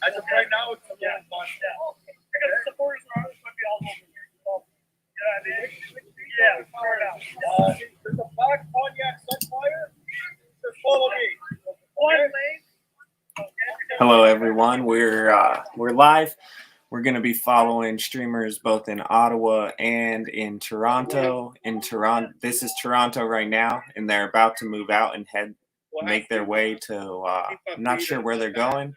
As of right now, it's a little fun. Because the supporters are always going to be all over here. So, yeah, far out. There's a black Pontiac Sunfire. Just follow me. One lane. Hello, everyone. We're live. We're going to be following streamers both in Ottawa and in Toronto. This is Toronto right now, and they're about to move out and make their way to. I'm not sure where they're going.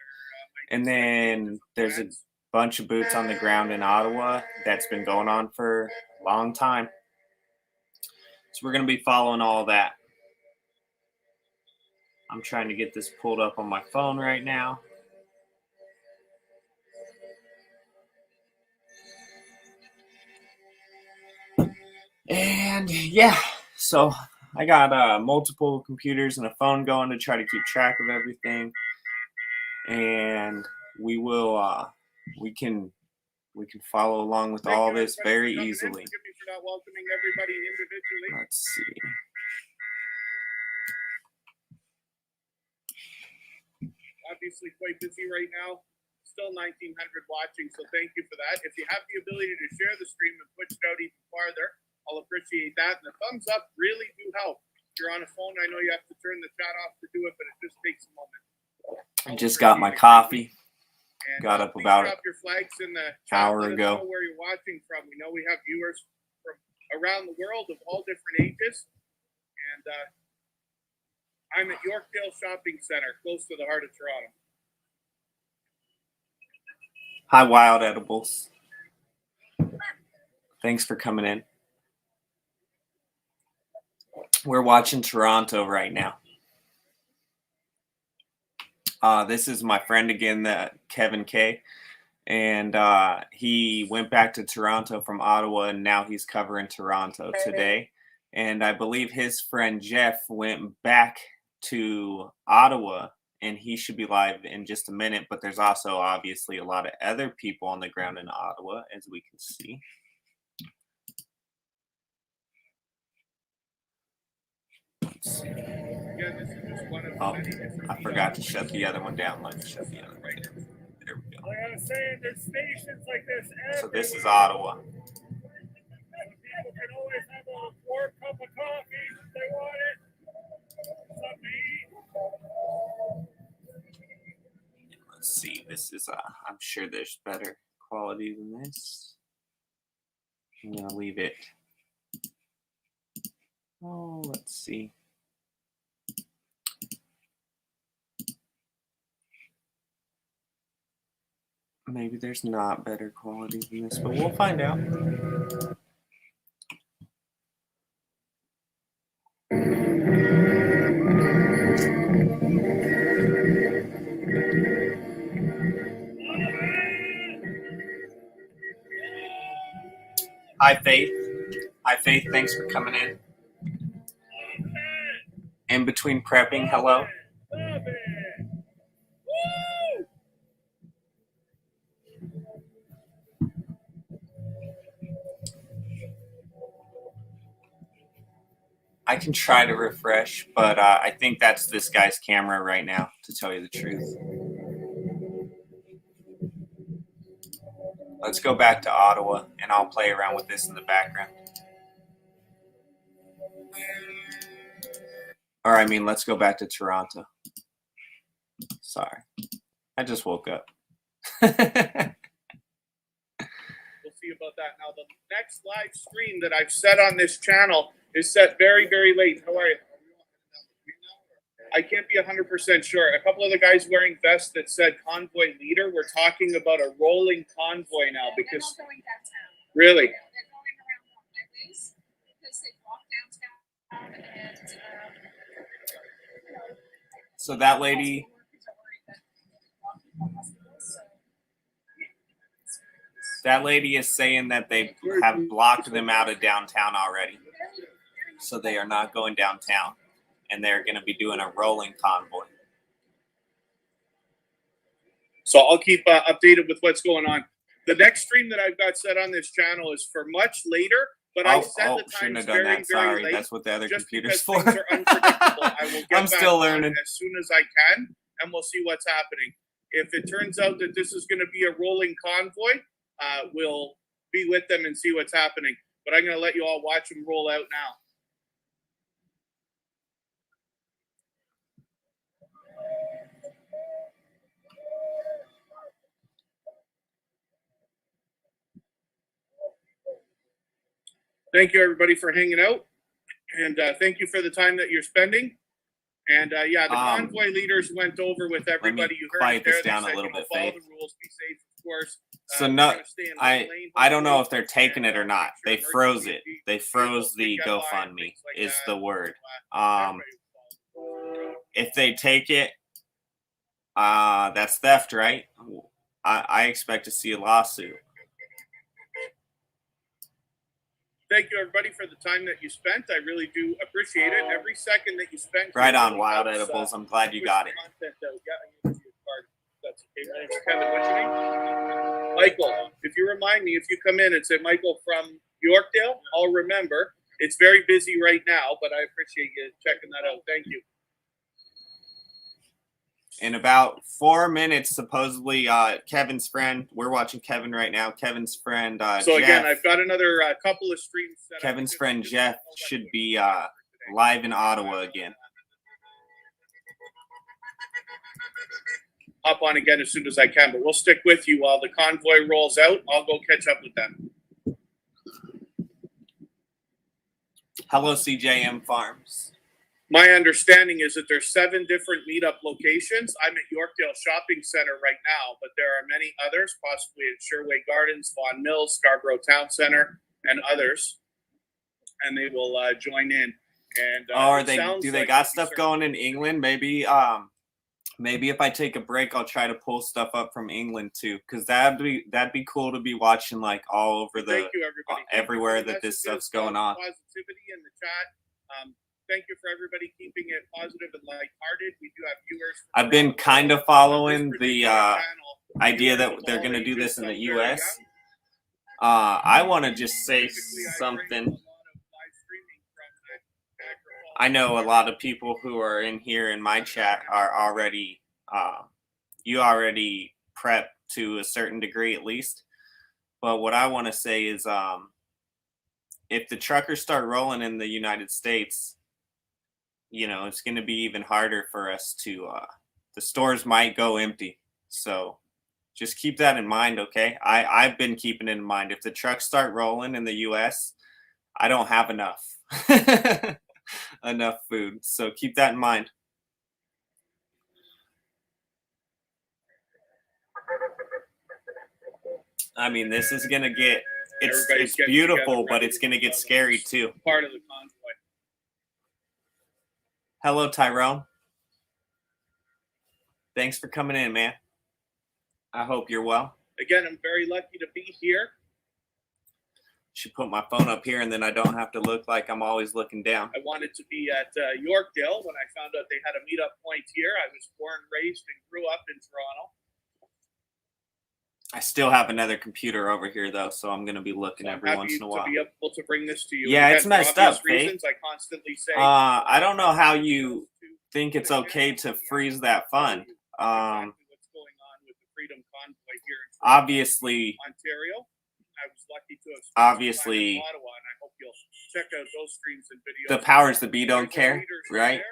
And then there's a bunch of boots on the ground in Ottawa that's been going on for a long time. So we're going to be following all that. I'm trying to get this pulled up on my phone right now. And yeah, so I got multiple computers and a phone going to try to keep track of everything. And we can follow along with all this very easily. Let's see. Obviously quite busy right now. Still 1,900 watching, so thank you for that. If you have the ability to share the stream and push it out even farther, I'll appreciate that. And the thumbs up really do help. If you're on a phone, I know you have to turn the chat off to do it, but it just takes a moment. I just got my coffee. And got up about drop your flags in the hour chat. Let ago. us know where you're watching from. We know we have viewers from around the world of all different ages. And I'm at Yorkdale Shopping Center, close to the heart of Toronto. Hi, Wild Edibles. Thanks for coming in. We're watching Toronto right now. This is my friend again, Kevin K. And he went back to Toronto from Ottawa, and now he's covering Toronto today. And I believe his friend Jeff went back to Ottawa, and he should be live in just a minute. But there's also obviously a lot of other people on the ground in Ottawa, as we can see. Let's see. Oh, I forgot to shut the other one down. Let's shut the other one down. There we go. Like I was saying, there's stations like this everywhere. So this is Ottawa. People can always have a warm cup of coffee if they want it. Something to eat. Let's see. This is, I'm sure there's better quality than this. I'm going to leave it. Oh, let's see. Maybe there's not better quality than this, but we'll find out. Hi, Faith. Hi, Faith. Thanks for coming in. In between prepping, hello. I can try to refresh, but I think that's this guy's camera right now, to tell you the truth. Let's go back to Ottawa, and I'll play around with this in the background. Or, I mean, let's go back to Toronto. Sorry. I just woke up. We'll see about that. Now, the next live stream that I've set on this channel is set very, very late. How are you? I can't be 100% sure. A couple of the guys wearing vests that said Convoy leader, we're talking about a rolling convoy now because they're not going downtown. Really? Yeah, they're going around the highways because they walk downtown and So that lady, is saying that they have blocked them out of downtown already. So they are not going downtown. And they're going to be doing a rolling convoy. So I'll keep updated with what's going on. The next stream that I've got set on this channel is for much later, but I set the times very, very Sorry, late. that's what the other Just computer's because for. things are unpredictable. I will get I'm back still on learning as soon as I can, and we'll see what's happening. If it turns out that this is going to be a rolling convoy, we'll be with them and see what's happening. But I'm going to let you all watch them roll out now. Thank you, everybody, for hanging out. And thank you for the time that you're spending. And yeah, the convoy leaders went over with everybody. You heard quiet it there. this They down a said, little you know, bit, follow Faith. the rules, be safe, of course. So We're no, gonna stay in one lane, I don't know hopefully. if they're taking it or not. They And, froze it. emergency They froze the vehicles to get by and GoFundMe things like is that. the word. Everybody will follow. If they take it, that's theft, right? I expect to see a lawsuit. Thank you, everybody, for the time that you spent. I really do appreciate it. Every second that you spent. Right here on, really Wild helps, Edibles. I'm glad you push got the it. content out. Yeah, I'm gonna give you a card. That's okay. My name's Kevin. What's your name? Michael. If you remind me, if you come in and say Michael from Yorkdale, I'll remember. It's very busy right now, but I appreciate you checking that out. Thank you. In about 4 minutes, supposedly, Kevin's friend, we're watching Kevin right now. Kevin's friend, So again, Jeff, I've got another couple of streams set up. Kevin's friend Just Jeff should be live in Ottawa again. Hop on again as soon as I can, but we'll stick with you while the convoy rolls out. I'll go catch up with them. Hello, CJM Farms. My understanding is that there's 7 different meetup locations. I'm at Yorkdale Shopping Center right now, but there are many others, possibly at Sherway Gardens, Vaughan Mills, Scarborough Town Center, and others. And they will join in. And Do they got stuff going in England? Maybe if I take a break, I'll try to pull stuff up from England too, because that'd be cool to be watching like all over the Thank you, everybody. everywhere that this stuff's going on. Positivity in the chat. Thank you for everybody keeping it positive and lighthearted. We do have viewers. I've been kind of following the idea that they're going to do this in the U.S. I want to just say something. I know a lot of people who are in here in my chat are already, you already prep to a certain degree at least. But what I want to say is if the truckers start rolling in the United States, you know, it's going to be even harder for us to, the stores might go empty. So just keep that in mind, okay? I've been keeping it in mind. If the trucks start rolling in the U.S., I don't have enough. Enough food. So keep that in mind. I mean, this is going to get, it's beautiful, but it's going to get scary too. Part of the convoy. Hello, Tyrone. Thanks for coming in, man. I hope you're well. Again, I'm very lucky to be here. Should put my phone up here and then I don't have to look like I'm always looking down. I wanted to be at Yorkdale when I found out they had a meetup point here. I was born, raised, and grew up in Toronto. I still have another computer over here though, so I'm gonna be looking every once in a while. To be able to bring this to you. Yeah, it's messed up, reasons, I constantly say. I don't know how you think it's okay to freeze that fund. What's going on with the Freedom Convoy here in Obviously, Ontario. I was lucky to have obviously, in Ottawa, and I hope you'll check out those streams and videos. The powers that be don't care, right?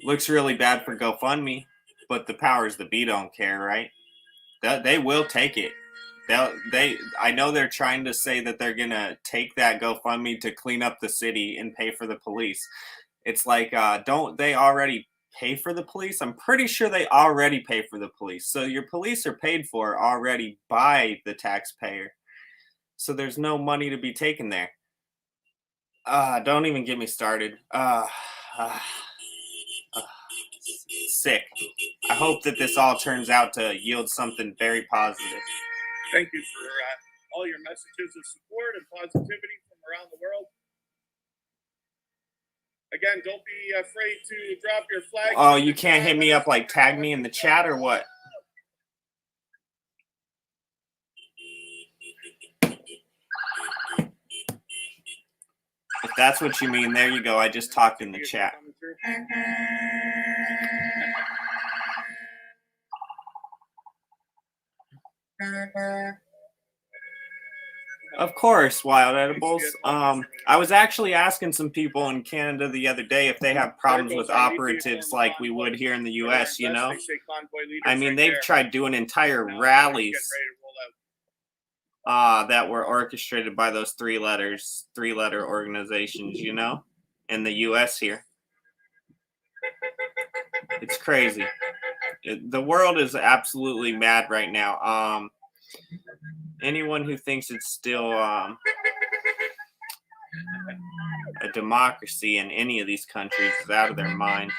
Looks really bad for GoFundMe, but the powers that be don't care, right? They will take it. I know they're trying to say that they're gonna take that GoFundMe to clean up the city and pay for the police. It's like, don't they already pay for the police? I'm pretty sure they already pay for the police. So your police are paid for already by the taxpayer. So there's no money to be taken there. Don't even get me started. Sick. I hope that this all turns out to yield something very positive. Thank you for all your messages of support and positivity from around the world. Again, don't be afraid to drop your flag. Oh, you can't hit me up like tag me in the chat or what? If that's what you mean, there you go. I just talked in the chat. Of course, wild edibles. I was actually asking some people in Canada the other day if they have problems with operatives like we would here in the U.S., you know? I mean, they've tried doing entire rallies that were orchestrated by those three-letter organizations, you know, in the U.S. here. It's crazy. The world is absolutely mad right now. Anyone who thinks it's still a democracy in any of these countries is out of their mind.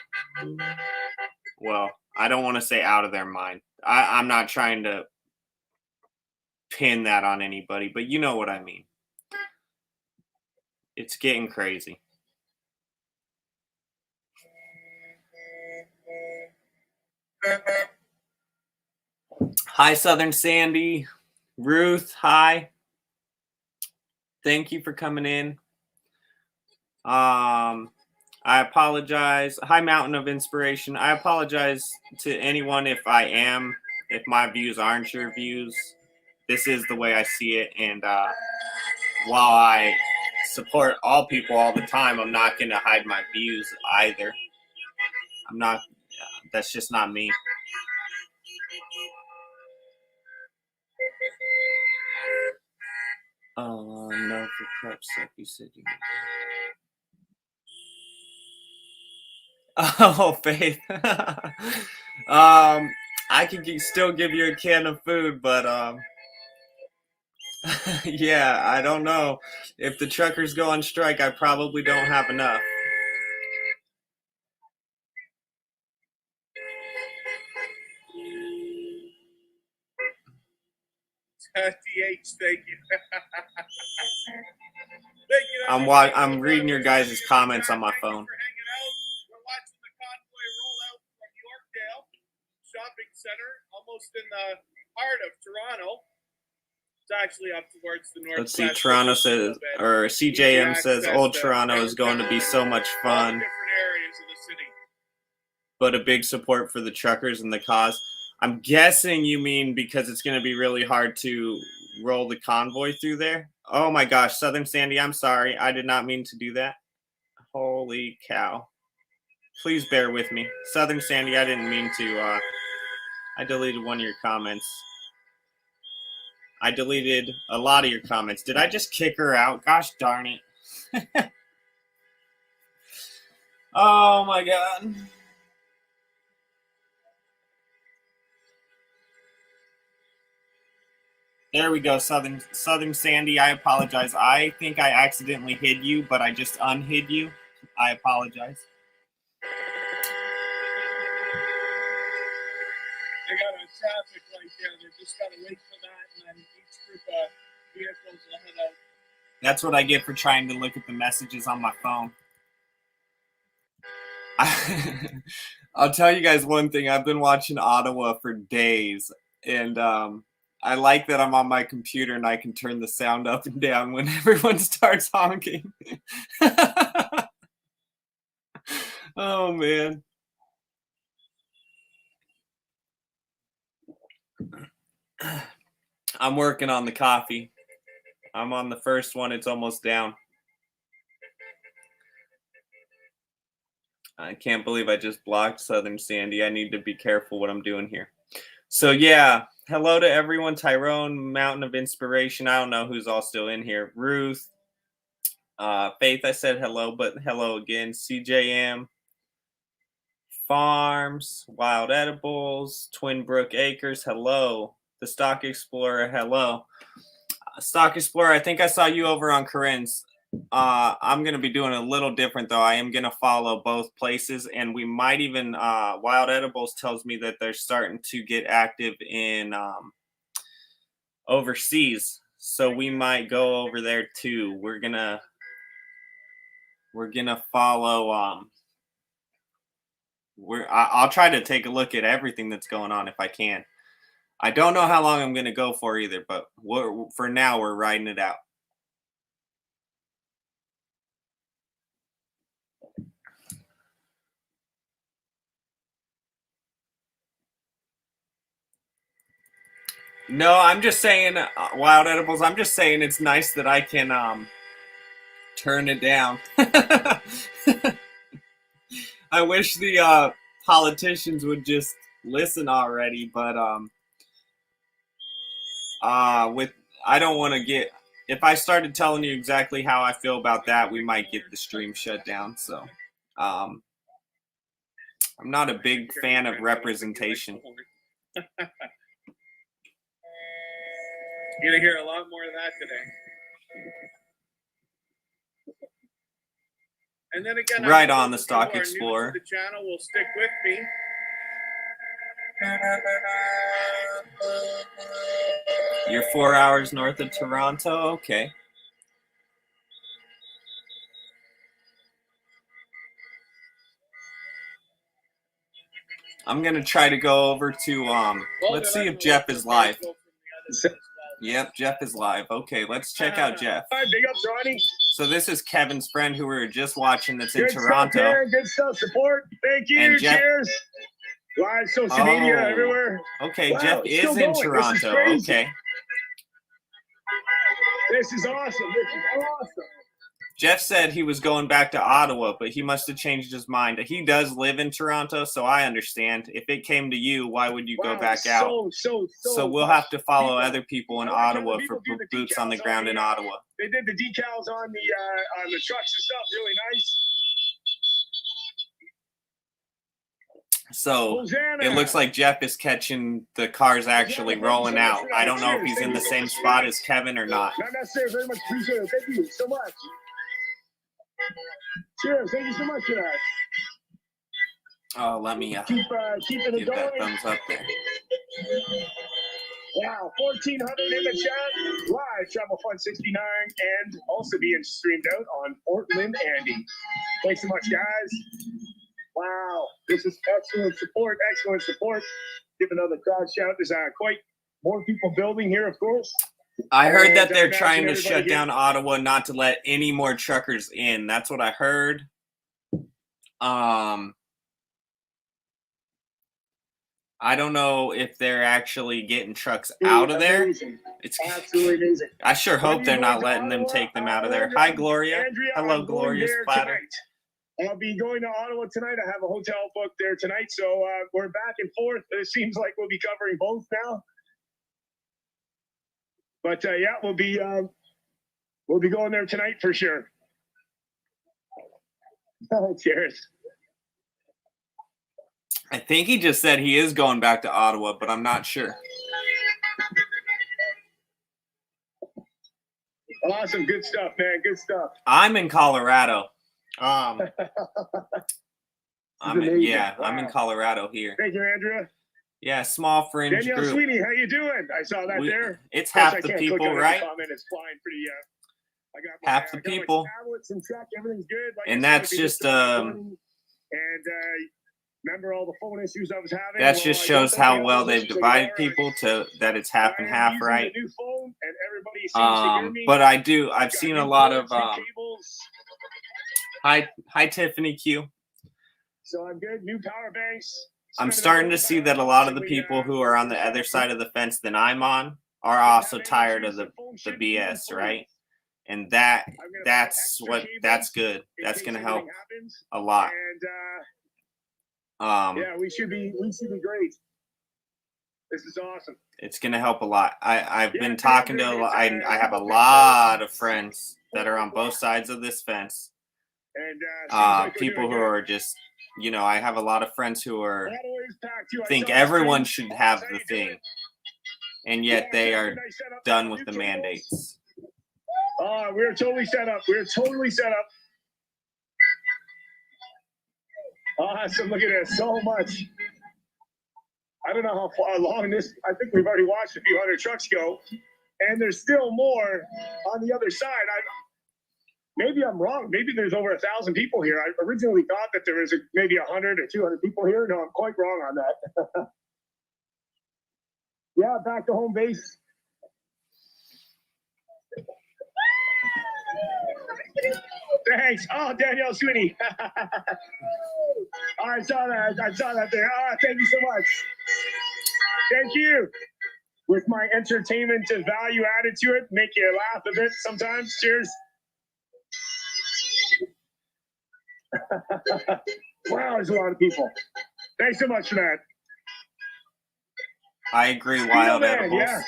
Well, I don't want to say out of their mind. I'm not trying to pin that on anybody, but you know what I mean. It's getting crazy. Hi, Southern Sandy. Ruth, hi. Thank you for coming in. I apologize. Hi, Mountain of Inspiration. I apologize to anyone if my views aren't your views. This is the way I see it. And while I support all people all the time, I'm not going to hide my views either. I'm not, that's just not me. Oh, no, for prep stuff, you said you. Oh, Faith. I can still give you a can of food, but yeah, I don't know. If the truckers go on strike, I probably don't have enough. TH, thank you. I'm reading your guys' comments on my phone. We're watching the convoy roll out from Yorkdale Shopping Center, almost in the heart of Toronto. It's actually up towards the north. Let's see, Toronto says, or CJM says, old Toronto is going to be so much fun. Different areas of the city. But a big support for the truckers and the cause. I'm guessing you mean because it's going to be really hard to roll the convoy through there. Oh my gosh, Southern Sandy, I'm sorry. I did not mean to do that. Holy cow. Please bear with me. Southern Sandy, I didn't mean to. I deleted one of your comments. I deleted a lot of your comments. Did I just kick her out? Gosh darn it. Oh my God. There we go, Southern Sandy. I apologize. I think I accidentally hid you, but I just unhid you. I apologize. They got a traffic light there. They just got to wait for that, and then each group of vehicles will head out. That's what I get for trying to look at the messages on my phone. I'll tell you guys one thing. I've been watching Ottawa for days, and I like that I'm on my computer and I can turn the sound up and down when everyone starts honking. Oh, man. I'm working on the coffee. I'm on the first one. It's almost down. I can't believe I just blocked Southern Sandy. I need to be careful what I'm doing here. So, yeah. Hello to everyone. Tyrone, Mountain of Inspiration. I don't know who's all still in here. Ruth. Faith, I said hello, but hello again. CJM. Farms. Wild Edibles. Twin Brook Acres. Hello. The Stock Explorer. Hello. Stock Explorer, I think I saw you over on Corinne's. I'm going to be doing a little different, though. I am going to follow both places, and we might even Wild Edibles tells me that they're starting to get active in overseas, so we might go over there too. We're gonna follow. I'll try to take a look at everything that's going on if I can. I don't know how long I'm going to go for either, but for now we're riding it out. No, I'm just saying, Wild Edibles, I'm just saying it's nice that I can turn it down. I wish the politicians would just listen already, but with I don't want to get, if I started telling you exactly how I feel about that, we might get the stream shut down. So I'm not a big fan of representation. You're gonna hear a lot more of that today. And then again, Right I on the Stock Explorer. The channel will stick with me. You're 4 hours north of Toronto. Okay. I'm gonna try to go over to let's see if Jeff is live. Yep, Jeff is live. Okay, let's check out Jeff. Big up, Ronnie. So this is Kevin's friend who we were just watching that's in Good Toronto. Stuff, man. Good stuff. Support. Thank you. And Jeff, cheers. Live social media everywhere. Okay, wow, Jeff is in Toronto. Okay. This is awesome. This is awesome. Jeff said he was going back to Ottawa, but he must have changed his mind. He does live in Toronto, so I understand. If it came to you, why would you go back out? So we'll have to follow other people in Ottawa for boots on the ground in Ottawa. They did the decals on the trucks and stuff. Really nice. So Hosanna. It looks like Jeff is catching the cars actually rolling out. I don't know if he's in the same spot as Kevin or not. Not necessarily. Very much appreciate it. Thank you so much. Cheers. Thank you so much for that. Oh, let me keep it give going. that thumbs up there. Wow, 1,400 in the chat. Live Travel Fun 69 and also being streamed out on Portland Andy. Thanks so much, guys. Wow, this is excellent support. Excellent support. Give another crowd shout. There's quite more people building here, of course. I heard that they're trying to shut down Ottawa, not to let any more truckers in. That's what I heard. I don't know if they're actually getting trucks out of there. It's absolutely amazing. I sure hope they're not letting them take them out of there. Hi, Gloria. Hello, Gloria's Platter. I'll be going to Ottawa tonight. I have a hotel booked there tonight, so we're back and forth. It seems like we'll be covering both now. But yeah, we'll be going there tonight for sure. Cheers. I think he just said he is going back to Ottawa, but I'm not sure. Awesome, good stuff, man. Good stuff. I'm in Colorado. I'm in Colorado here. Thank you, Andrea. Yeah, small fringe Danielle group. Sweeney, how you doing? I saw that there. It's half the people, right? It's flying pretty. I got half the people. Tablets and truck, everything's good. Like and that's just remember all the phone issues I was having. That just shows how well they've divided people to that it's half and half, right? New phone and everybody seems to hear me. But I've seen a lot of hi Tiffany Q. So I'm good. New power banks. I'm starting to see that a lot of the people who are on the other side of the fence than I'm on are also tired of the BS, right? And that's good. That's gonna help a lot. Yeah, we should be great. This is awesome. It's gonna help a lot. I've been talking to I have a lot of friends that are on both sides of this fence. And people who are just, I have a lot of friends who are think everyone should have the thing, and yet they are done with the mandates. We're totally set up. Awesome. Look at this. So much. I don't know how far along this. I think we've already watched a few hundred trucks go, and there's still more on the other side. Maybe I'm wrong. Maybe there's over 1,000 people here. I originally thought that there was maybe 100 or 200 people here. No, I'm quite wrong on that. Yeah, back to home base. Thanks. Oh, Danielle Sweeney. I saw that there. Thank you so much. Thank you. with my entertainment and value added to it, make you laugh a bit sometimes. Cheers. Wow, there's a lot of people. Thanks so much for that. I agree. Speedo Wild Man, edibles. yeah.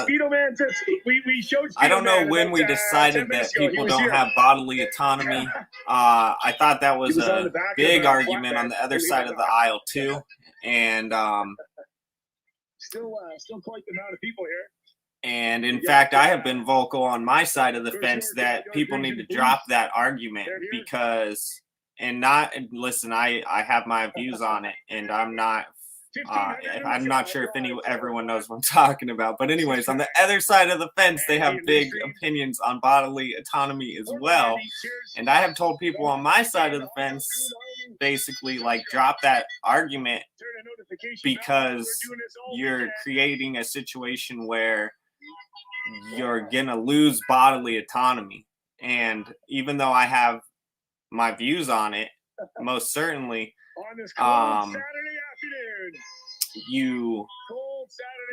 Speedo Man, we showed Speedo I don't know Man when about, we 10 decided that minutes ago. He people was don't here. have bodily autonomy. I thought that was He was on a the back of big a argument flatbed, on the other believe it side or of the not. aisle too, and Still quite the amount of people here. and in fact, I have been vocal on my side of the fence that people need to drop that argument because, and not listen. I have my views on it, and I'm not sure if everyone knows what I'm talking about. But anyways, on the other side of the fence, they have big opinions on bodily autonomy as well. And I have told people on my side of the fence, basically, like, drop that argument because you're creating a situation where you're gonna lose bodily autonomy. And even though I have my views on it, most certainly, On this cold Saturday afternoon.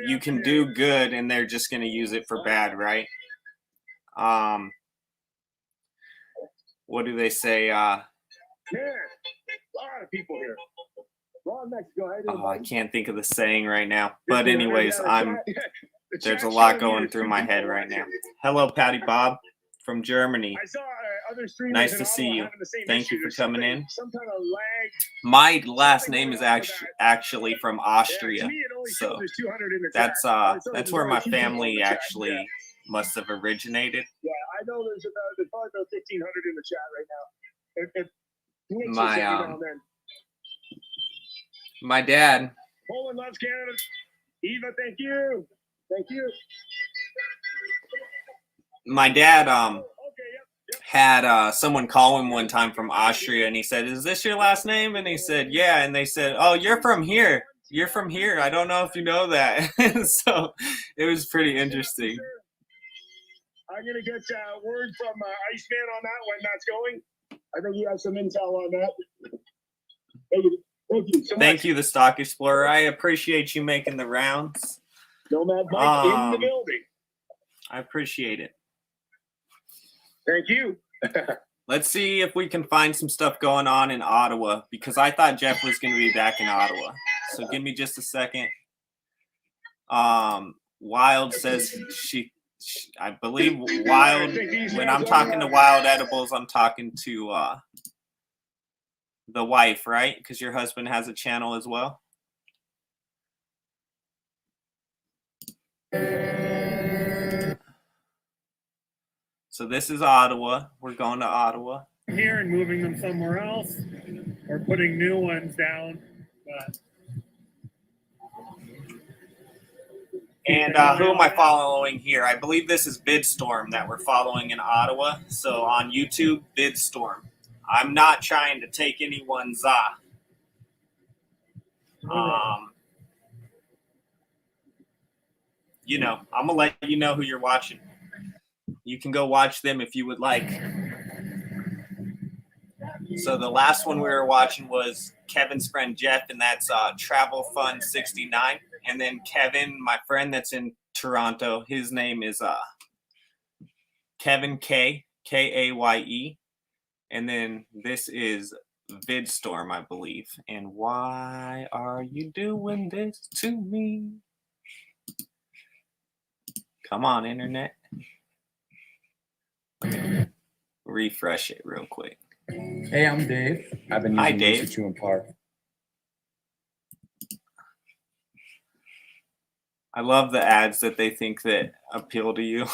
you can do good, and they're just gonna use it for bad, right? What do they say? Yeah, a lot of people here. Ron Mexico, how you doing, Oh, I buddy? can't think of the saying right now. But 1500, anyways, yeah, the there's a chat lot showing going you through my head 2 right people now. Hello, Patty Bob from Germany. I saw other streamers Nice in to see Ottawa you. having the same Thank issue. you for There's coming in. some kind of lag. My last name is actually from Yeah, Austria, to me, it only shows so there's 200 in the that's chat. So that's there's where only my 2 people in family the chat. actually Yeah. must have originated. Yeah, I know there's probably about 1,500 in the chat right now. It glitches My, every now and then. My dad, Poland loves Canada. Eva, thank you. Thank you. my dad Okay, yep. had someone call him one time from Austria, and he said, "Is this your last name?" And he said, "Yeah." And they said, "Oh, you're from here. You're from here. I don't know if you know that." So it was pretty interesting. I'm gonna get word from Iceman on that when that's going. I think he has some intel on that. Thank you so much. Thank you, the Stock Explorer. I appreciate you making the rounds. Nomad Mike in the building. I appreciate it. Thank you. Let's see if we can find some stuff going on in Ottawa, because I thought Jeff was going to be back in Ottawa. So give me just a second. Wild says I believe Wild, when I'm talking to Wild Edibles, I'm talking to the wife, right? Because your husband has a channel as well. So this is Ottawa. We're going to Ottawa. Here and moving them somewhere else, or putting new ones down. But And who am I following here? I believe this is Bidstorm that we're following in Ottawa. So on YouTube, Bidstorm. I'm not trying to take anyone's you know, I'm gonna let you know who you're watching. You can go watch them if you would like. So the last one we were watching was Kevin's friend Jeff, and that's Travel Fun 69. And then Kevin, my friend that's in Toronto, his name is Kevin K, Kaye. And then this is Vidstorm, I believe. And why are you doing this to me? Come on, internet. Refresh it real quick. Hey, I'm Dave. I've been Hi, using Dave. Lucy Chew and Park. I love the ads that they think that appeal to you.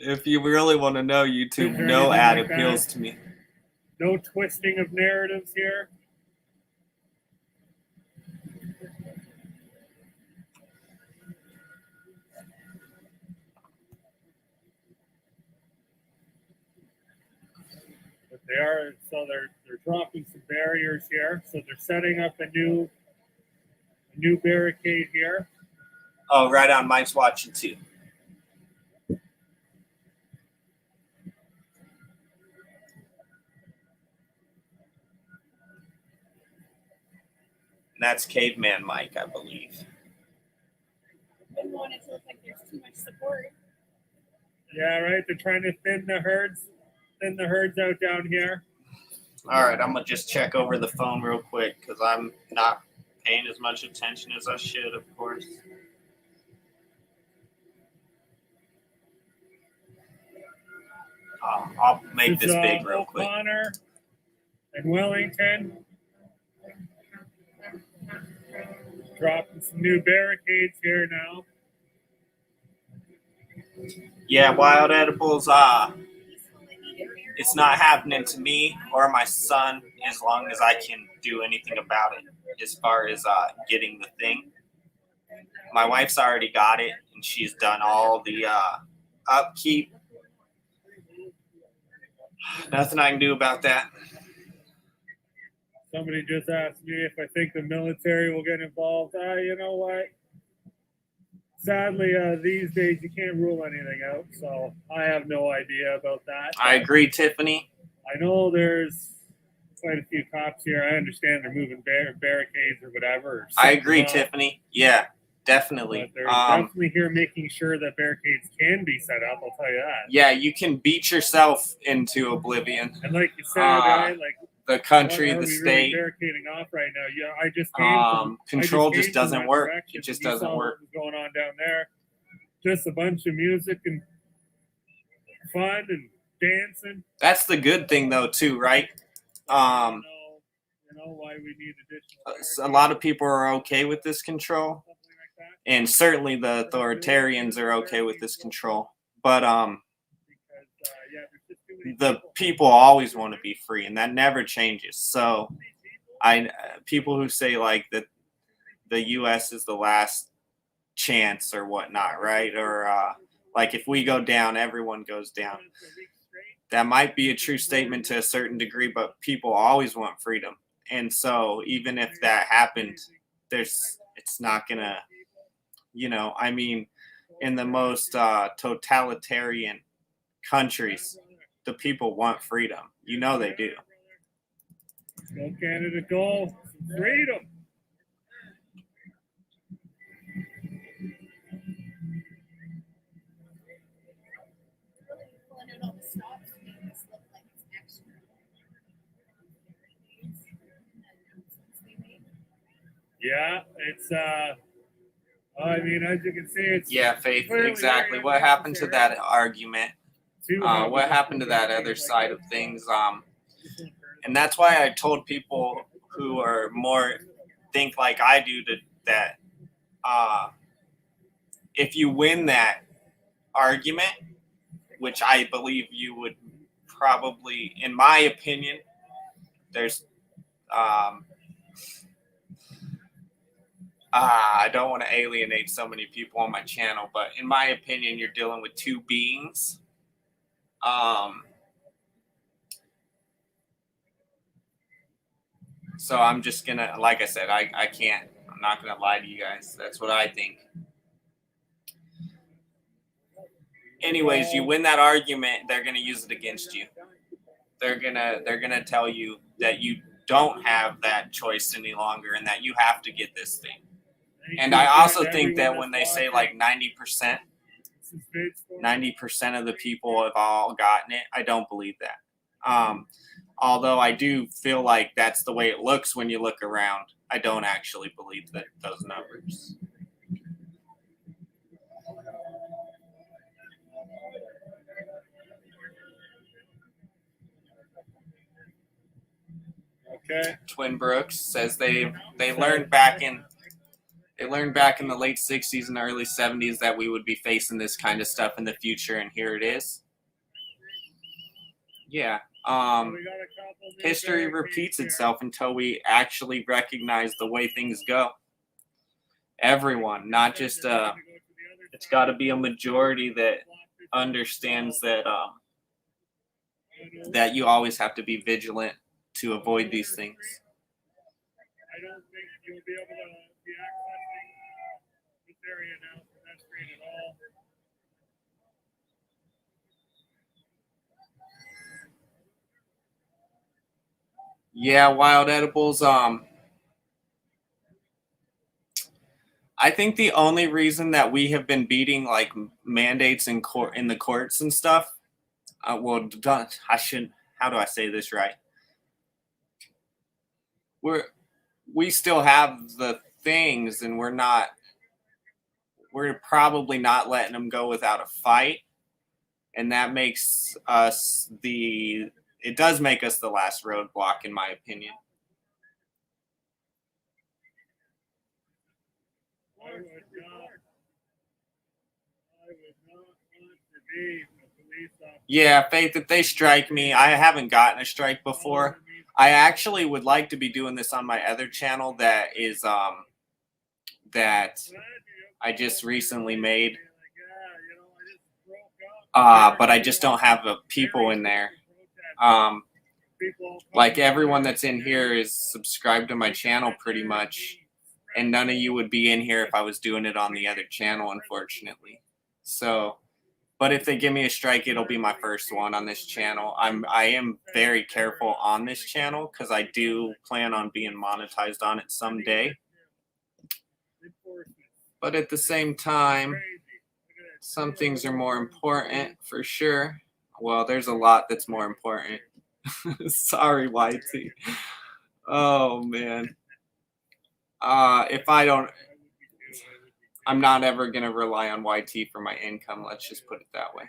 If you really want to know YouTube, no ad appeals to me. no twisting of narratives here. But they are, so they're dropping some barriers here. So they're setting up a new barricade here. Oh, right on. Mike's watching too. And that's Caveman Mike, I believe. want it to look like there's too much support. Yeah, right. They're trying to thin the herds out down here. All right, I'm gonna just check over the phone real quick because I'm not paying as much attention as I should, of course. I'll make this big real quick. O'Connor and Wellington dropping some new barricades here now. Yeah, wild edibles. It's not happening to me or my son as long as I can do anything about it. As far as getting the thing, my wife's already got it, and she's done all the upkeep. Nothing I can do about that. Somebody just asked me if I think the military will get involved. You know what? Sadly, these days you can't rule anything out, so I have no idea about that. I agree, Tiffany. I know there's quite a few cops here. I understand they're moving barricades or whatever. Or I agree, up, Tiffany. Yeah, definitely. but they're definitely here making sure that barricades can be set up. I'll tell you that. Yeah, you can beat yourself into oblivion. And like you said, like the country, what the are we state. Really barricading off right now. Yeah, I just came control just just doesn't that work. direction. It just You doesn't saw work. what was going on down there. Just a bunch of music and fun and dancing. That's the good thing, though, too, right? You know why we need additional. A lot of people are okay with this control, and certainly the authoritarians are okay with this control. But the people always want to be free, and that never changes. So, people who say like that the U.S. is the last chance or whatnot, right? Or like if we go down, everyone goes down. That might be a true statement to a certain degree, but people always want freedom, and so even if that happened, it's not gonna, I mean, in the most totalitarian countries, the people want freedom. They do. Go Canada, go. Freedom. Pulling out all the stops to make this look like it's extra. Yeah, it's I mean, as you can see, it's Faith, clearly exactly. very What happened to unnecessary. that argument? What happened to that other side of things? And that's why I told people who are more think like I do that if you win that argument, which I believe you would probably, in my opinion, there's I don't want to alienate so many people on my channel, but in my opinion, you're dealing with two beings. So I'm just gonna, like I said, I'm not gonna lie to you guys. That's what I think. Anyways, you win that argument, they're gonna use it against you. They're gonna tell you that you don't have that choice any longer and that you have to get this thing. And I also think that when they say like 90% of the people have all gotten it, I don't believe that. Although I do feel like that's the way it looks when you look around. I don't actually believe those numbers. Okay. Twin Brooks says they learned back in the late 60s and the early 70s that we would be facing this kind of stuff in the future, and here it is. Yeah. History repeats itself until we actually recognize the way things go. Everyone, not just it's got to be a majority that understands that that you always have to be vigilant to avoid these things. I don't think you'll be able to be accessing this area now from that street at all. Yeah, wild edibles. I think the only reason that we have been beating like mandates in the courts and stuff, how do I say this right? We still have the things, and we're probably not letting them go without a fight, and that makes us it does make us the last roadblock, in my opinion. I would not want to be a police officer. Yeah, Faith, if they strike me, I haven't gotten a strike before. I actually would like to be doing this on my other channel that is that I just recently made. But I just don't have people in there. Like everyone that's in here is subscribed to my channel pretty much, and none of you would be in here if I was doing it on the other channel, unfortunately. So, but if they give me a strike, it'll be my first one on this channel. I am very careful on this channel because I do plan on being monetized on it someday. But at the same time, some things are more important for sure. Well, there's a lot that's more important. Sorry, YT. Oh man. I'm not ever gonna rely on YT for my income. Let's just put it that way.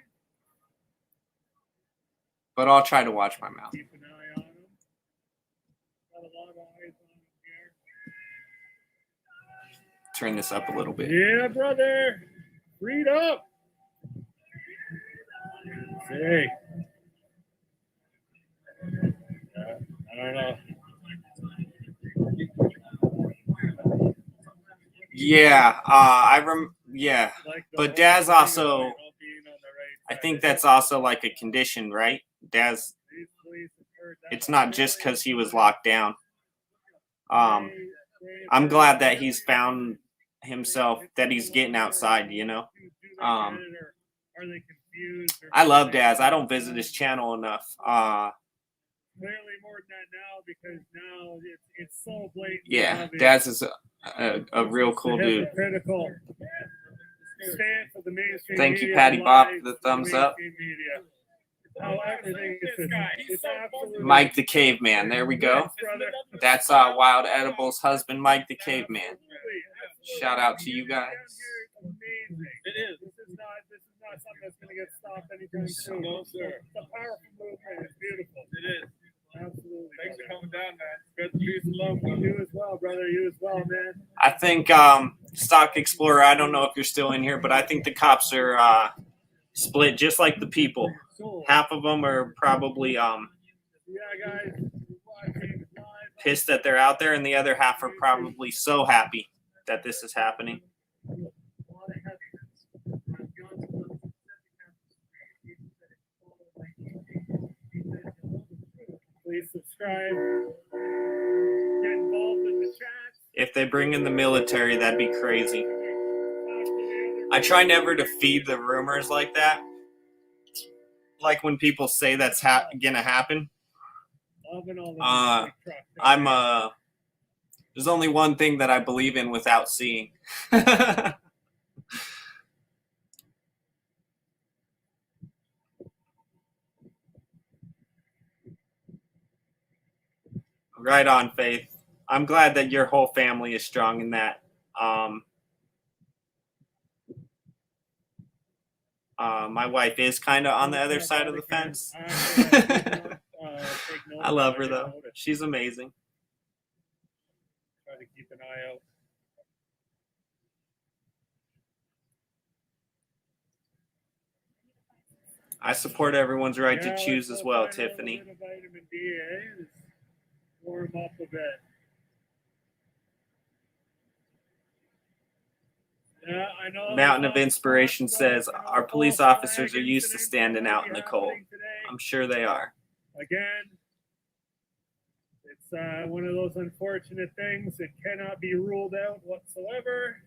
But I'll try to watch my mouth. Keep an eye on him. Got a lot of eyes on him here. Turn this up a little bit. Yeah, brother. Read up. Say. I don't know. Yeah, yeah. But Daz also, I think that's also like a condition, right? Daz, it's not just because he was locked down. I'm glad that he's found himself, that he's getting outside, you know? I love Daz. I don't visit his channel enough. Clearly more than that now, because now it's so blatant. Yeah, Daz is a real cool dude. Critical stance of the mainstream. Thank you, media Patty and Bob, lies for the of thumbs up. mainstream media. How everything is it's absolutely Mike the Caveman. There we go. That's Wild Edibles' husband, Mike the Caveman. Shout out to you guys. It is. This is not something that's going to get stopped anytime soon. No, sir. It's a powerful movement. It's beautiful. It is. Absolutely. Thanks for coming down, man. Spread the peace and love. You as well, brother. You as well, man. I think Stock Explorer, I don't know if you're still in here, but I think the cops are split just like the people. Half of them are probably pissed that they're out there, and the other half are probably so happy that this is happening. Please subscribe. Get involved in the chat. If they bring in the military, that'd be crazy. I try never to feed the rumors like that. Like when people say that's gonna happen. There's only one thing that I believe in without seeing. Right on, Faith. I'm glad that your whole family is strong in that. My wife is kind of on the other side of the fence. I love her, though. She's amazing. Try to keep an eye out. I support everyone's right to choose as well, Tiffany. Vitamin D, eh? Warm up a bit. Yeah, I know. Mountain of Inspiration says, our police officers are used to standing out in the cold. I'm sure they are. Again, it's one of those unfortunate things. It cannot be ruled out whatsoever.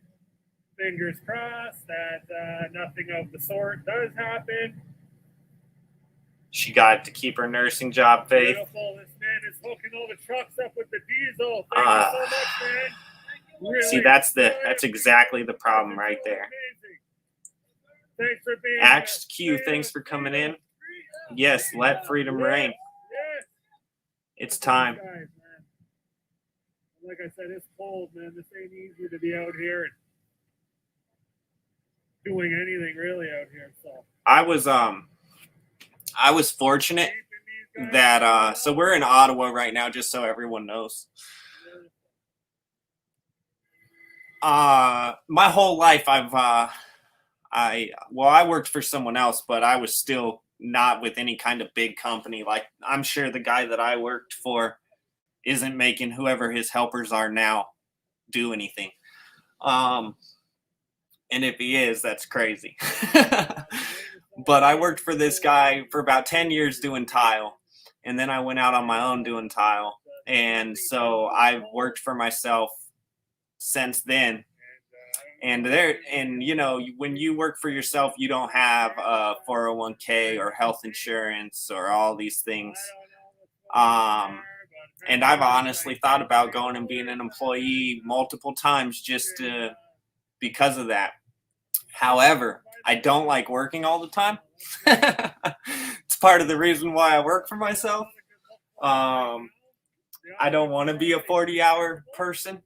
Fingers crossed that nothing of the sort does happen. She got to keep her nursing job, Faith. Beautiful. This man is hooking all the trucks up with the diesel. Thank you so much, man. See, that's exactly the problem right there. Thanks for being Axe Q, thanks for coming in. Yes, let freedom reign. Yes. It's time. Guys, man. Like I said, it's cold, man. This ain't easy to be out here and doing anything really out here. So I was fortunate that so we're in Ottawa right now, just so everyone knows. My whole life I worked for someone else, but I was still not with any kind of big company. Like, I'm sure the guy that I worked for isn't making whoever his helpers are now do anything. And if he is, that's crazy. But I worked for this guy for about 10 years doing tile. And then I went out on my own doing tile. And so I've worked for myself since then. And you know, when you work for yourself, you don't have a 401k or health insurance or all these things. And I've honestly thought about going and being an employee multiple times just because of that. However, I don't like working all the time. It's part of the reason why I work for myself. I don't want to be a 40-hour person.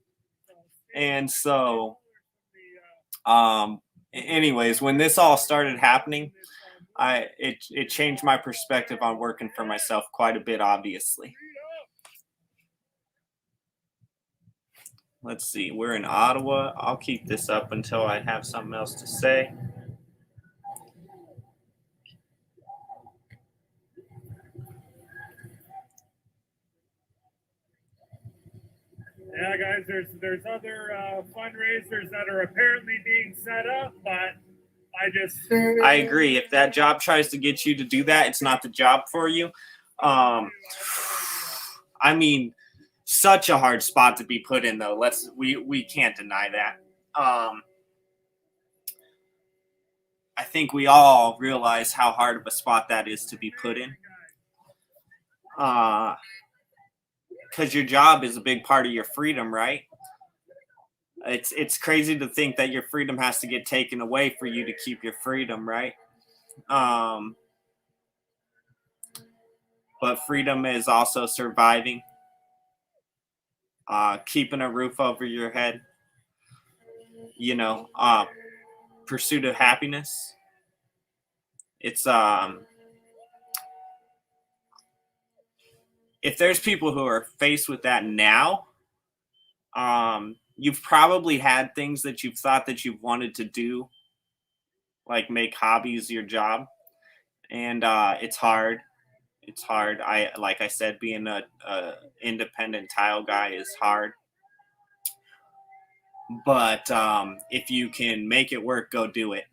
And so, anyways, when this all started happening, it changed my perspective on working for myself quite a bit, obviously. Let's see, we're in Ottawa. I'll keep this up until I have something else to say. yeah, guys, there's other fundraisers that are apparently being set up, but I agree. If that job tries to get you to do that, it's not the job for you. I mean, such a hard spot to be put in, though. We can't deny that. I think we all realize how hard of a spot that is to be put in. Because your job is a big part of your freedom, right? It's crazy to think that your freedom has to get taken away for you to keep your freedom, right? But freedom is also surviving, keeping a roof over your head, you know, pursuit of happiness. It's if there's people who are faced with that now, you've probably had things that you've thought that you've wanted to do, like make hobbies your job, and it's hard. It's hard. Like I said, being a independent tile guy is hard. But if you can make it work, go do it.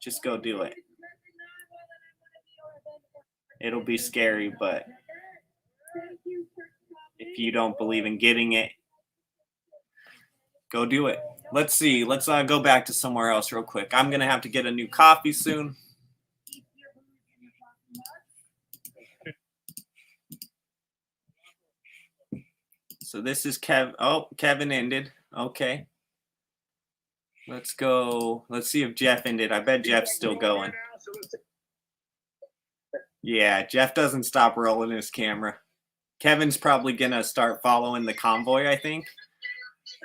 Just go do it. It'll be scary, but if you don't believe in getting it, go do it. Let's see. Let's go back to somewhere else real quick. I'm going to have to get a new coffee soon. So this is Kev. Oh, Kevin ended. Okay. Let's go. Let's see if Jeff ended. I bet Jeff's still going. Yeah, Jeff doesn't stop rolling his camera. Kevin's probably going to start following the convoy, I think.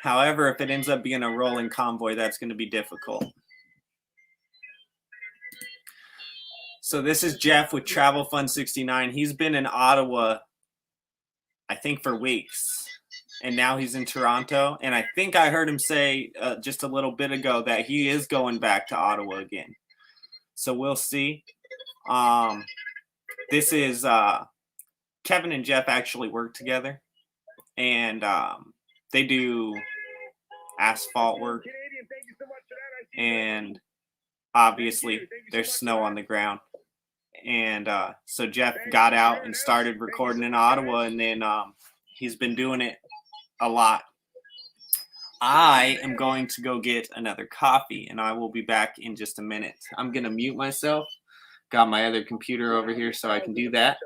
However, if it ends up being a rolling convoy, that's going to be difficult. So this is Jeff with Travel Fund 69. He's been in Ottawa, I think, for weeks. And now he's in Toronto. And I think I heard him say just a little bit ago that he is going back to Ottawa again. So we'll see. This is Kevin and Jeff actually work together. And they do asphalt work. And obviously there's snow on the ground. And so Jeff got out and started recording in Ottawa. And then he's been doing it a lot. I am going to go get another coffee, and I will be back in just a minute. I'm going to mute myself. Got my other computer over here so I can do that.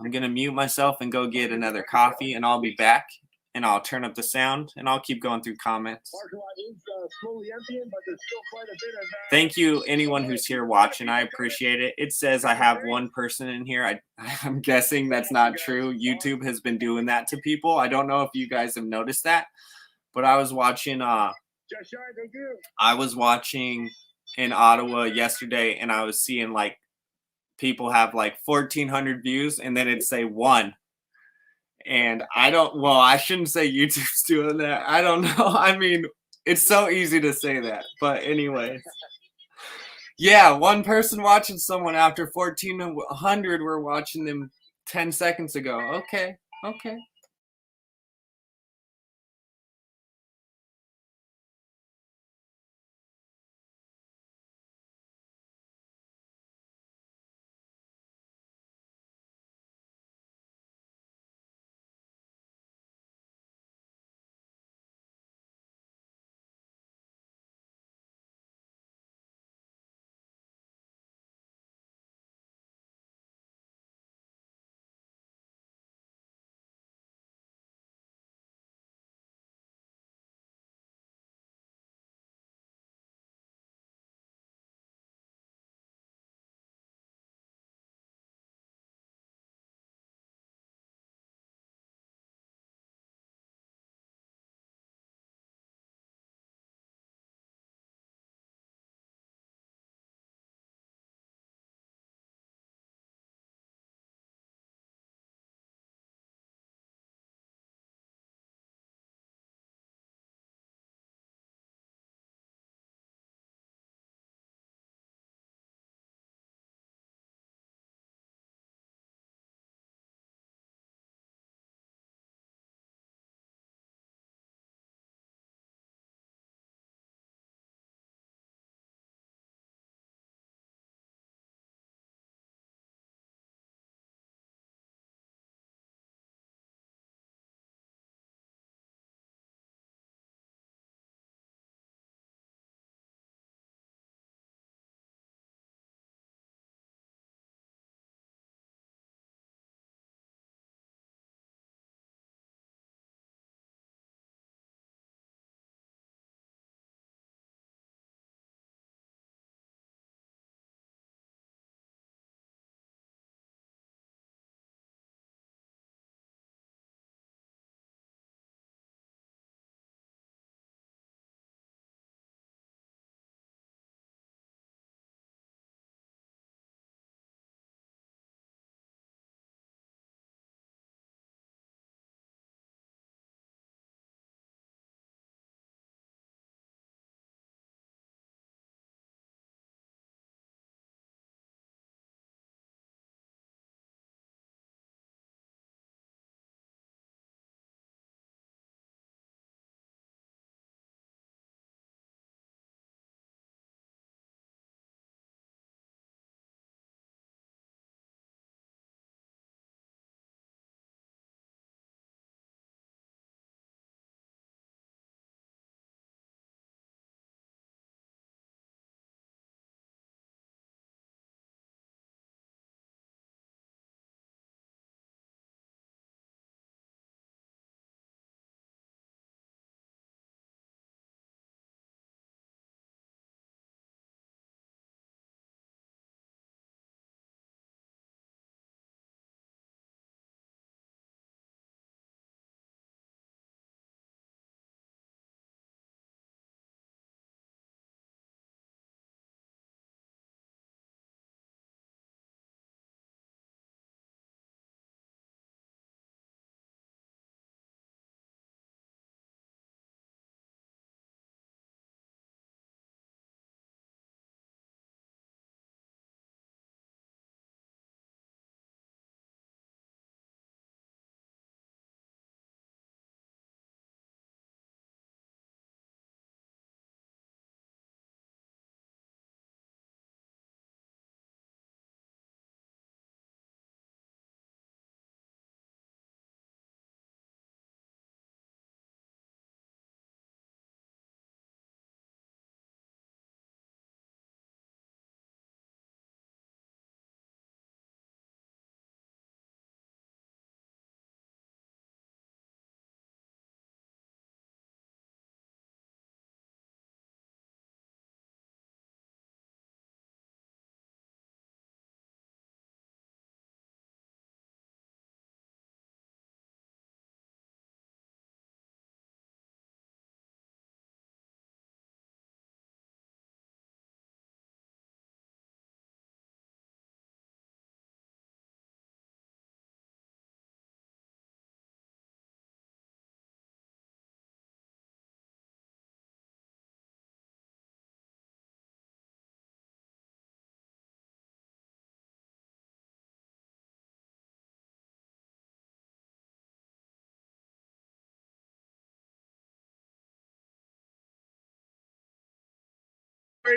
I'm going to mute myself and go get another coffee, and I'll be back and I'll turn up the sound, and I'll keep going through comments. Parking lot is slowly emptying, but there's still quite a bit of. Thank you, anyone who's here watching. I appreciate it. It says I have one person in here. I'm guessing that's not true. YouTube has been doing that to people. I don't know if you guys have noticed that, but I was watching. Just shy, thank you. I was watching in Ottawa yesterday, and I was seeing like people have like 1,400 views, and then it'd say 1. And I shouldn't say YouTube's doing that. I don't know. I mean, it's so easy to say that. But anyways. Yeah, one person watching someone after 1,400 were watching them 10 seconds ago. Okay.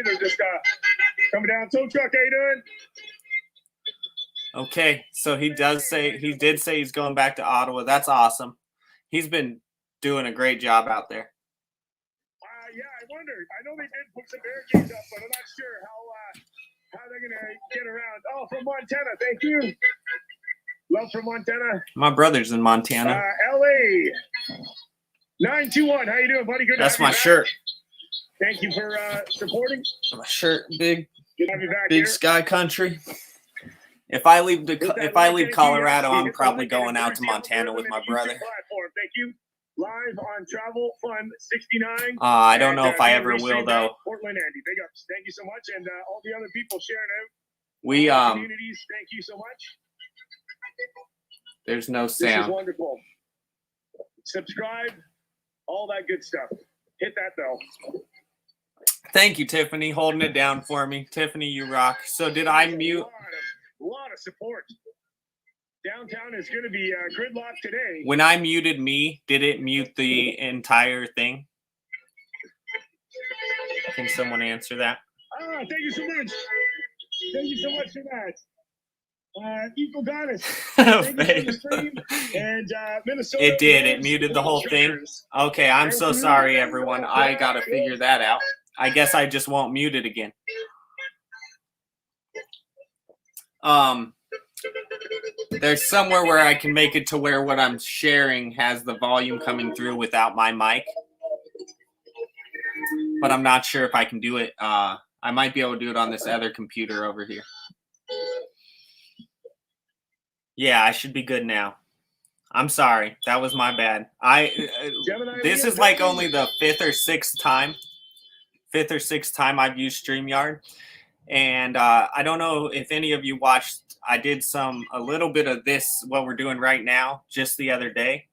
They're just coming down. Tow truck, how you doing? Okay, so he did say he's going back to Ottawa. That's awesome. He's been doing a great job out there. Yeah, I wondered. I know they did put some barricades up, but I'm not sure how they're gonna get around. Oh, from Montana, thank you. Love from Montana. My brother's in Montana. LA 921. How you doing, buddy? Good. That's to have my you back. shirt. Thank you for supporting. My shirt, big Good to have you back big here. sky country. If I leave Colorado, I'm probably going out to Montana with my brother. Thank you. Live on Travel Fun 69. I don't know if I ever will though. Portland, Andy, big ups. Thank you so much, and all the other people sharing out. We Communities, thank you so much. There's no This is sound. wonderful. Subscribe, all that good stuff. Hit that bell. Thank you, Tiffany, holding it down for me. Tiffany, you rock. So did I mute? A lot of support. Downtown is going to be gridlock today. When I muted me, did it mute the entire thing? Can someone answer that? Thank you so much. Thank you so much for that. Equal Goddess. Thank you for the stream. And Minnesota. It did. It muted the whole thing. Okay, I'm so sorry, everyone. I got to figure that out. I guess I just won't mute it again. There's somewhere where I can make it to where what I'm sharing has the volume coming through without my mic. But I'm not sure if I can do it. I might be able to do it on this other computer over here. Yeah, I should be good now. I'm sorry. That was my bad. This is like only the fifth or sixth time I've used StreamYard. And I don't know if any of you watched, I did a little bit of this, what we're doing right now, just the other day.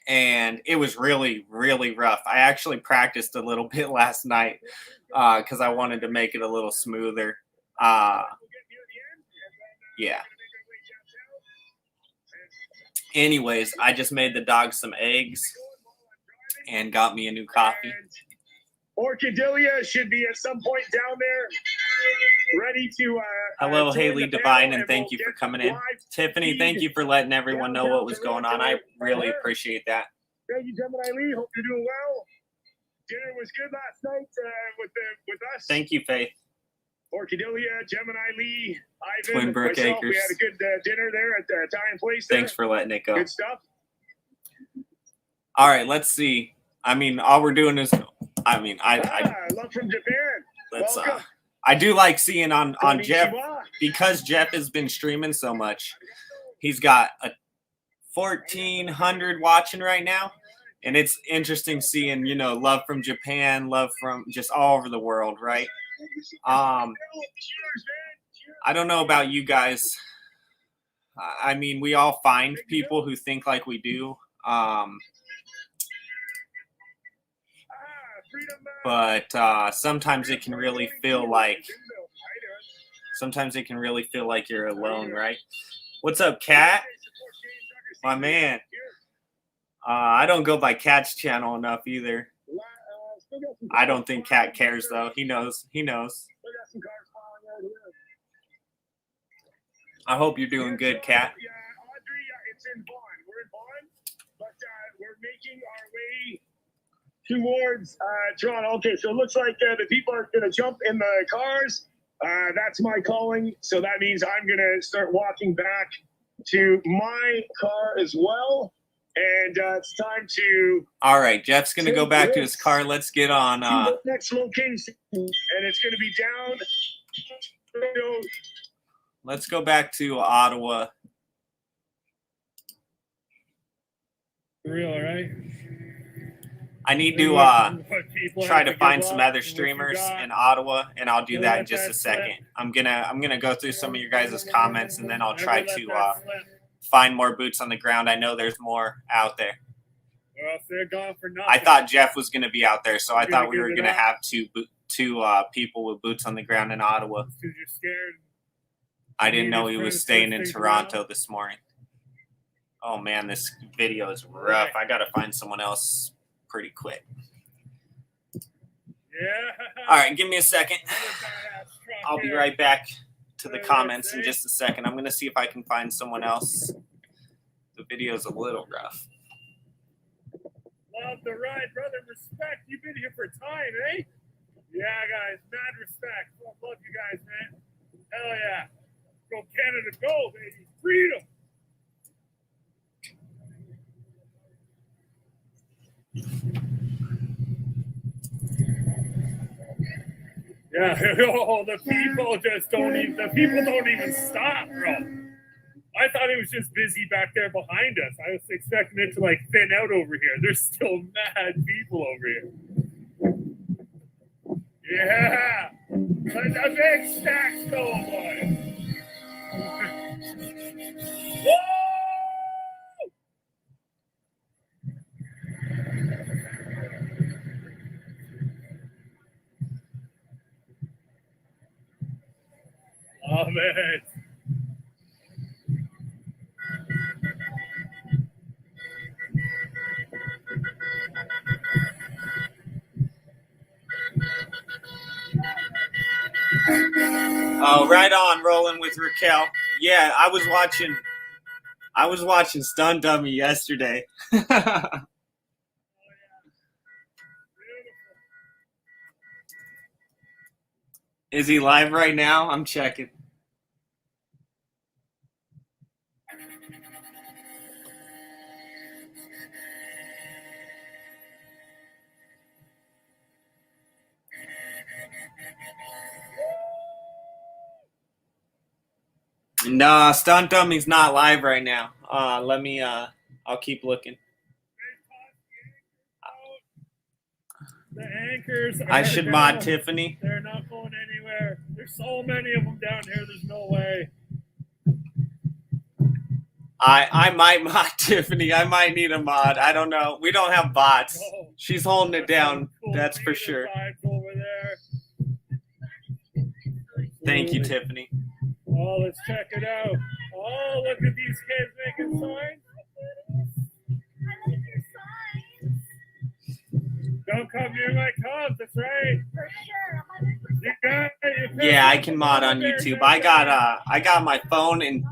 And it was really, really rough. I actually practiced a little bit last night because I wanted to make it a little smoother. Yeah. Anyways, I just made the dog some eggs and got me a new coffee. Orchidelia should be at some point down there, ready to. Hello, Haley Devine, and thank you for coming in. Tiffany, thank you for letting everyone know what was going on. I really appreciate that. Thank you, Gemini Lee. Hope you're doing well. Dinner was good last night with us. Thank you, Faith. Orchidelia, Gemini Lee, Ivan, Twin Brook myself, Acres. we had a good dinner there at the Italian place. There. Thanks for letting it go. Good stuff. All right, let's see. I mean, all we're doing is, I love from Japan. let's. Welcome. I do like seeing on Jeff, Konnichiwa. because Jeff has been streaming so much. He's got a 1,400 watching right now, and it's interesting seeing, love from Japan, love from just all over the world, right? I don't know about you guys. I mean, we all find people who think like we do. But sometimes it can really feel like you're alone, right? What's up, Kat? My man. I don't go by Kat's channel enough either. I don't think Kat cares though. He knows. I hope you're doing good, Kat. Audrey, it's in Vaughan. We're in Vaughan, but we're making our way towards Toronto. Okay, so it looks like the people are going to jump in the cars. That's my calling. So that means I'm going to start walking back to my car as well. And it's time to. All right, Jeff's going to go back to his car. Let's get on. Next location, and it's going to be down. Let's go back to Ottawa. Real, right? I need to try to find some other streamers in Ottawa, and I'll do that in just a second. I'm gonna go through some of your guys' comments, and then I'll try to find more boots on the ground. I know there's more out there. Or else they're gone for nothing. I thought Jeff was gonna be out there, so I thought we were gonna have two people with boots on the ground in Ottawa. Because you're scared. I didn't know he was staying in Toronto this morning. Oh man, this video is rough. I gotta find someone else pretty quick. Yeah. All right, give me a second. Another badass truck I'll be here. right back to the What did I comments in say? just a second. I'm going to see if I can find someone else. The video's a little rough. Love the ride, brother. Respect. You've been here for time, eh? Yeah, guys. Mad respect. Love you guys, man. Hell yeah. Go Canada, go, baby. Freedom. Yeah, oh, the people just don't even, the people don't even stop, bro. I thought it was just busy back there behind us. I was expecting it to like thin out over here. There's still mad people over here. Yeah. Let the big stacks go, boy. Woo! Oh, man. Oh, right on, rolling with Raquel. Yeah, I was watching Stun Dummy yesterday. Is he live right now? I'm checking. Nah, Stunt Dummy's not live right now. I'll keep looking. The anchors are I should down. mod Tiffany. They're not going anywhere. There's so many of them down here. There's no way. I might mod Tiffany. I might need a mod. I don't know. We don't have bots. Oh, She's holding it down. cool That's for leader sure. vibes over there. Thank you, Absolutely. Tiffany. Oh, let's check it out. Oh, look at these kids making signs. I like your signs. Don't come near my cubs. That's right. For sure, 100%. You got it. Yeah, I can mod on YouTube. I got my phone and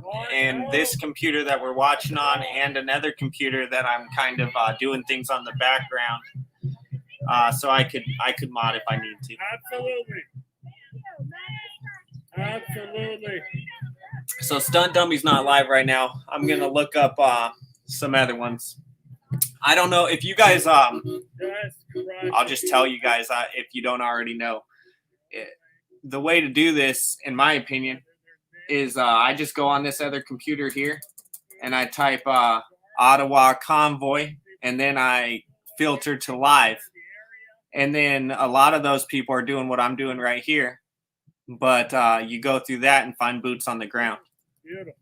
this computer that we're watching on, and another computer that I'm kind of doing things on the background. So I could mod if I need to. Absolutely. Absolutely. So Stunt Dummy's not live right now. I'm gonna look up some other ones. I don't know if you guys I'll just tell you guys if you don't already know. The way to do this, in my opinion, is I just go on this other computer here and I type Ottawa Convoy, and then I filter to live. And then a lot of those people are doing what I'm doing right here. But you go through that and find boots on the ground. Beautiful.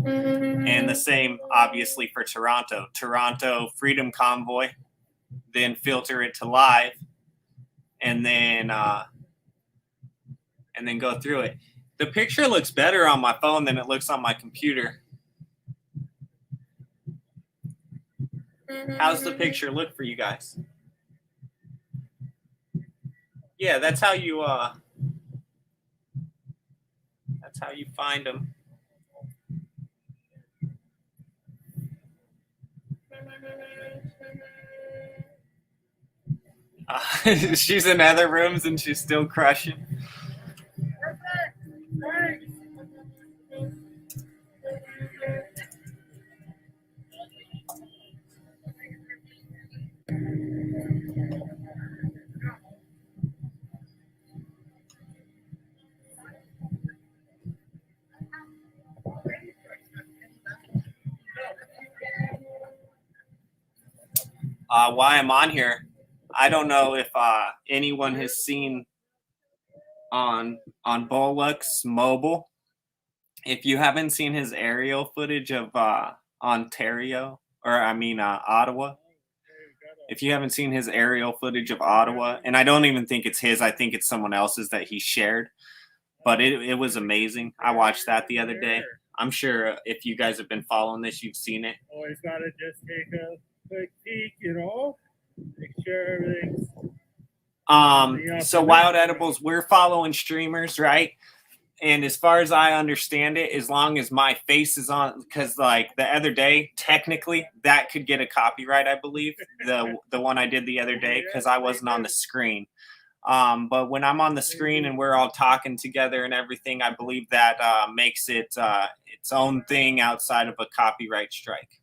And the same, obviously, for Toronto. Toronto Freedom Convoy, then filter it to live, and then go through it. The picture looks better on my phone than it looks on my computer. How's the picture look for you guys? Yeah, that's how you find them. She's in other rooms and she's still crushing. Why I'm on here, I don't know if anyone has seen on Bolux Mobile. If you haven't seen his aerial footage of Ottawa, if you haven't seen his aerial footage of Ottawa, and I don't even think it's his, I think it's someone else's that he shared, but it was amazing. I watched that the other day. I'm sure if you guys have been following this, you've seen it. Always got to just take a quick peek, make sure everything's So Wild Edibles, we're following streamers, right? And as far as I understand it, as long as my face is on, because like the other day, technically that could get a copyright, I believe. The one I did the other day, because I wasn't on the screen. But when I'm on the screen and we're all talking together and everything, I believe that makes it its own thing outside of a copyright strike.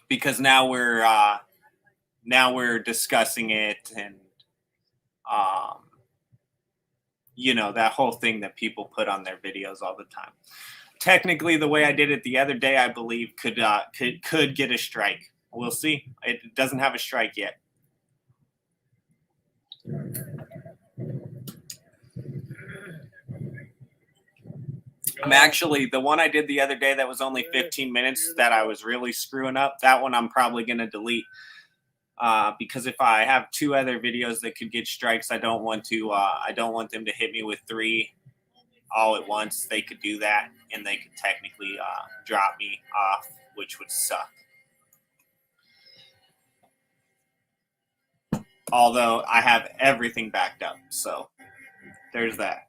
Because now we're discussing it, and you know, that whole thing that people put on their videos all the time. Technically, the way I did it the other day, I believe could get a strike. We'll see. It doesn't have a strike yet. I'm actually, the one I did the other day that was only 15 minutes that I was really screwing up, that one I'm probably going to delete. Because if I have 2 other videos that could get strikes, I don't want them to hit me with 3 all at once. They could do that, and they could technically drop me off, which would suck. Although I have everything backed up, so there's that.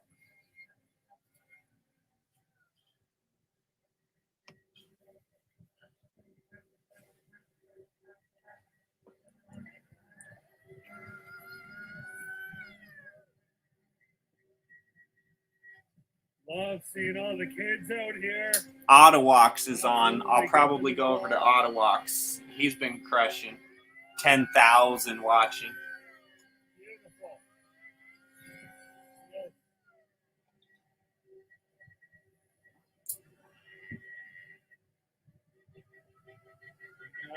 Love seeing all the kids out here. Ottawa's is on. I'll probably go over to Ottawa's. He's been crushing. 10,000 watching. Beautiful. Yes.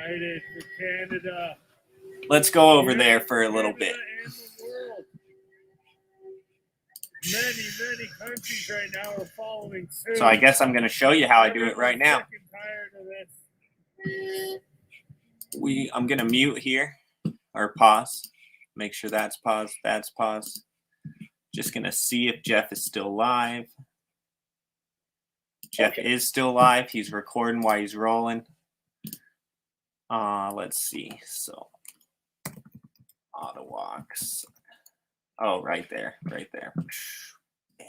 United for Canada. Let's go over there for a little bit. Canada and the world. Many countries right now are following suit. So I guess I'm going to show you how I do it right now. Sick and tired of this. I'm going to mute here, or pause. Make sure that's paused. That's paused. Just going to see if Jeff is still live. Jeff is still live. He's recording while he's rolling. Let's see. So, Ottawa's. Oh, right there. Right there. Damn.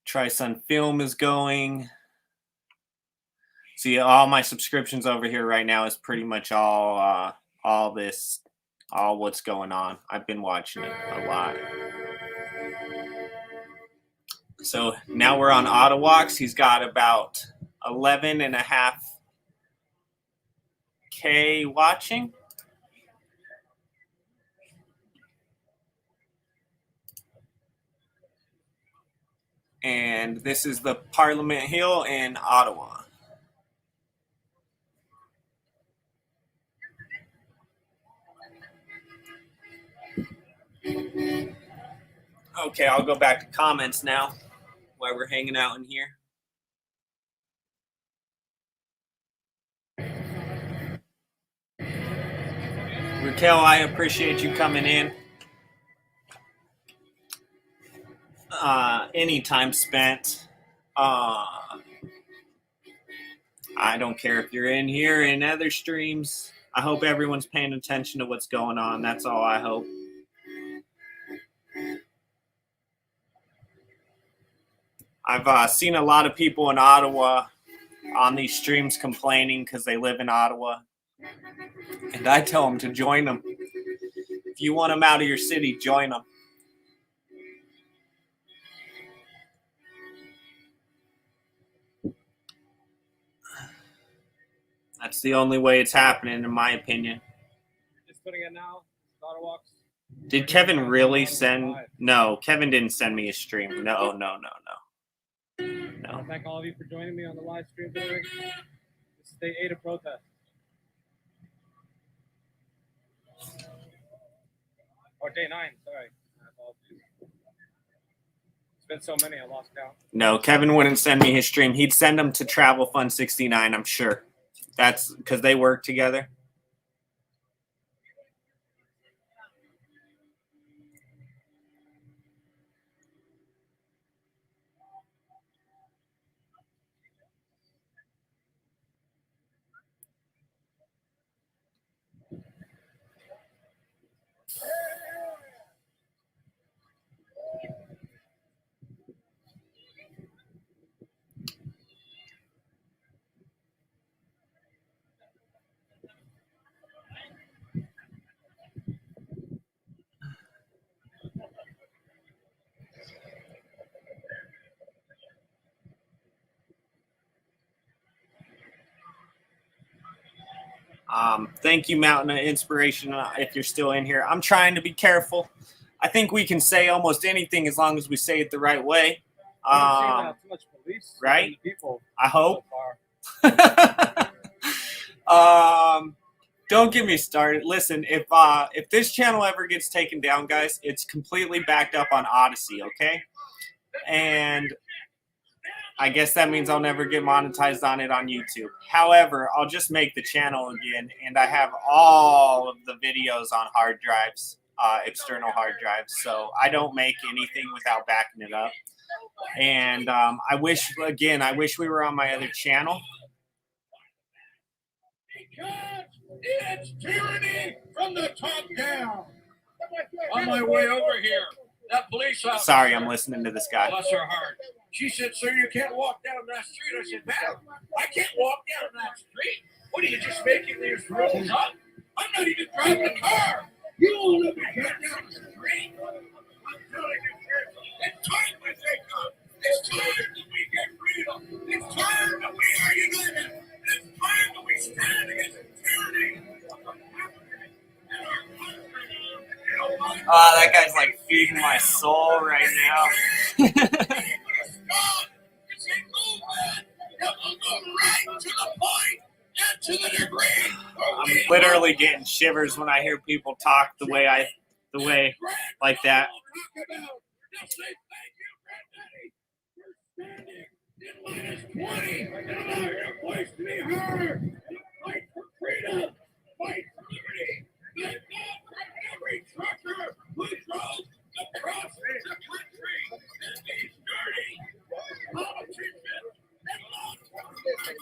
Tri-Sun Film is going. See, all my subscriptions over here right now is pretty much all what's going on. I've been watching it a lot. So now we're on Ottawa's. He's got about 11.5K watching. And this is the Parliament Hill in Ottawa. Okay, I'll go back to comments now while we're hanging out in here. Raquel, I appreciate you coming in. Any time spent. I don't care if you're in here in other streams. I hope everyone's paying attention to what's going on. That's all I hope. I've seen a lot of people in Ottawa on these streams complaining because they live in Ottawa. And I tell them to join them. If you want them out of your city, join them. That's the only way it's happening, in my opinion. Just putting it now. Ottawa. Did Kevin really send? No, Kevin didn't send me a stream. No. I want to thank all of you for joining me on the live stream today. This is day 8 of protest. Or day 9, sorry. It's been so many, I lost count. No, Kevin wouldn't send me his stream. He'd send them to Travel Fund 69, I'm sure. That's because they work together. Thank you, Mountain of Inspiration, if you're still in here. I'm trying to be careful. I think we can say almost anything as long as we say it the right way. Too much police, Right? People. I hope. So far. Don't get me started. Listen, if this channel ever gets taken down, guys, it's completely backed up on Odyssey, okay? And I guess that means I'll never get monetized on it on YouTube. However, I'll just make the channel again, and I have all of the videos on hard drives, external hard drives, so I don't make anything without backing it up. And I wish we were on my other channel. Because it's tyranny from the top down. On my way over here, that police officer. Sorry, I'm listening to this guy. Bless her heart. She said, "Sir, you can't walk down that street." I said, "Ma'am, I can't walk down that street. What are you just making these rules up? I'm not even driving a car. You won't let me get down the street." I'm telling you, sir, it's time we take up. It's time that we get freedom. It's time that we are united. It's time that we stand against tyranny. That guy's like feeding my soul right now. I'm literally getting shivers when I hear people talk the way like that. Fight for freedom. Fight for liberty. Thank God for every trucker who drove across the country and these dirty politicians and law enforcement.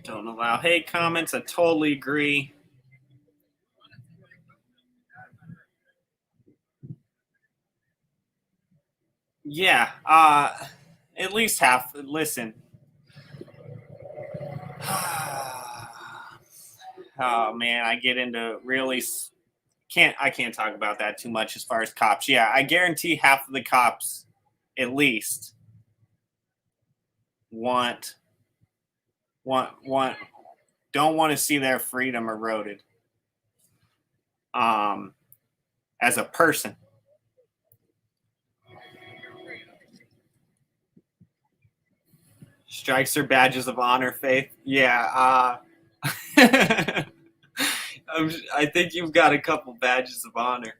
Don't allow hate comments. I totally agree. Yeah, at least half. Listen. Oh man, I get into really I can't talk about that too much as far as cops. Yeah, I guarantee half of the cops, at least, don't want to see their freedom eroded. As a person. Strikes are badges of honor, Faith. Yeah. I think you've got a couple badges of honor.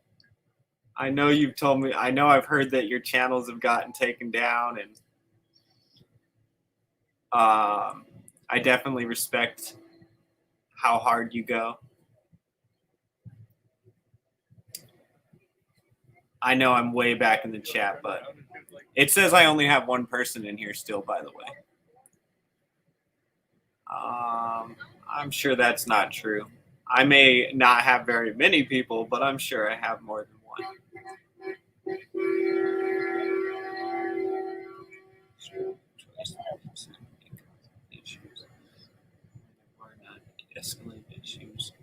I know you've told me. I know I've heard that your channels have gotten taken down, and I definitely respect how hard you go. I know I'm way back in the chat, but it says I only have one person in here still, by the way. I'm sure that's not true. I may not have very many people, but I'm sure I have more than one. Escalate issues.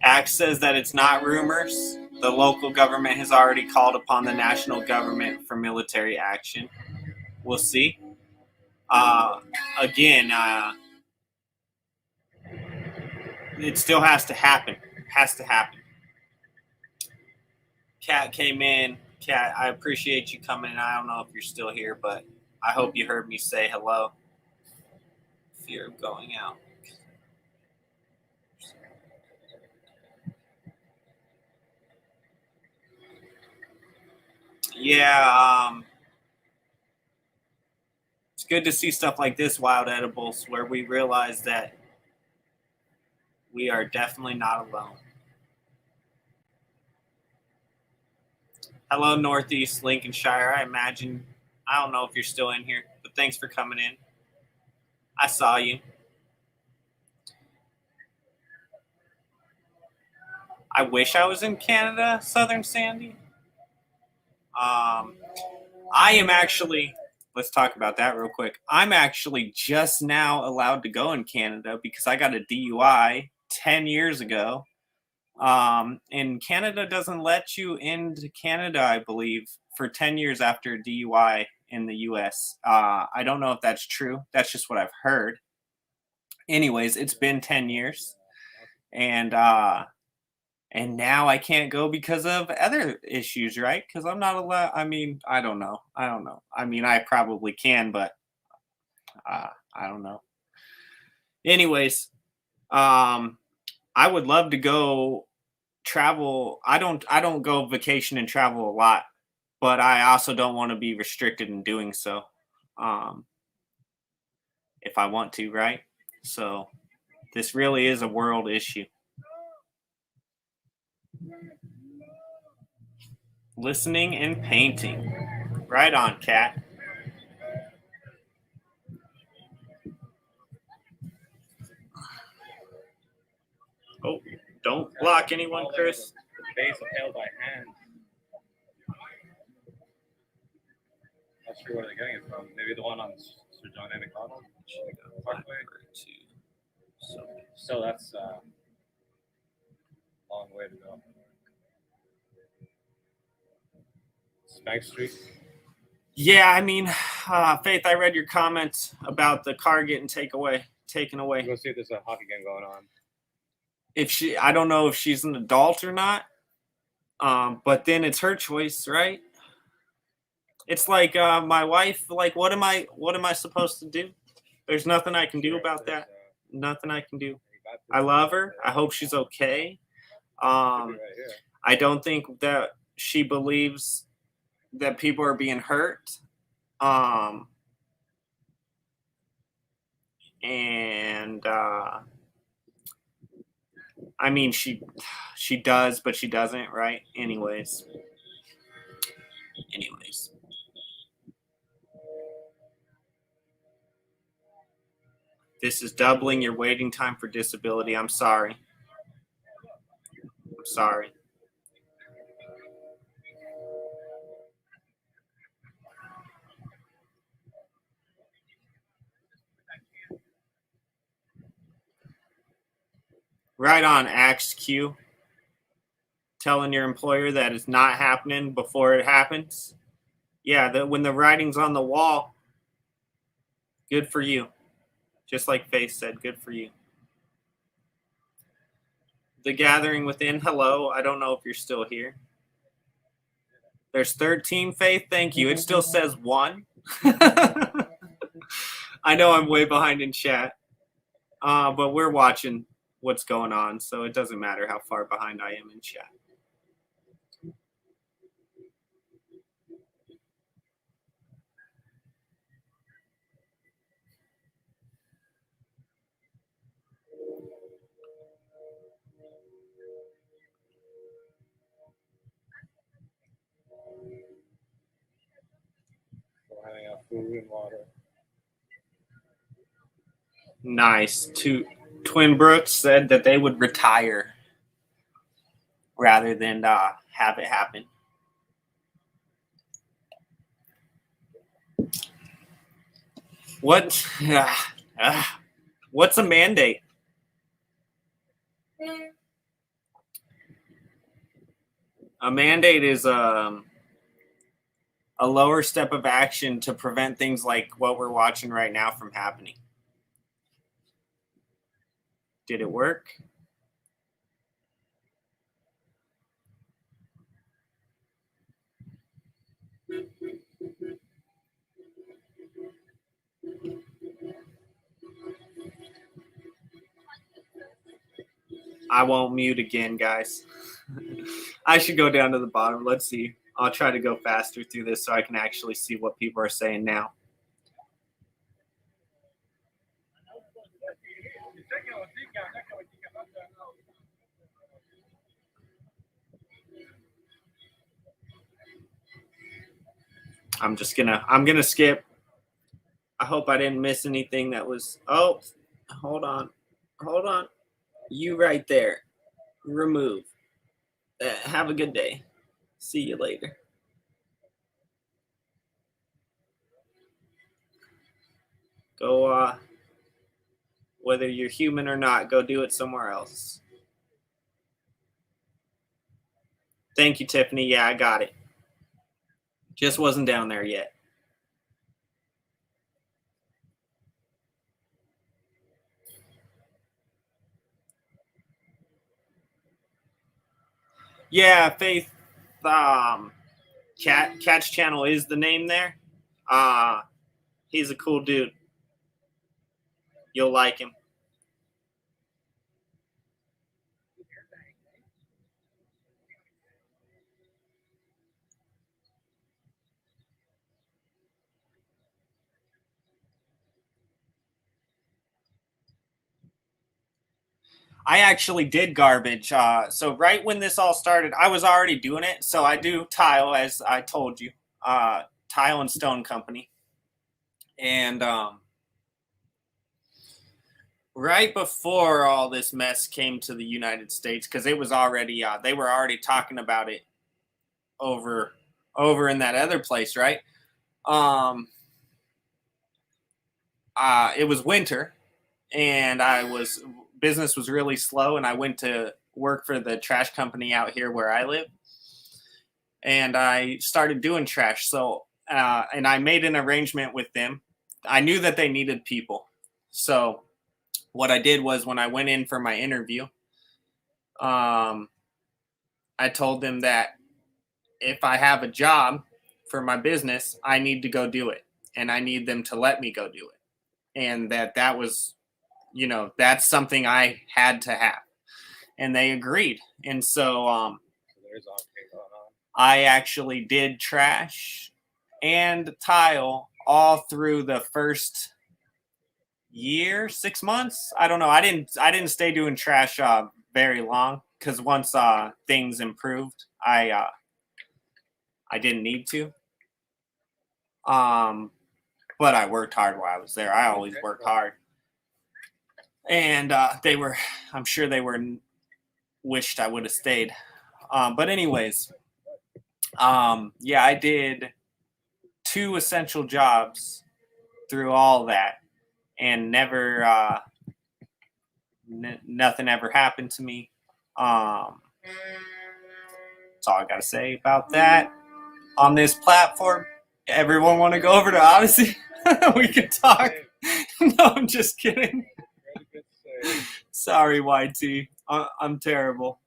Act says that it's not rumors. The local government has already called upon the national government for military action. We'll see. Again, it still has to happen. Has to happen. Kat came in. Kat, I appreciate you coming in. I don't know if you're still here, but I hope you heard me say hello. Fear of going out. Yeah, it's good to see stuff like this, Wild Edibles, where we realize that we are definitely not alone. Hello, Northeast Lincolnshire. I don't know if you're still in here, but thanks for coming in. I saw you. I wish I was in Canada, Southern Sandy. I am actually, let's talk about that real quick. I'm actually just now allowed to go in Canada because I got a DUI 10 years ago. And Canada doesn't let you into Canada, I believe, for 10 years after a DUI in the US. I don't know if that's true. That's just what I've heard. Anyways, it's been 10 years. And now I can't go because of other issues, right? Because I'm not allowed. I mean, I don't know. I mean, I probably can, but I don't know. Anyways, I would love to go travel. I don't go vacation and travel a lot, but I also don't want to be restricted in doing so. If I want to, right? So this really is a world issue. Listening and painting. Right on, Kat. Oh, don't block anyone, Chris. The base of held by hand. Not sure where they're getting it from. Maybe the one on Sir John A. McDonald Parkway. So that's a long way to go. Spank Street. Yeah, I mean, Faith, I read your comments about the car getting taken away. Go see if there's a hockey game going on. I don't know if she's an adult or not, but then it's her choice, right? It's like my wife. Like, what am I supposed to do? There's nothing I can do about that. Nothing I can do. I love her. I hope she's okay. I don't think that she believes that people are being hurt. I mean, she does, but she doesn't, right? Anyways. This is doubling your waiting time for disability. I'm sorry. Right on, Axe Q. Telling your employer that it's not happening before it happens. Yeah, when the writing's on the wall, good for you. Just like Faith said, good for you. The Gathering Within, hello. I don't know if you're still here. There's 13, Faith. Thank you. It still says 1. I know I'm way behind in chat, but we're watching what's going on, so it doesn't matter how far behind I am in chat. Handing out food and water. Nice. Twin Brooks said that they would retire rather than have it happen. What's a mandate? A mandate is a lower step of action to prevent things like what we're watching right now from happening. Did it work? I won't mute again, guys. I should go down to the bottom. Let's see. I'll try to go faster through this so I can actually see what people are saying now. I'm gonna skip. I hope I didn't miss anything that was, oh, hold on. You right there. Remove. Have a good day. See you later. Go, whether you're human or not, go do it somewhere else. Thank you, Tiffany. Yeah, I got it. Just wasn't down there yet. Yeah, Faith. Catch Channel is the name there. He's a cool dude. You'll like him. I actually did garbage. So right when this all started, I was already doing it. So I do tile, as I told you, tile and stone company. And right before all this mess came to the United States, because it was already, they were already talking about it over in that other place, right? It was winter, and business was really slow, and I went to work for the trash company out here where I live, and I started doing trash. So, and I made an arrangement with them. I knew that they needed people. So what I did was, when I went in for my interview, I told them that if I have a job for my business, I need to go do it, and I need them to let me go do it. And that was, that's something I had to have. And they agreed. And so I actually did trash and tile all through the first year, 6 months. I don't know. I didn't stay doing trash very long, because once things improved, I didn't need to. But I worked hard while I was there. I always worked hard. And I'm sure they wished I would have stayed. But anyways, yeah, I did 2 essential jobs through all that, and never, nothing ever happened to me. That's all I got to say about that. On this platform, everyone want to go over to Odyssey? We can talk. No, I'm just kidding. Sorry, YT. I'm terrible.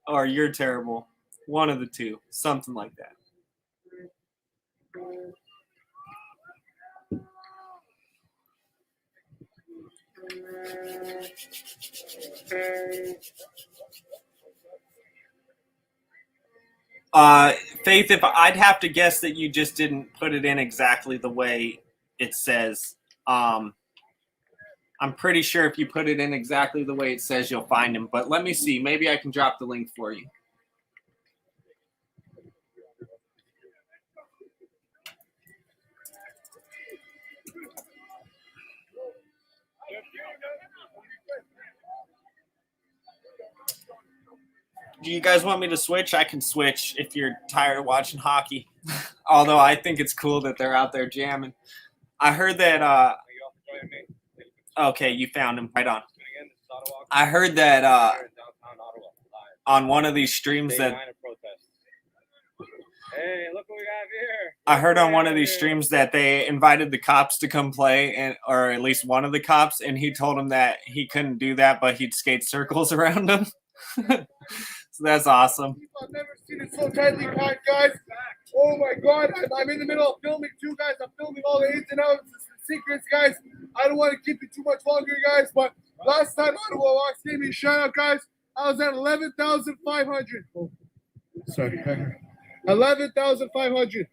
Or you're terrible. One of the two. Something like that. Faith, if I'd have to guess that you just didn't put it in exactly the way it says. I'm pretty sure if you put it in exactly the way it says, you'll find him. But let me see. Maybe I can drop the link for you. Do you guys want me to switch? I can switch if you're tired of watching hockey. Although I think it's cool that they're out there jamming. I heard that okay, you found him. Right on. I heard that on one of these streams that Hey, look what we got here. I heard on one of these streams that they invited the cops to come play, or at least one of the cops, and he told him that he couldn't do that, but he'd skate circles around them. So that's awesome. I've never seen it so tightly packed, guys. Oh my God, I'm in the middle of filming too, guys. I'm filming all the ins and outs, the secrets, guys. I don't want to keep it too much longer, guys, but last time Ottawa Walks gave me a shout out, guys. I was at 11,500. Oh, sorry. 11,500.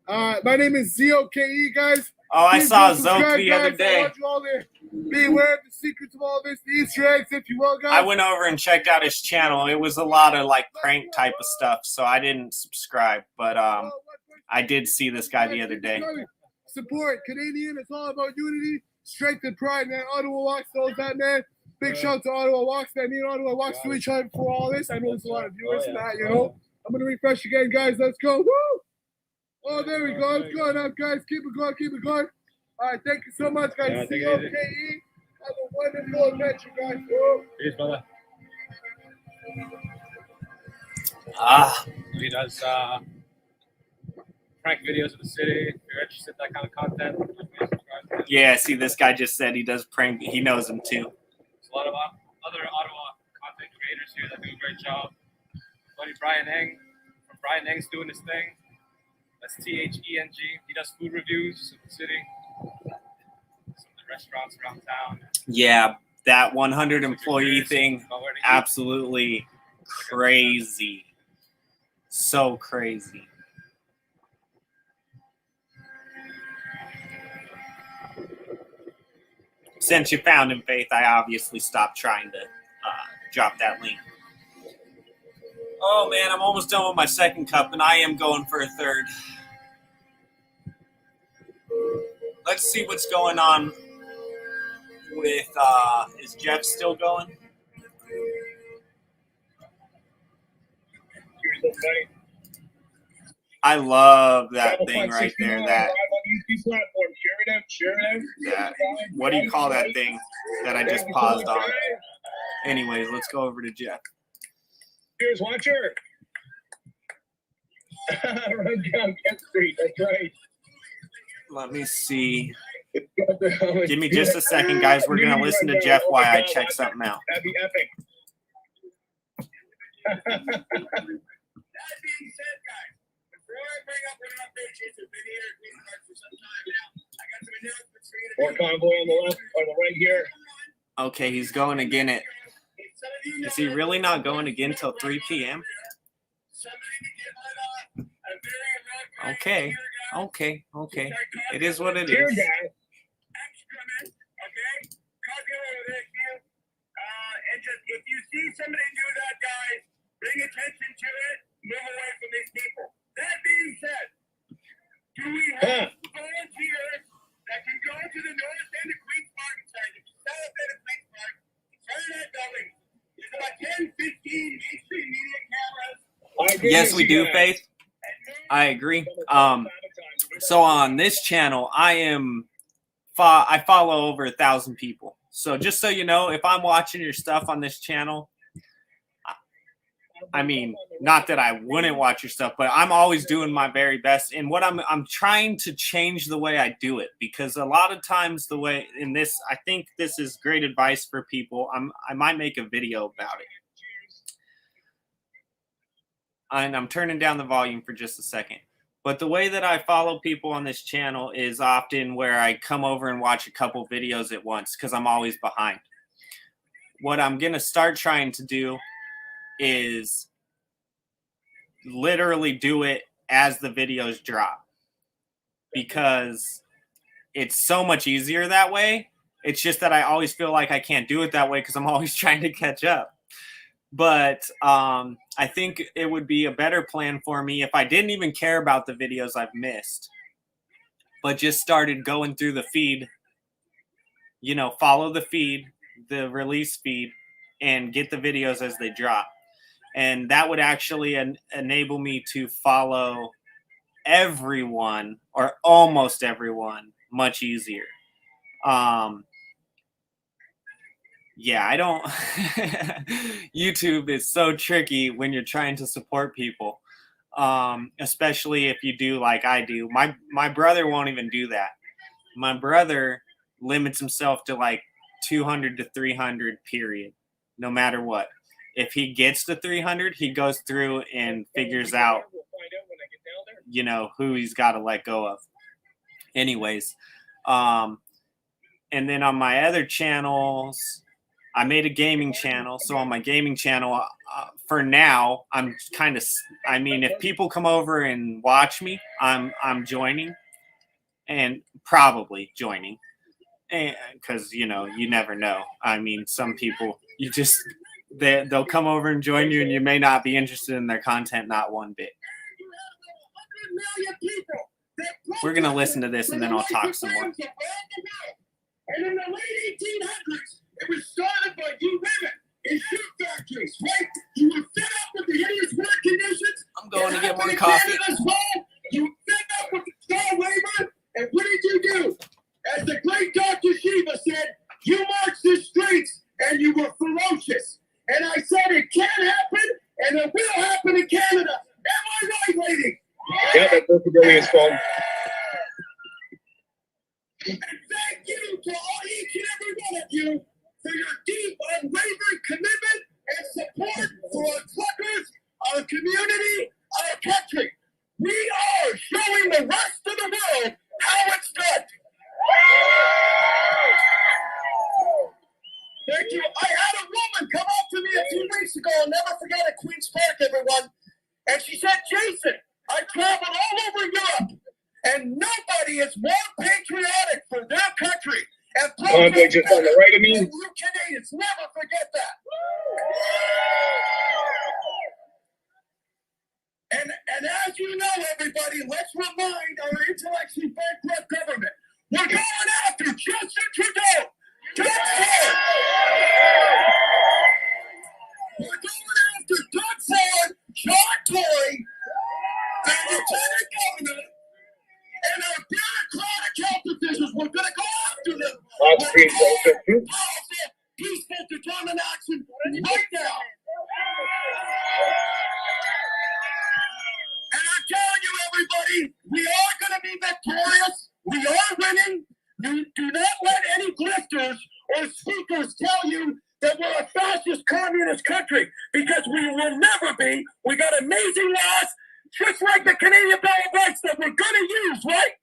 My name is ZOKE, guys. Oh, I Please saw go subscribe, Zoke the other guys. I day. want you all to be aware of the secrets of all this, the Easter eggs, if you will, guys. I went over and checked out his channel. It was a lot of like prank type of stuff, so I didn't subscribe. But I did see this guy the other day. Support Canadian. It's all about unity, strength, and pride, man. Ottawa Walks knows that, man. Big shout to Ottawa Walks, man. Me and Ottawa Walks to each other for all this. I know there's a lot of viewers in that, you know. I'm gonna refresh again, guys. Let's go. Woo! Oh, there we go. It's going up, guys. Keep it going. Keep it going. All right, thank you so much, guys. Yeah, take it COKE. easy. Have a wonderful adventure, guys. Peace, brother. Ah, He does prank videos of the city. If you're interested in that kind of content, please subscribe to him. yeah. See, this guy just said he does prank. He knows him too. There's a lot of other Ottawa content creators here that do a great job. Buddy Brian Heng, from Brian Heng's doing his thing. That's THENG. He does food reviews of the city, some of the restaurants around town. Yeah, that 100 employee thing, About where to eat. absolutely crazy. So crazy. Since you found him, Faith, I obviously stopped trying to drop that link. Oh man, I'm almost done with my second cup, and I am going for a third. Let's see what's going on with, is Jeff still going? I love that thing right there. That, what do you call that thing that I just paused on? Anyways, let's go over to Jeff. Cheers, watcher. Run down Kent Street. That's right. Let me see. Give me just a second, guys. We're going to listen to Jeff while I check something out. That'd be epic. That being said, guys, before I bring up an update, she's been here at Green Park for some time now. I got some announcements for you to More Convoy on the left, on the right here. Okay, he's going again at, is he really not going again till 3 p.m.? Okay, okay, okay. It is what it Here, is. guys. Excrement, okay? And just, if you see somebody do that, guys, bring attention to it, move away from these people. That being said, do we have volunteers that can go to the north end of Queen's Park side, the south end of Queen's Park, turn that building? There's about 10, 15 mainstream media cameras. Yes, we do, Faith. I agree. So on this channel, I follow over 1,000 people. So just so you know, if I'm watching your stuff on this channel, I mean, not that I wouldn't watch your stuff, but I'm always doing my very best. And what I'm trying to change the way I do it, because a lot of times the way in this, I think this is great advice for people. I might make a video about it. And I'm turning down the volume for just a second. But the way that I follow people on this channel is often where I come over and watch a couple videos at once because I'm always behind. What I'm going to start trying to do is literally do it as the videos drop, because it's so much easier that way. It's just that I always feel like I can't do it that way because I'm always trying to catch up. But I think it would be a better plan for me if I didn't even care about the videos I've missed, but just started going through the feed, you know, follow the feed, the release feed, and get the videos as they drop. And that would actually enable me to follow everyone, or almost everyone, much easier. Yeah, I don't. YouTube is so tricky when you're trying to support people, especially if you do like I do. My brother won't even do that. My brother limits himself to like 200 to 300, period, no matter what. If he gets to 300, he goes through and figures out, you know, who he's got to let go of. Anyways, and then on my other channels, I made a gaming channel. So on my gaming channel, for now, I'm kind of, I mean, if people come over and watch me, I'm joining, and probably joining, because, you know, you never know. I mean, some people, you just, they'll come over and join you, and you may not be interested in their content, not one bit. We're going to listen to this, and then I'll talk some more. And in the late 1800s, it was started by you women in shoe factories, right? You were fed up with the hideous work conditions. I'm going to get more coffee. You were fed up with the child labor, and what did you do? As the great Dr. Shiva said, you marched the streets and you were ferocious. And I said it can happen and it will happen in Canada. Am I right, lady? Yeah, that's Berkeley Billions phone. And thank you to all, each and every one of you for your deep, unwavering commitment and support for our truckers, our community, our country. We are showing the rest of the world how it's done. Thank you. I had a woman come up to me a few weeks ago, I'll never forget, at Queen's Park, everyone. And she said, Jason, I traveled all over Europe, and nobody is more patriotic for their country. And Convoy just on the right of me. than you Canadians. Never forget that. And as you know, everybody, let's remind our intellectually bankrupt government, we're going after Justin Trudeau. We're going after Doug Ford, John Tory, the Lieutenant Governor, and our bureaucratic health officials. We're going to go after them. Lots of green Powerful, folks. peaceful, determined action right now. And I'm telling you, everybody, we are going to be victorious. We are winning. Do not let any grifters or speakers tell you that we're a fascist communist country, because we will never be. We got amazing laws, just like the Canadian Bill of Rights that we're going to use, right?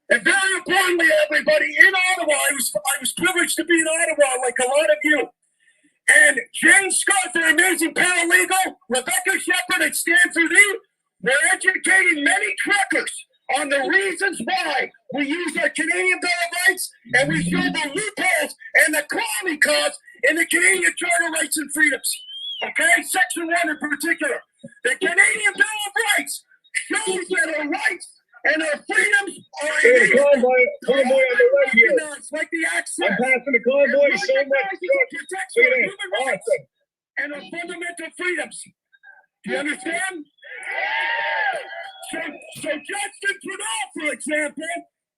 And very importantly, everybody, in Ottawa, I was privileged to be in Ottawa like a lot of you. And Jane Scott, the amazing paralegal, Rebecca Shepherd at Stanford E, we're educating many truckers on the reasons why we use our Canadian Bill of Rights, and we show the loopholes and the crony cause in the Canadian Charter of Rights and Freedoms. Okay, Section 1 in particular. The Canadian Bill of Rights shows that our rights and our freedoms are Hey, convoy on the right here. recognized, like the access. I'm passing the convoy so much. Protection of Look at human it. rights Awesome. and our fundamental freedoms. Do you understand? So Justin Trudeau, for example,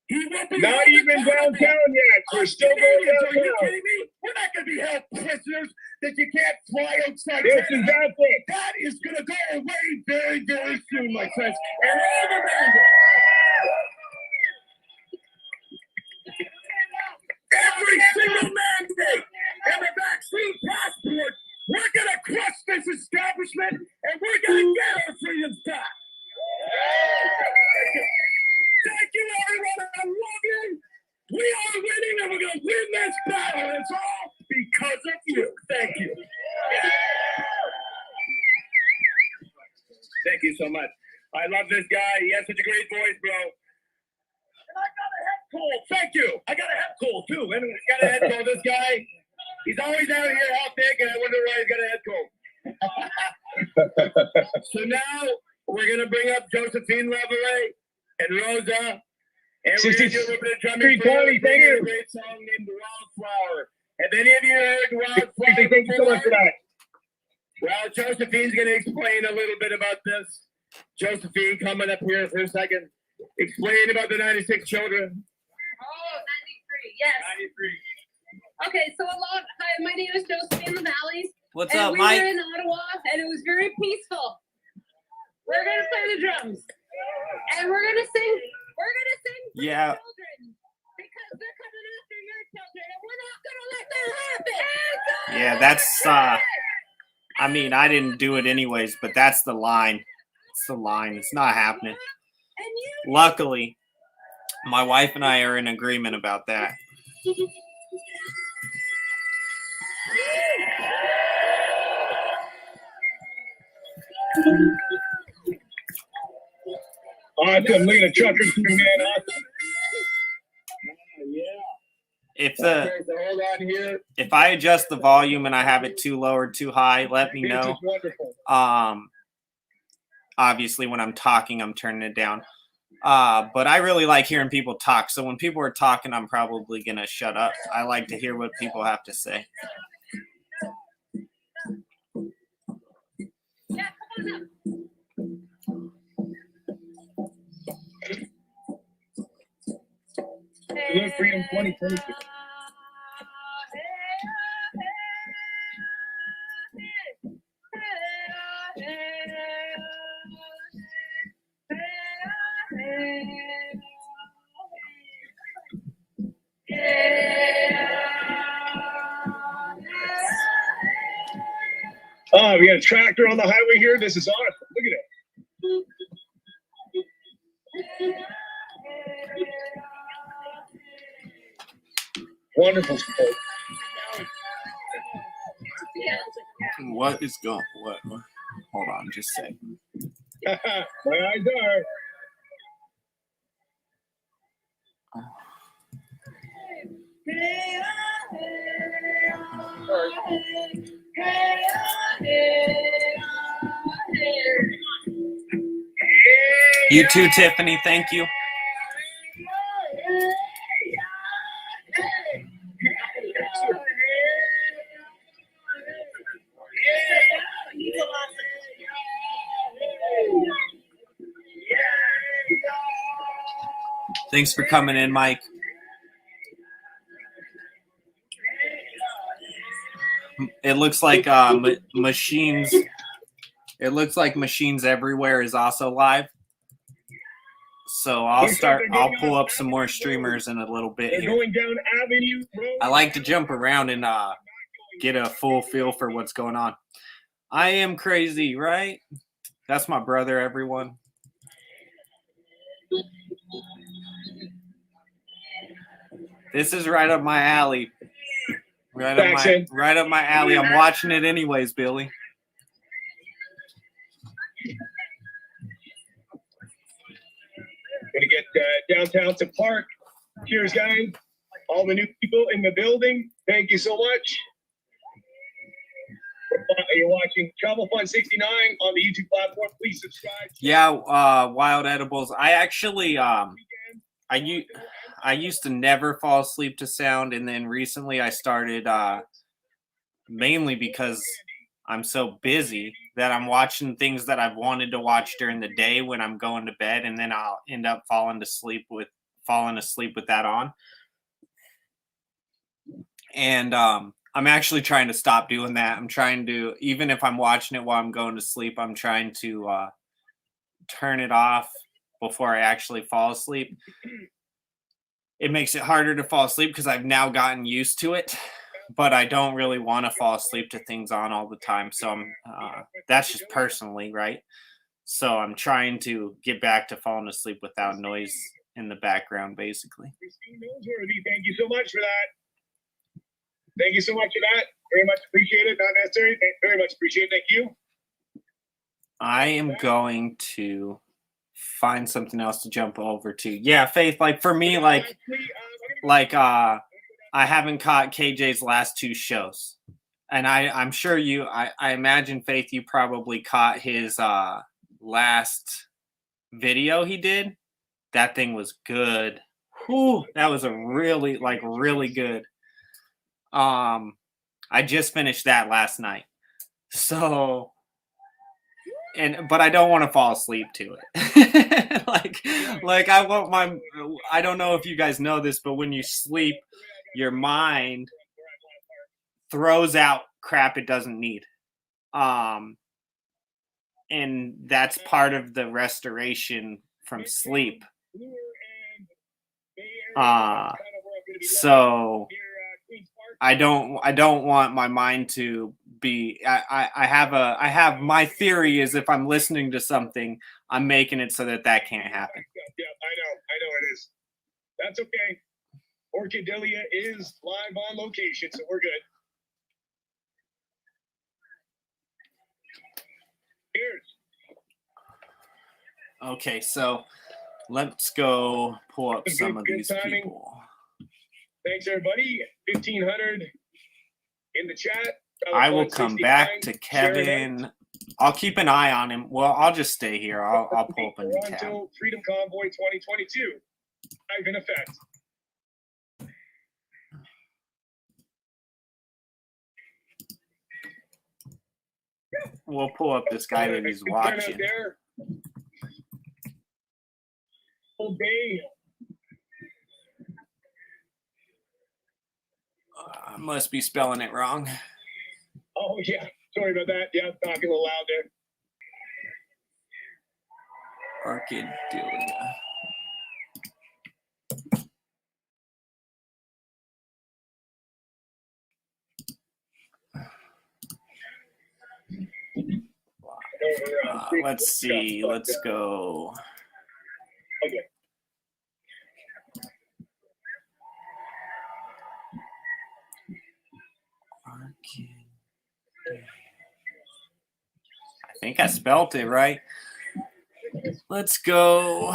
he will be Not even downtown yet. We're still going Canadians, are you downtown. kidding me? We're not going to be held prisoners that you can't fly outside. This is Canada. it. That is going to go away very, very soon, my friends. And all the mandate. Every single mandate and the vaccine passport, we're going to crush this establishment and we're going to get our freedoms back. Thank you, everyone. I love you. We are winning and we're going to win this battle. It's all because of you. Thank you. Thank you so much. I love this guy. He has such a great voice, bro. And I got a head cold. Thank you. I got a head cold, too. And he's got a head cold. This guy, he's always out here all thick, and I wonder why he's got a head cold. So now we're going to bring up Josephine Laveray and Rosa. And we're going to do a little bit of drumming for her. Bring in a great song named Wildflower. Have any of you heard Wildflower? Thank you so much for that. Well, Josephine's going to explain a little bit about this. Josephine, coming up here for a second. Explain about the 96 children. Oh, 93, yes. 93. Okay, so hi, my name is Josephine Lavalley. What's and up, we Mike? were in Ottawa, and it was very peaceful. We're gonna play the drums, and we're gonna sing for Yeah. the children, because they're coming after your children, and we're not gonna let that happen. Yeah, that's I mean, I didn't do it anyways, but that's the line. It's the line. It's not happening. And you Luckily, my wife and I are in agreement about that. Awesome. Look at the truckers, man. Awesome. If Okay, so hold on here. if I adjust the volume and I have it too low or too high, let me This know. is wonderful. Obviously when I'm talking, I'm turning it down. But I really like hearing people talk. So when people are talking, I'm probably gonna shut up. I like to hear what people have to say. yeah, come on up. Salute Freedom 2022. Oh, we got a tractor on the highway here. This is awesome. Look at it. Wonderful sport. What is going? What? Hold on, just a second. My eyes are. You too, Tiffany. Thank you. Thanks for coming in, Mike. It looks like machines. It looks like Machines Everywhere is also live. So I'll pull up some more streamers in a little bit They're here. going down Avenue Road. I like to jump around and get a full feel for what's going on. I am crazy, right? That's my brother, everyone. This is right up my alley. Right up my alley. I'm watching it anyways, Billy. Gonna get downtown to Park. Cheers, guys. All the new people in the building, thank you so much. You're watching Travel Fun 69 on the YouTube platform. Please subscribe. Yeah, Wild Edibles. I actually I used to never fall asleep to sound, and then recently I started mainly because I'm so busy that I'm watching things that I've wanted to watch during the day when I'm going to bed, and then I'll end up falling asleep with that on. And I'm actually trying to stop doing that. I'm trying to, even if I'm watching it while I'm going to sleep, I'm trying to turn it off before I actually fall asleep. It makes it harder to fall asleep because I've now gotten used to it, but I don't really want to fall asleep to things on all the time. So that's just personally, right? So I'm trying to get back to falling asleep without noise in the background, basically. Christine Noseworthy, thank you so much for that. Thank you so much for that. Very much appreciate it. Not necessary. Very much appreciate it. Thank you. I am going to find something else to jump over to. Yeah, Faith, like for me, I haven't caught KJ's last two shows. And I'm sure I imagine, Faith, you probably caught his last video he did. That thing was good. Whew, that was a really good. I just finished that last night. So, but I don't want to fall asleep to it. I don't know if you guys know this, but when you sleep, your mind throws out crap it doesn't need. And that's part of the restoration from sleep. So I don't want my mind to be. I have my theory is if I'm listening to something, I'm making it so that can't happen. Yeah, I know it is. That's okay. Orchidelia is live on location, so we're good. Cheers. Okay, so let's go pull up some of these people. Thanks, everybody. 1,500 in the chat. I will come back to Kevin. I'll keep an eye on him. Well, I'll just stay here. I'll pull up a new tab. Toronto Freedom Convoy 2022. Live in effect. We'll pull up this guy that he's watching. Whole day. must be spelling it wrong. Oh, yeah. Sorry about that. Yeah, talking a little loud there. Orchidelia. Let's see. Let's go. Okay. I think I spelled it right. Let's go.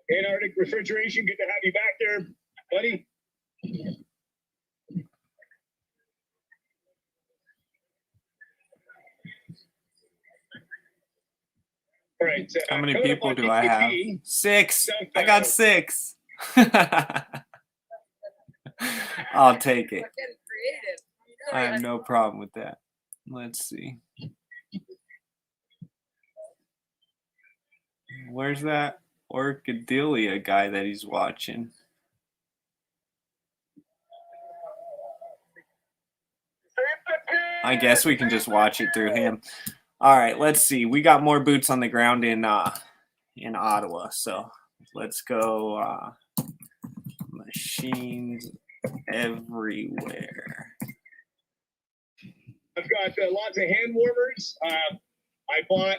Antarctic Refrigeration, good to have you back there, buddy. All right. How many coming up people on do I have? 15, 6. I got 6. I'll take it. I have no problem with that. Let's see. Where's that Orchidelia guy that he's watching? I guess we can just watch it through him. All right, let's see. We got more boots on the ground in Ottawa, so let's go. Machines everywhere. I've got lots of hand warmers. I bought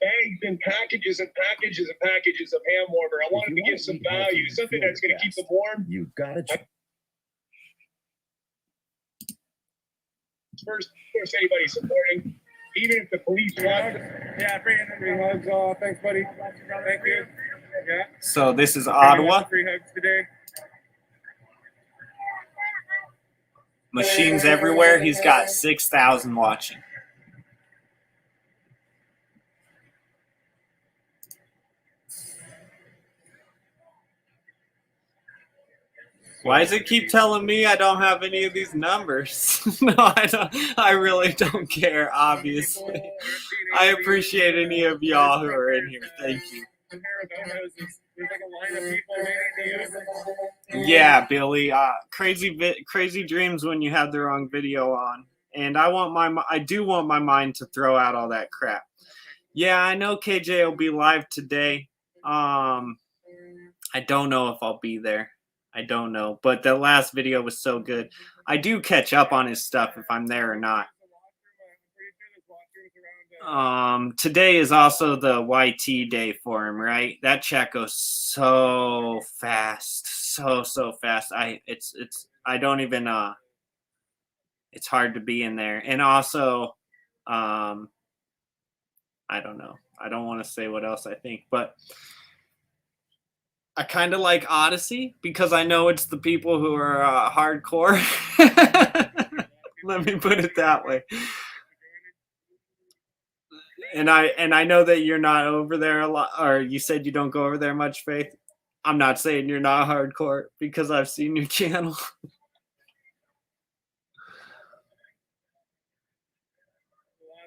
bags and packages and packages and packages of hand warmer. I wanted to give some value, something that's going to keep them warm. You gotta. First, of course, anybody supporting, even if the police want. Yeah, bring in 3 hugs. Thanks, buddy. Thank you. Yeah. So this is Ottawa. 3 hugs today. Machines everywhere. He's got 6,000 watching. Why does it keep telling me I don't have any of these numbers? No, I don't. I really don't care, obviously. I appreciate any of y'all who are in here. Thank you. Yeah, Billy. Crazy dreams when you have the wrong video on. And I do want my mind to throw out all that crap. Yeah, I know KJ will be live today. I don't know if I'll be there. I don't know, but the last video was so good. I do catch up on his stuff if I'm there or not. Today is also the YT day for him, right? That chat goes so fast, so fast. I don't even it's hard to be in there. And also I don't know. I don't want to say what else I think, but I kind of like Odyssey because I know it's the people who are hardcore. Let me put it that way. And I know that you're not over there a lot, or you said you don't go over there much, Faith. I'm not saying you're not hardcore because I've seen your channel. A lot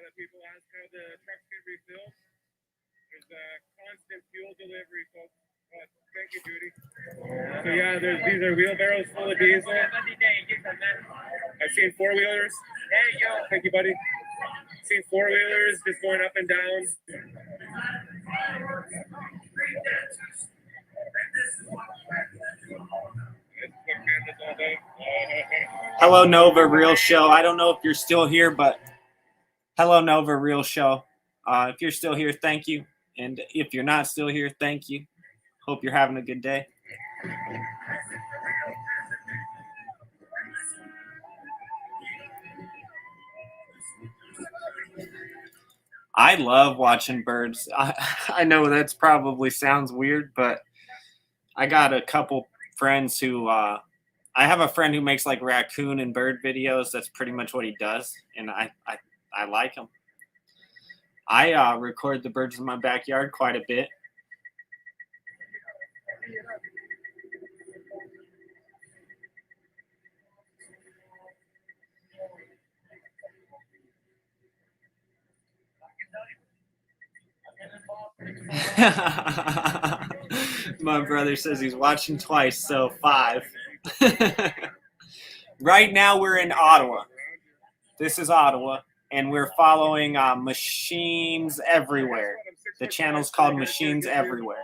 of people ask how the trucks get refilled. There's a constant fuel delivery, folks. Thank you, Judy. So yeah, these are wheelbarrows full of diesel. I've seen 4-wheelers. There you go. Thank you, buddy. I've seen 4-wheelers just going up and down. Hello, Nova Real Show. I don't know if you're still here, but hello, Nova Real Show. If you're still here, thank you. And if you're not still here, thank you. Hope you're having a good day. I love watching birds. I know that's probably sounds weird, but I got a couple friends who I have a friend who makes like raccoon and bird videos. That's pretty much what he does, and I like him. I record the birds in my backyard quite a bit. My brother says he's watching twice, so 5. Right now we're in Ottawa. This is Ottawa, and we're following Machines Everywhere. The channel's called Machines Everywhere.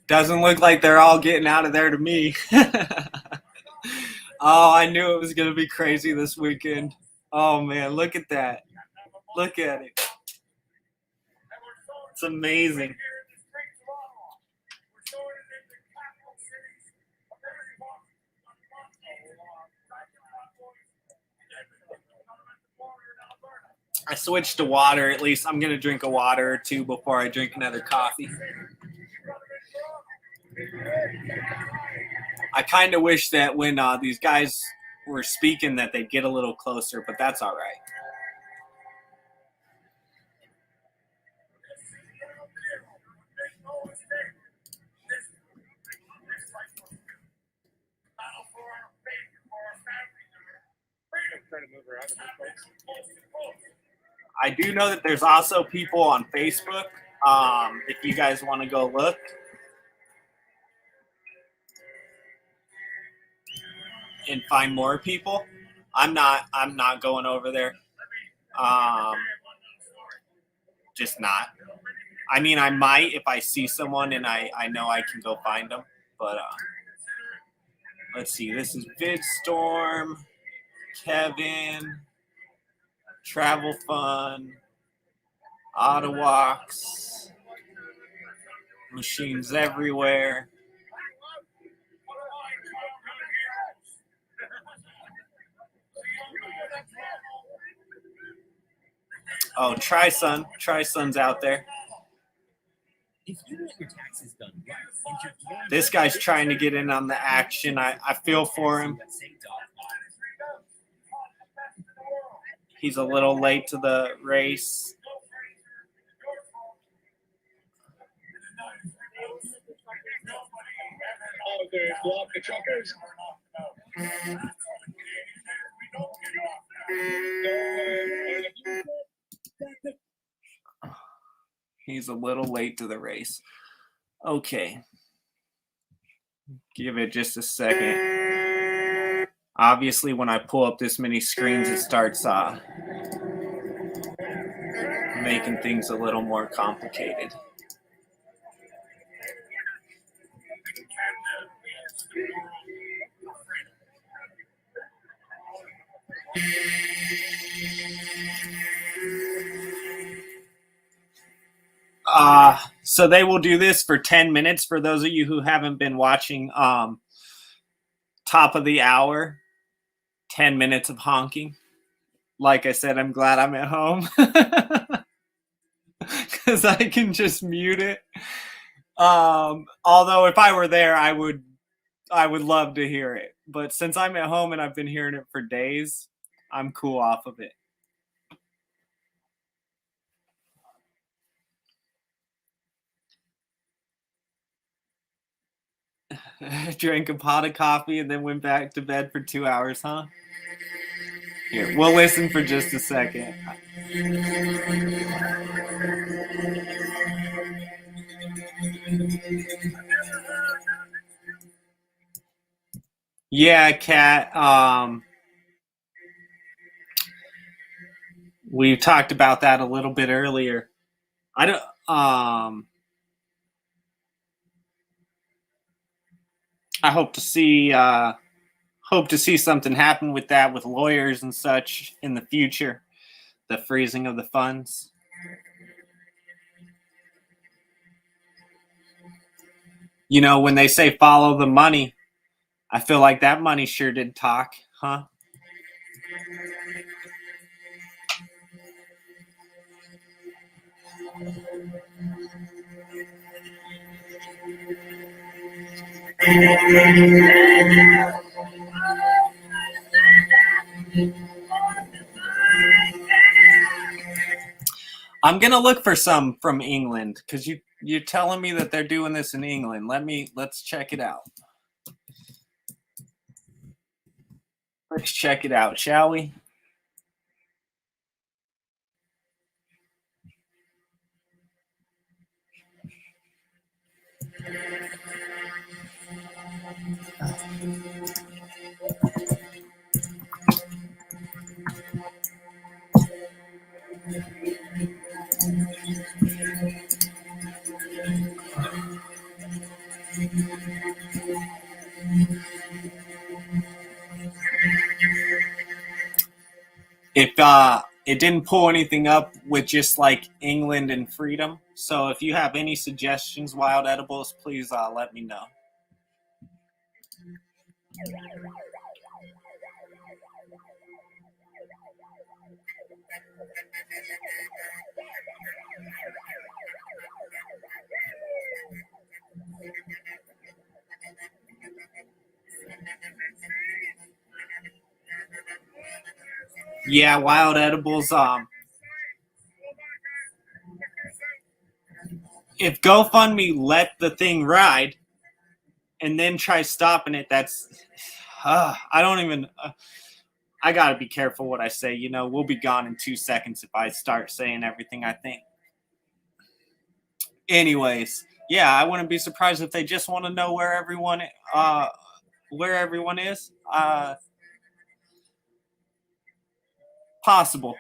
Doesn't look like they're all getting out of there to me. Oh, I knew it was going to be crazy this weekend. Oh, man, look at that. Look at it. It's amazing. I switched to water. At least I'm going to drink a water or two before I drink another coffee. I kind of wish that when these guys were speaking that they'd get a little closer, but that's all right. I do know that there's also people on Facebook. If you guys want to go look. And find more people. I'm not going over there. Just not. I mean, I might if I see someone and I know I can go find them. But let's see. This is VidStorm, Kevin, Travel Fun, Ottawax, Machines Everywhere. Oh, Trisun. Trisun's out there. This guy's trying to get in on the action. I feel for him. He's a little late to the race. Oh, they block the truckers. He's a little late to the race. Okay. Give it just a second. Obviously, when I pull up this many screens, it starts making things a little more complicated. So they will do this for 10 minutes for those of you who haven't been watching top of the hour, 10 minutes of honking. Like I said, I'm glad I'm at home because I can just mute it. Although if I were there, I would love to hear it. But since I'm at home and I've been hearing it for days, I'm cool off of it. Drank a pot of coffee and then went back to bed for 2 hours, huh? Here, we'll listen for just a second. Yeah, Kat. We talked about that a little bit earlier. I don't. I hope to see something happen with that, with lawyers and such in the future. The freezing of the funds. You know, when they say follow the money, I feel like that money sure did talk, huh? I'm gonna look for some from England because You're telling me that they're doing this in England. Let's check it out. Let's check it out, shall we? If it didn't pull anything up with just like England and freedom. So if you have any suggestions, Wild Edibles, please let me know. Yeah, Wild Edibles. If GoFundMe let the thing ride and then try stopping it, that's I don't even. I gotta be careful what I say. You know, we'll be gone in 2 seconds if I start saying everything I think. Anyways, yeah, I wouldn't be surprised if they just want to know where everyone is. Possible.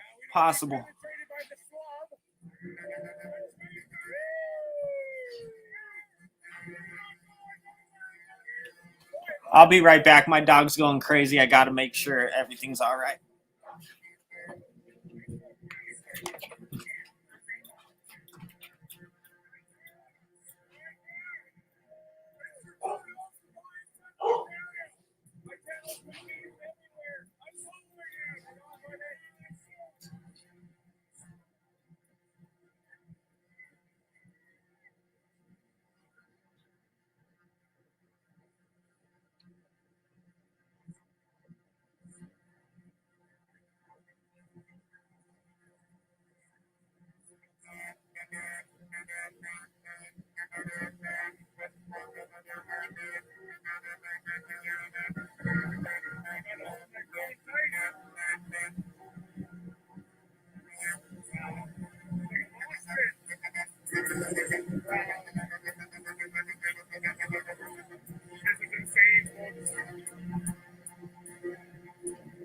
I'll be right back. My dog's going crazy. I got to make sure everything's all right.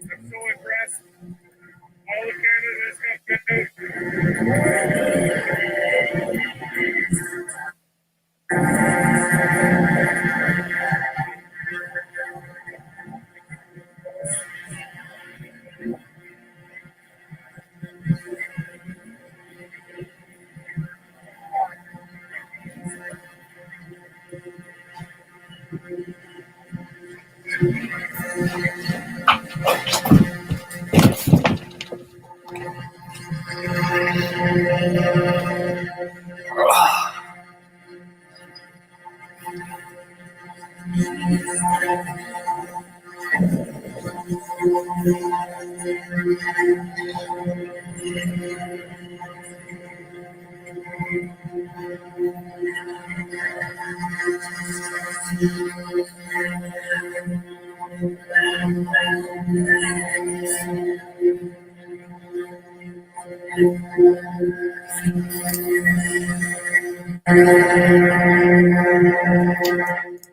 I'm so impressed. All of Canada's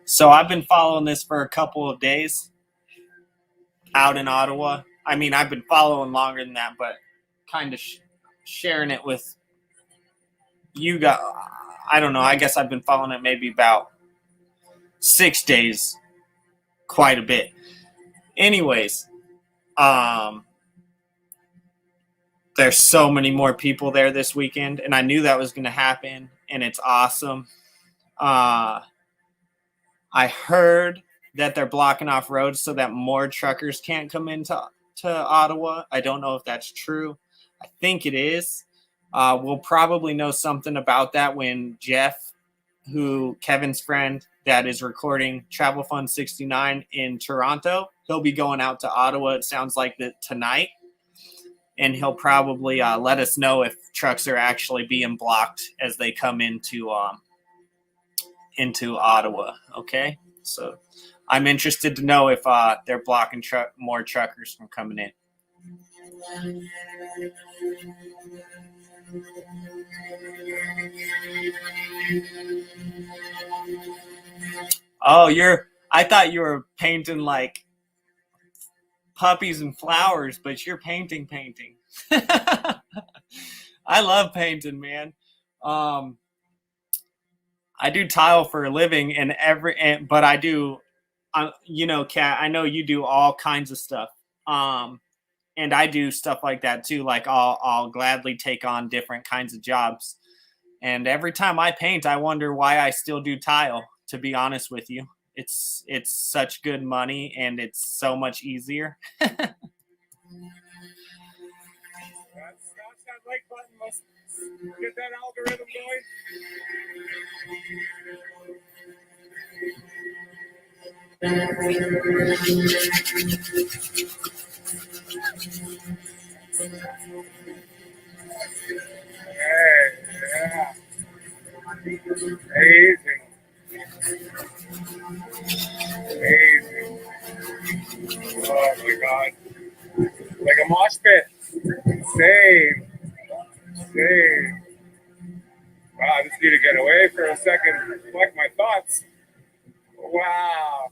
So I've been following this for a couple of days out in Ottawa. I mean, I've been following longer than that, but kind of sharing it with you guys. I don't know. I guess I've been following it maybe about 6 days, quite a bit. Anyways, there's so many more people there this weekend, and I knew that was going to happen, and it's awesome. I heard that they're blocking off roads so that more truckers can't come into Ottawa. I don't know if that's true. I think it is. We'll probably know something about that when Jeff, Kevin's friend that is recording Travel Fund 69 in Toronto, he'll be going out to Ottawa, it sounds like, tonight. and he'll probably let us know if trucks are actually being blocked as they come into Ottawa. Okay, so I'm interested to know if they're blocking more truckers from coming in. Oh, I thought you were painting like puppies and flowers, but you're painting. I love painting, man. I do tile for a living, but I do, Kat, I know you do all kinds of stuff. And I do stuff like that too. Like I'll gladly take on different kinds of jobs. And every time I paint, I wonder why I still do tile, to be honest with you. It's such good money and it's so much easier. Smash that like button. Let's get that algorithm going. Yeah. Amazing. Oh my God. Like a mosh pit. Same. Wow, I just need to get away for a second, collect my thoughts. Wow.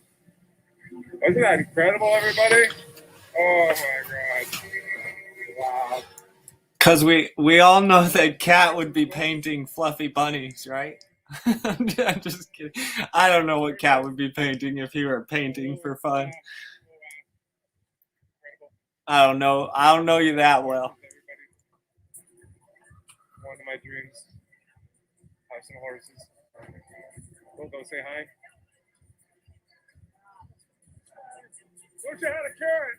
Wasn't that incredible, everybody? Oh my God. Wow. Because we all know that Kat would be painting fluffy bunnies, right? I'm just kidding. I don't know what Kat would be painting if he were painting for fun. I don't know you that well. One of my dreams. Have some horses. We'll go say hi. Wish I had a carrot.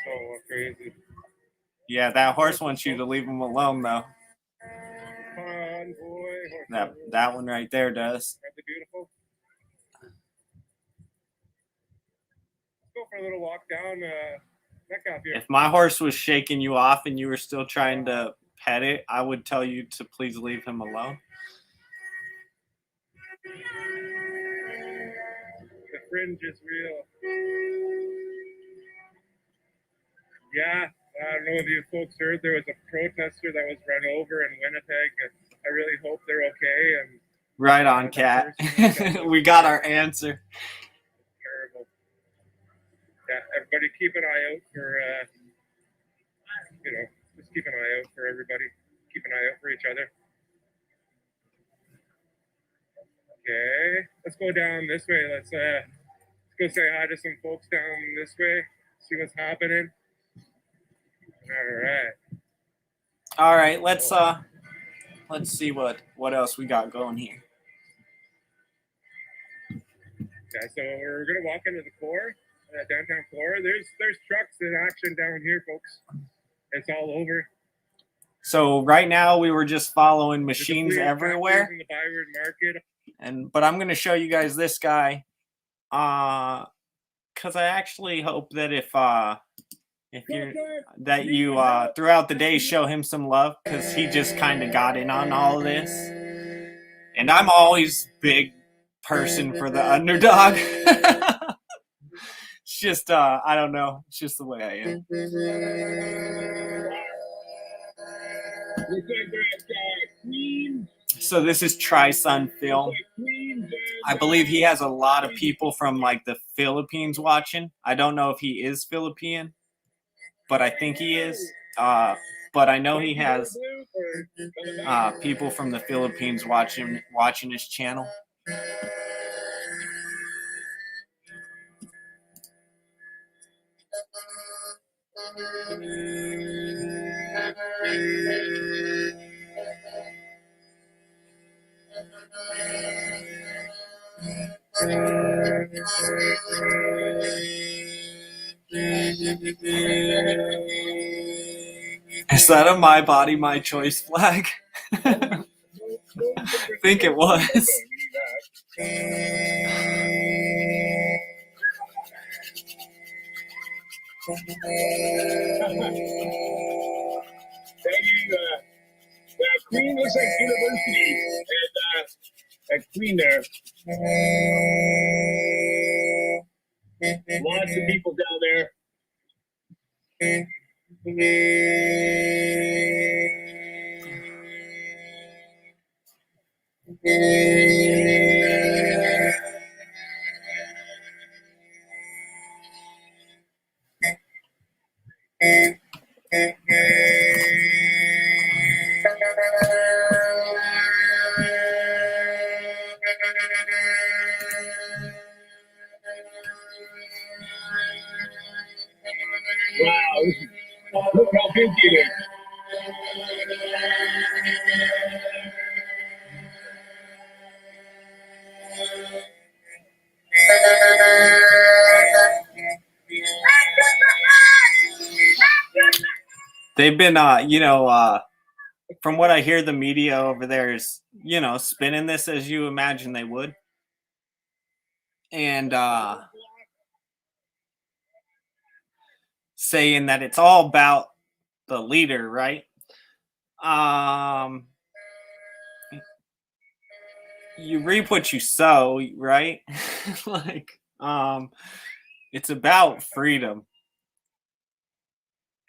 So crazy. Yeah, that horse wants you to leave him alone, though. Convoy. That one right there does. Aren't they beautiful? Let's go for a little walk down Metcalf here. If my horse was shaking you off and you were still trying to pet it, I would tell you to please leave him alone. The fringe is real. Yeah, I don't know if you folks heard, there was a protester that was run over in Winnipeg. I really hope they're okay. And right on, Kat. We got our answer. Terrible. Yeah, everybody keep an eye out for, just keep an eye out for everybody. Keep an eye out for each other. Okay, let's go down this way. Let's go say hi to some folks down this way. See what's happening. All right. Let's see what else we got going here. Yeah, so we're gonna walk into the core, downtown core. There's trucks in action down here, folks. It's all over. So right now we were just following machines everywhere. In the Byward Market. But I'm gonna show you guys this guy, because I actually hope that if you throughout the day show him some love, because he just kind of got in on all of this, and I'm always big person for the underdog. It's just I don't know, it's just the way I am. So this is Tri-Sun Film. I believe he has a lot of people from like the Philippines watching. I don't know if he is Philippine, but I think he is. But I know he has people from the Philippines watching his channel. Is that a My Body, My Choice flag? I think it was. Thank you. That Queen looks like University, and that Queen there. Lots of people down there. Wow, look how busy it is. They've been, from what I hear, the media over there is, spinning this as you imagine they would. And saying that it's all about the leader, right? You reap what you sow, right? It's about freedom.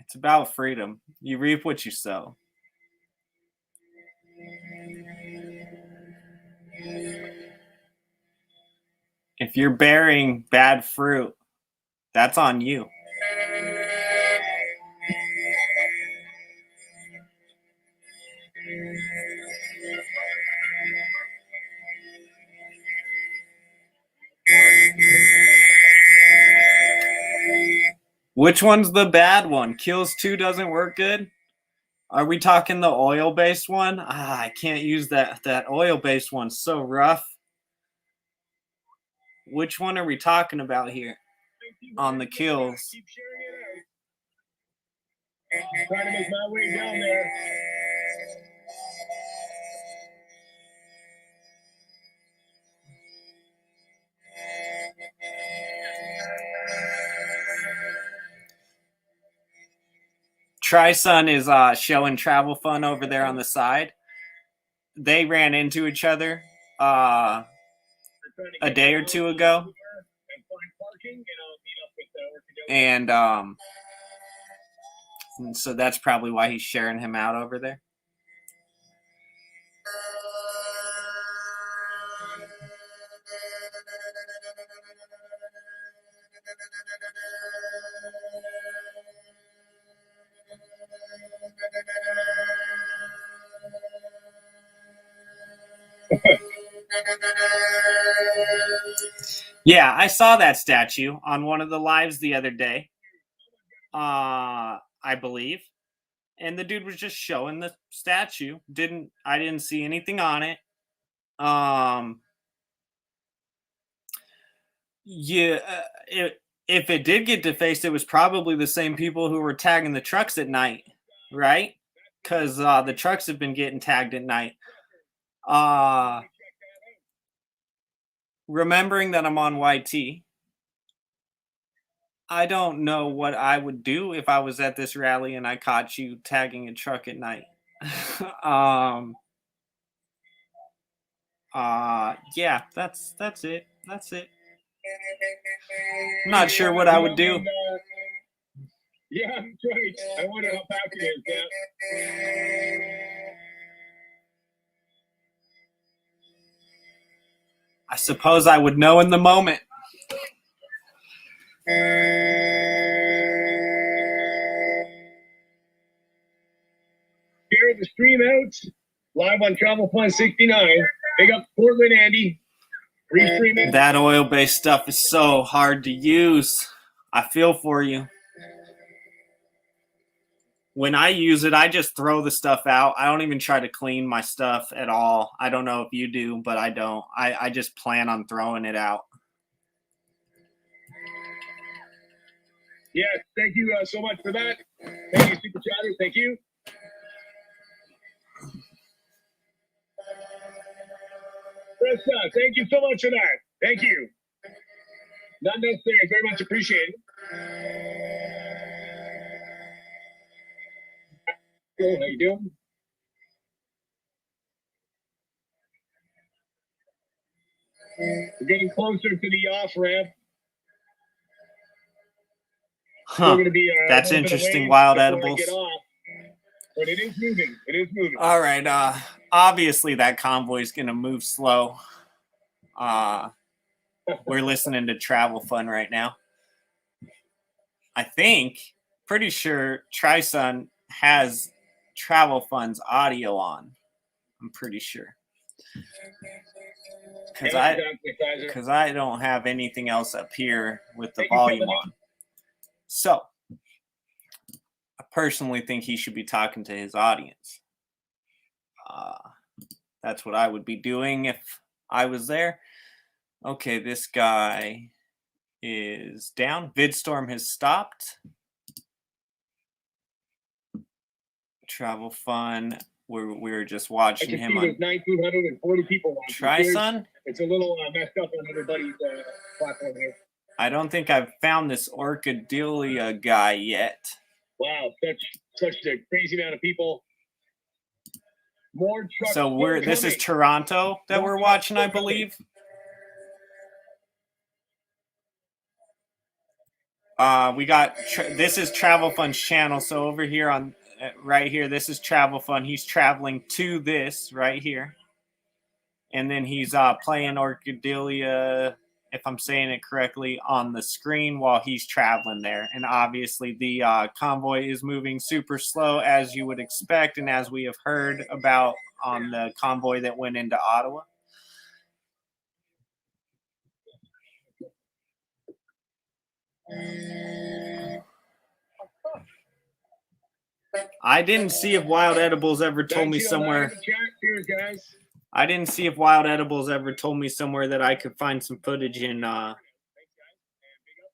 It's about freedom. You reap what you sow. If you're bearing bad fruit, that's on you. Which one's the bad one? Kills 2 doesn't work good? Are we talking the oil-based one? I can't use that. That oil-based one's so rough. Which one are we talking about here on the kills? Keep sharing it out. Trying to make my way down there. Tri-Sun is showing Travel Fun over there on the side. They ran into each other a day or two ago. And so that's probably why he's sharing him out over there. Yeah, I saw that statue on one of the lives the other day, I believe. And the dude was just showing the statue. I didn't see anything on it. If it did get defaced, it was probably the same people who were tagging the trucks at night, right? Because the trucks have been getting tagged at night. Remembering that I'm on YT, I don't know what I would do if I was at this rally and I caught you tagging a truck at night. Yeah, that's it. That's it. I'm not sure what I would do. Yeah, that's right. I wonder how fast it is. Yeah. I suppose I would know in the moment. Sharing the stream out live on Travel Fun 69. Big up Portland, Andy. Restreaming. That oil-based stuff is so hard to use. I feel for you. When I use it, I just throw the stuff out. I don't even try to clean my stuff at all. I don't know if you do, but I don't. I just plan on throwing it out. Yes, thank you so much for that. Thank you, Super Chatter. Thank you. Krista, thank you so much for that. Thank you. Not necessary. Very much appreciated. Hey, how you doing? We're getting closer to the off ramp. Huh. Going to be That's a little bit of interesting. waves Wild before I edibles. get off. But it is moving. It is moving. All right. Obviously that convoy is gonna move slow. We're listening to Travel Fun right now. I think, pretty sure Trison has Travel Fun's audio on. I'm pretty sure. Because I don't have anything else up here with the volume on. So, I personally think he should be talking to his audience. That's what I would be doing if I was there. Okay, this guy is down. VidStorm has stopped. Travel Fun. We're just watching him on 1,940 people watching. Trison. It's a little messed up on everybody's platform here. I don't think I've found this Orchidelia guy yet. Wow, such a crazy amount of people. More trucks. So this is Toronto that we're watching, I believe. We got this is Travel Fun's channel. So over here on right here, this is Travel Fun. He's traveling to this right here, and then he's playing Orchidelia, if I'm saying it correctly, on the screen while he's traveling there. And obviously the convoy is moving super slow, as you would expect, and as we have heard about on the convoy that went into Ottawa. I didn't see if Wild Edibles ever told me somewhere. I didn't see if Wild Edibles ever told me somewhere that I could find some footage in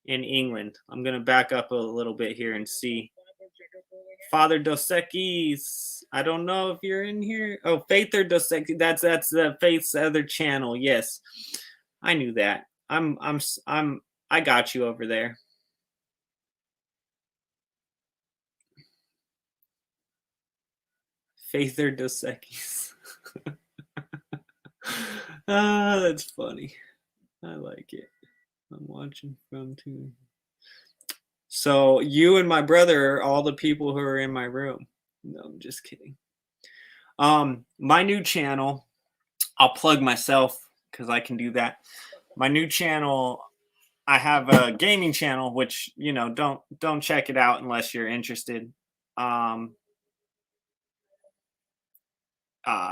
England. I'm gonna back up a little bit here and see. Father Dos Equis, I don't know if you're in here. Oh, Faither Dos Equis, that's Faith's other channel. Yes, I knew that. I got you over there. Faither Dos Equis. That's funny. I like it. I'm watching from two. So you and my brother are all the people who are in my room. No, I'm just kidding. My new channel, I'll plug myself because I can do that. My new channel, I have a gaming channel, which, you know, don't check it out unless you're interested.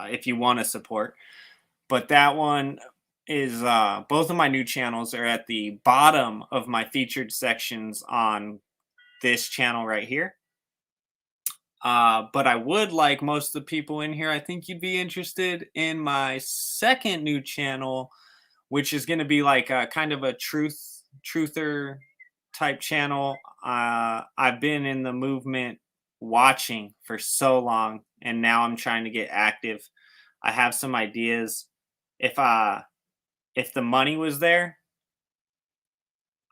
If you want to support. But that one is both of my new channels are at the bottom of my featured sections on this channel right here. But I would like most of the people in here, I think you'd be interested in my second new channel, which is going to be like a kind of a truther type channel. I've been in the movement watching for so long, and now I'm trying to get active. I have some ideas. If the money was there,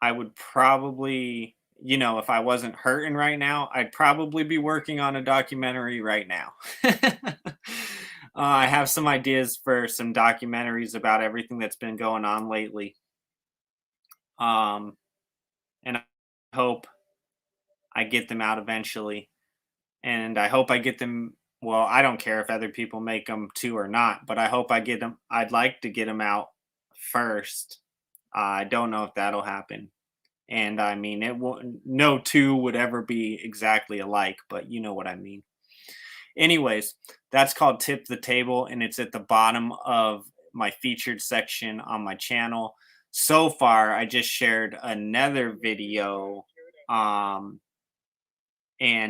I would probably, you know, if I wasn't hurting right now, I'd probably be working on a documentary right now. I have some ideas for some documentaries about everything that's been going on lately. And I hope I get them out eventually. And I hope I get them. Well, I don't care if other people make them too or not, but I hope I get them. I'd like to get them out first. I don't know if that'll happen. And I mean, no two would ever be exactly alike, but you know what I mean. Anyways, that's called Tip the Table, and it's at the bottom of my featured section on my channel. So far, I just shared another video, and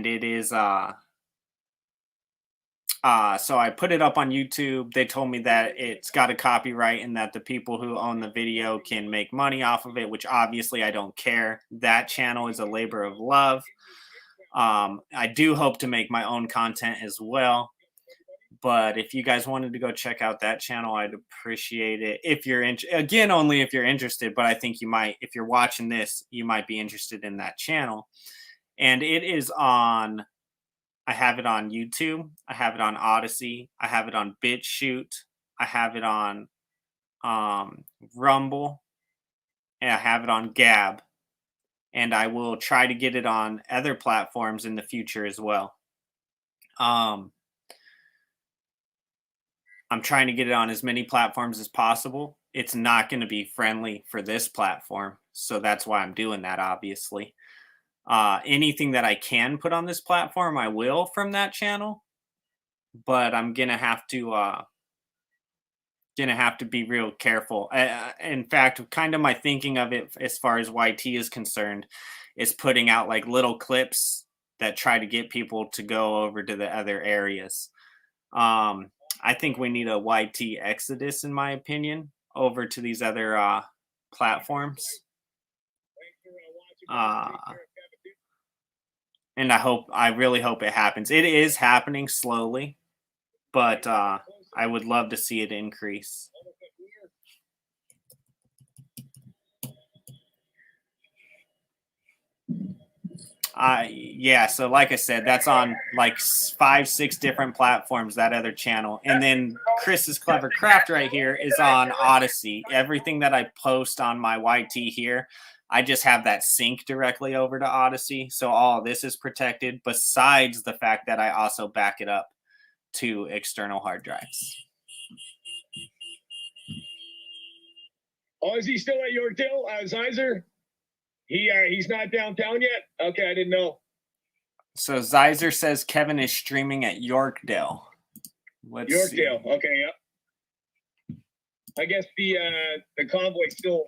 it is so I put it up on YouTube. They told me that it's got a copyright and that the people who own the video can make money off of it, which obviously I don't care. That channel is a labor of love. I do hope to make my own content as well. But if you guys wanted to go check out that channel, I'd appreciate it. If you're again, only if you're interested, but I think you might, if you're watching this, you might be interested in that channel. And it is on I have it on YouTube. I have it on Odyssey. I have it on BitChute. I have it on Rumble. And I have it on Gab. And I will try to get it on other platforms in the future as well. I'm trying to get it on as many platforms as possible. It's not going to be friendly for this platform. So that's why I'm doing that, obviously. Anything that I can put on this platform, I will from that channel. But I'm going to have to be real careful. In fact, kind of my thinking of it as far as YT is concerned is putting out like little clips that try to get people to go over to the other areas. I think we need a YT exodus, in my opinion, over to these other platforms. And I really hope it happens. It is happening slowly, but I would love to see it increase. Yeah, so like I said, that's on like 5-6 different platforms, that other channel. And then Chris's Clever Craft right here is on Odyssey. Everything that I post on my YT here, I just have that sync directly over to Odyssey. So all of this is protected, besides the fact that I also back it up to external hard drives. Oh, is he still at Yorkdale, Zizer? He's not downtown yet? Okay, I didn't know. So Zizer says Kevin is streaming at Yorkdale. Let's Yorkdale, see. okay, yeah. I guess the convoy still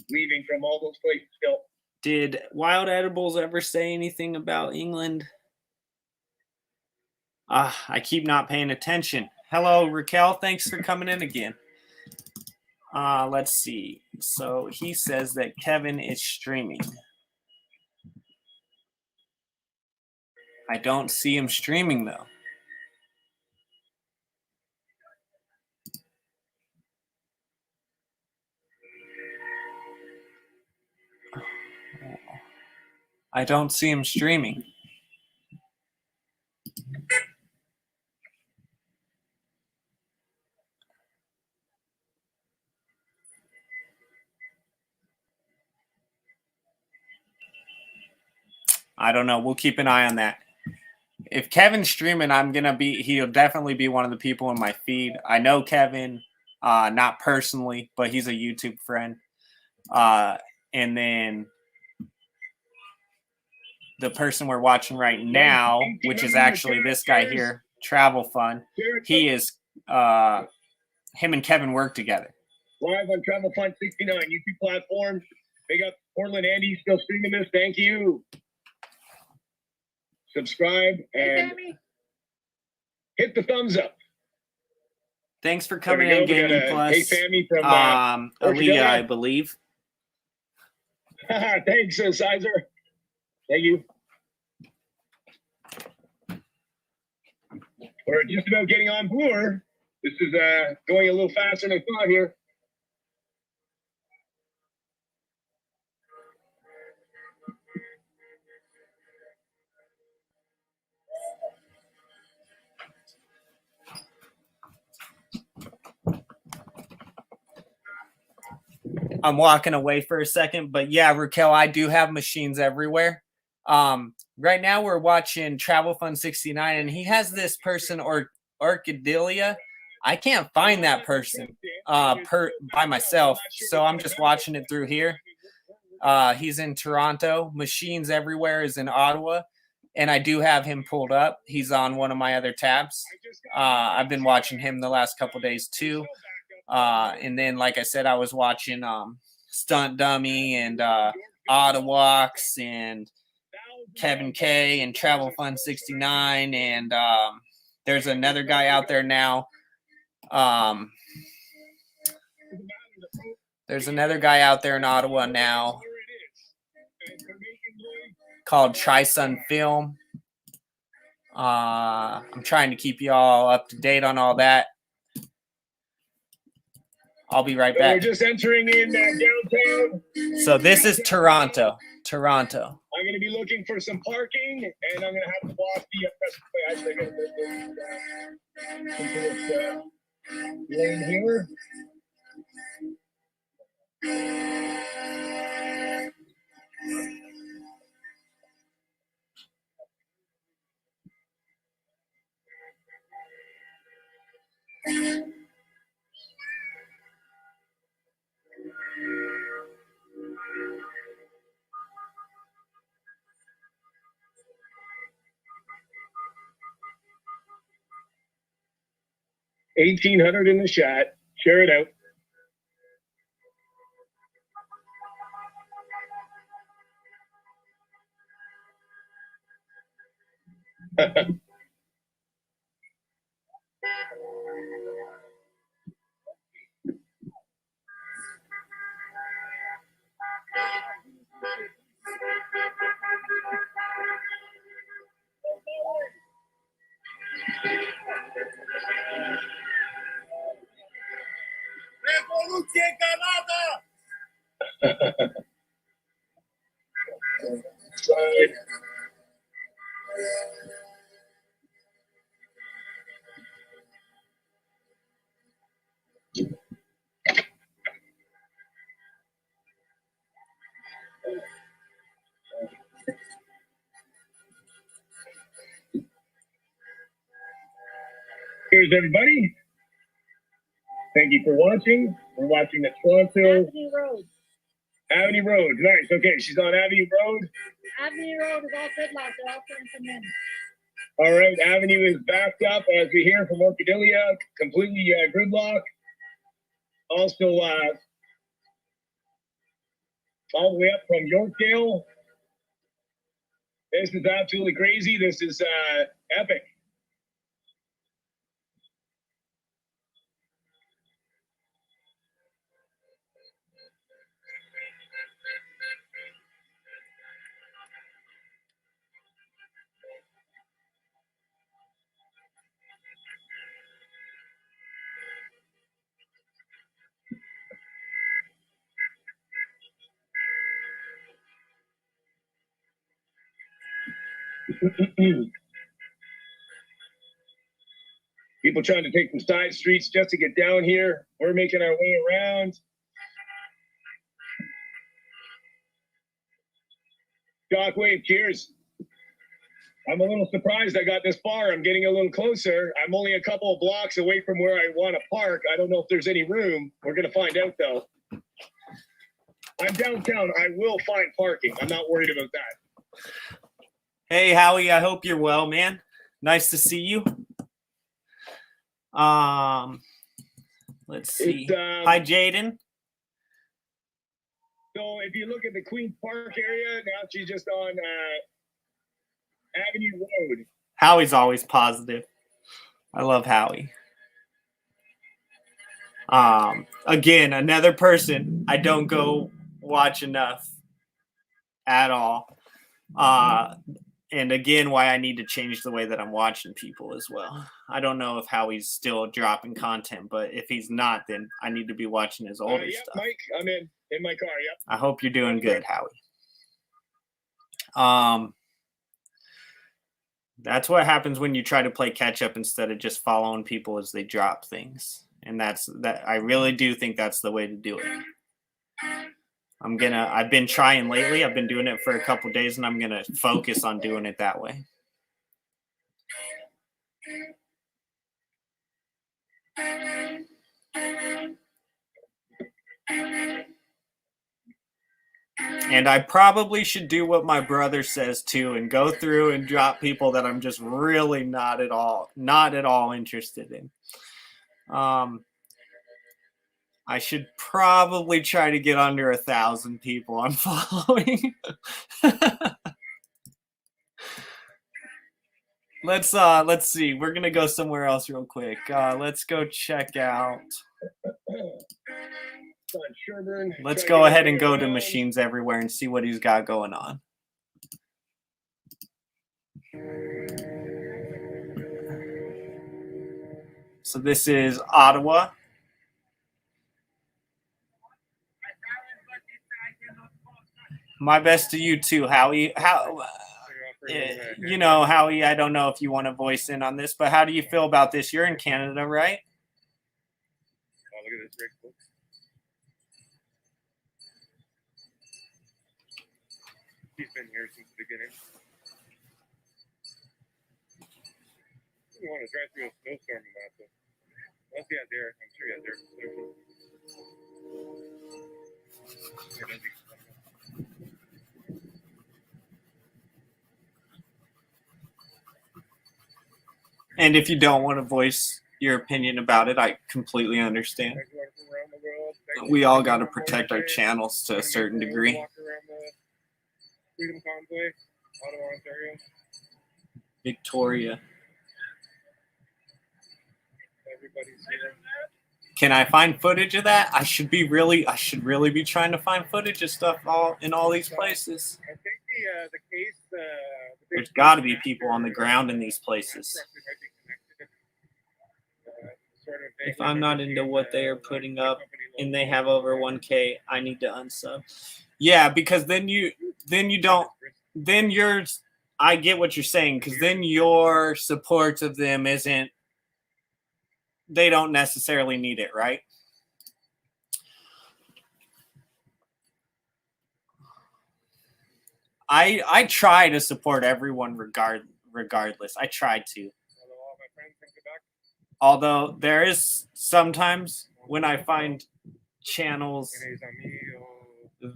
leaving from all those places still. Did Wild Edibles ever say anything about England? I keep not paying attention. Hello, Raquel. Thanks for coming in again. Let's see. So he says that Kevin is streaming. I don't see him streaming, though. I don't see him streaming. I don't know. We'll keep an eye on that. If Kevin's streaming, he'll definitely be one of the people in my feed. I know Kevin, not personally, but he's a YouTube friend. And then the person we're watching right now, which is actually this guy here, Travel Fun, he is, him and Kevin work together. Live on Travel Fun 69 YouTube platform. Big up Portland Andy, still streaming this. Thank you. Subscribe and hit the thumbs up. Thanks for coming in, Gaming Plus. Hey, Sammy from Aaliyah, I believe. Thanks, Sizer. Thank you. We're just about getting on Bloor. This is going a little faster than I thought here. I'm walking away for a second, but yeah, Raquel, I do have machines everywhere. Right now we're watching Travel Fun 69, and he has this person Orchidelia. I can't find that person by myself, so I'm just watching it through here. He's in Toronto. Machines Everywhere is in Ottawa, and I do have him pulled up. He's on one of my other tabs. I've been watching him the last couple days too. And then, like I said, I was watching Stunt Dummy and Ottawax and Kevin K and Travel Fun 69, and there's another guy out there now. There's another guy out there in Ottawa now called Tri-Sun Film. I'm trying to keep you all up to date on all that. I'll be right back. We're just entering in downtown. So this is Toronto. Toronto. I'm going to be looking for some parking, and I'm going to have to walk the press play. Actually, I got to into this lane here. $1,800 in the shot. Share it out. Revoluție Canada! Here's everybody. Thank you for watching. We're watching the Toronto Avenue Road. Nice. Okay, she's on Avenue Road. Avenue Road is all gridlocked. They're all trying to come in. All right, Avenue is backed up as we hear from Orcadelia, completely gridlocked. Also, all the way up from Yorkdale. This is absolutely crazy. This is epic. People trying to take some side streets just to get down here. We're making our way around. Shockwave, cheers. I'm a little surprised I got this far. I'm getting a little closer. I'm only a couple of blocks away from where I want to park. I don't know if there's any room. We're going to find out, though. I'm downtown. I will find parking. I'm not worried about that. Hey, Howie, I hope you're well, man. Nice to see you. Let's see. Hi, Jaden. So if you look at the Queen's Park area, now she's just on Avenue Road. Howie's always positive. I love Howie. Again, another person I don't go watch enough at all. And again, why I need to change the way that I'm watching people as well. I don't know if Howie's still dropping content, but if he's not, then I need to be watching his older stuff. Mike, I'm in my car. Yep. I hope you're doing good, Howie. That's what happens when you try to play catch up instead of just following people as they drop things. And that I really do think that's the way to do it. I've been trying lately. I've been doing it for a couple of days, and I'm gonna focus on doing it that way. And I probably should do what my brother says too, and go through and drop people that I'm just really not at all interested in. I should probably try to get under 1,000 people I'm following. Let's see. We're gonna go somewhere else real quick. Let's go check out. Let's go ahead and go to Machines Everywhere and see what he's got going on. So this is Ottawa. My best to you too, Howie. You know, Howie, I don't know if you want to voice in on this, but how do you feel about this? You're in Canada, right? Oh, look at this rig, folks. He's been here since the beginning. You want to drive through a snowstorm in that, though. Unless he has air. I'm sure he has air. And if you don't want to voice your opinion about it, I completely understand. We all got to protect our channels to a certain degree. Walk around the Freedom Convoy, Ottawa, Ontario. Victoria. Everybody's here. Can I find footage of that? I should really be trying to find footage of stuff in all these places. I think the case. There's got to be people on the ground in these places. If I'm not into what they are putting up and they have over 1K, I need to unsub. Yeah, because then I get what you're saying, because then your support of them they don't necessarily need it, right? I try to support everyone regardless. I try to. Although there is sometimes when I find channels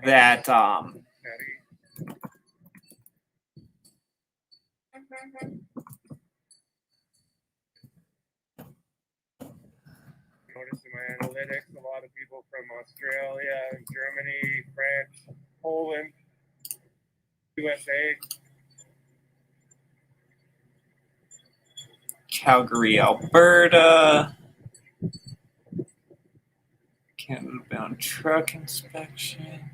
that Notice in my analytics, a lot of people from Australia, Germany, France, Poland, USA. Calgary, Alberta. Canada-bound truck inspection.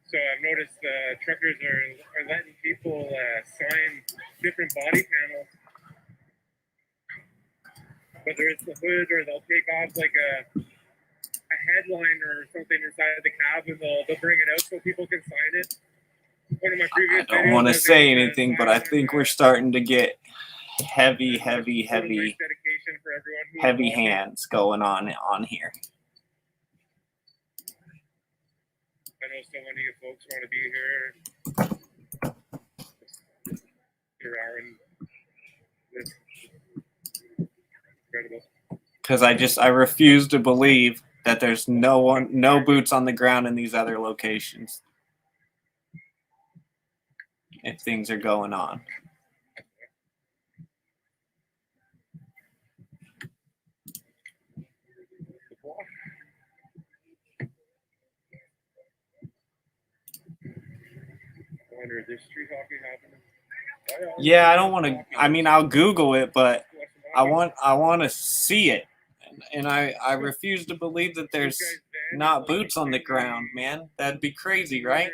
So I've noticed truckers are letting people sign different body panels, whether it's the hood or they'll take off like a headline or something inside the cab and they'll bring it out so people can sign it. One of my previous I don't want to say anything, but I think we're starting to get heavy hands going on here. I know so many of you folks want to be here. You're Aaron. It's incredible. Because I refuse to believe that there's no boots on the ground in these other locations if things are going on. I wonder if there's street hockey happening. Yeah, I don't want to. I mean, I'll Google it, but I want to see it, and I refuse to believe that there's not boots on the ground, man. That'd be crazy, right?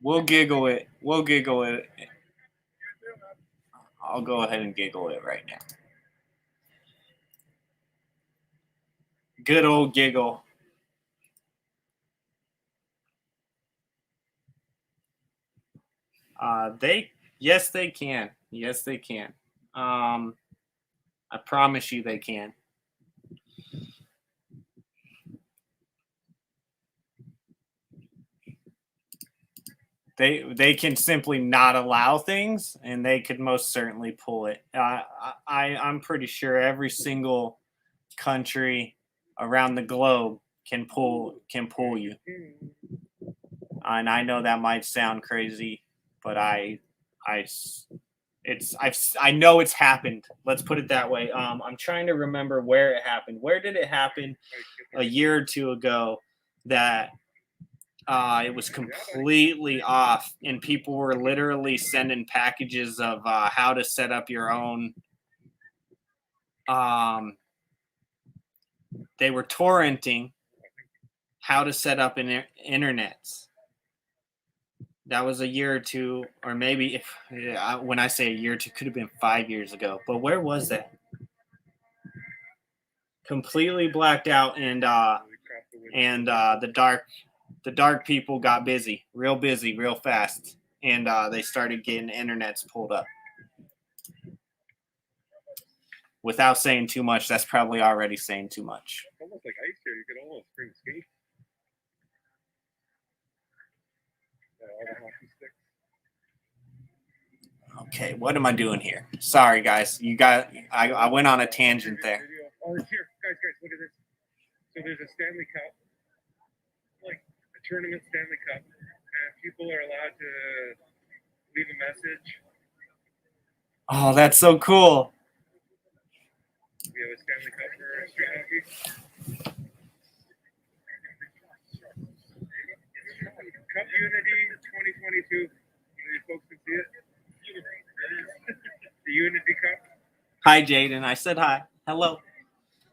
We'll giggle it. I'll go ahead and giggle it right now. Good old giggle. Yes, they can. Yes, they can. I promise you they can. They can simply not allow things, and they could most certainly pull it. I'm pretty sure every single country around the globe can pull you. And I know that might sound crazy, but I know it's happened. Let's put it that way. I'm trying to remember where it happened. Where did it happen a year or two ago that it was completely off, and people were literally sending packages of how to set up your own. They were torrenting how to set up an internets. That was a year or two, or maybe when I say a year or two, could have been 5 years ago. But where was that? Completely blacked out, and the dark people got busy, real fast, and they started getting internets pulled up. Without saying too much, that's probably already saying too much. Almost like ice here. You could almost bring skates. All the hockey sticks. Okay, what am I doing here? Sorry, guys. I went on a tangent there. Oh, here, guys, look at this. So there's a Stanley Cup, like a tournament Stanley Cup, and people are allowed to leave a message. Oh, that's so cool. We have a Stanley Cup for street hockey. Cup Unity 2022. You folks can see it. The Unity Cup. Hi, Jaden. I said hi. Hello.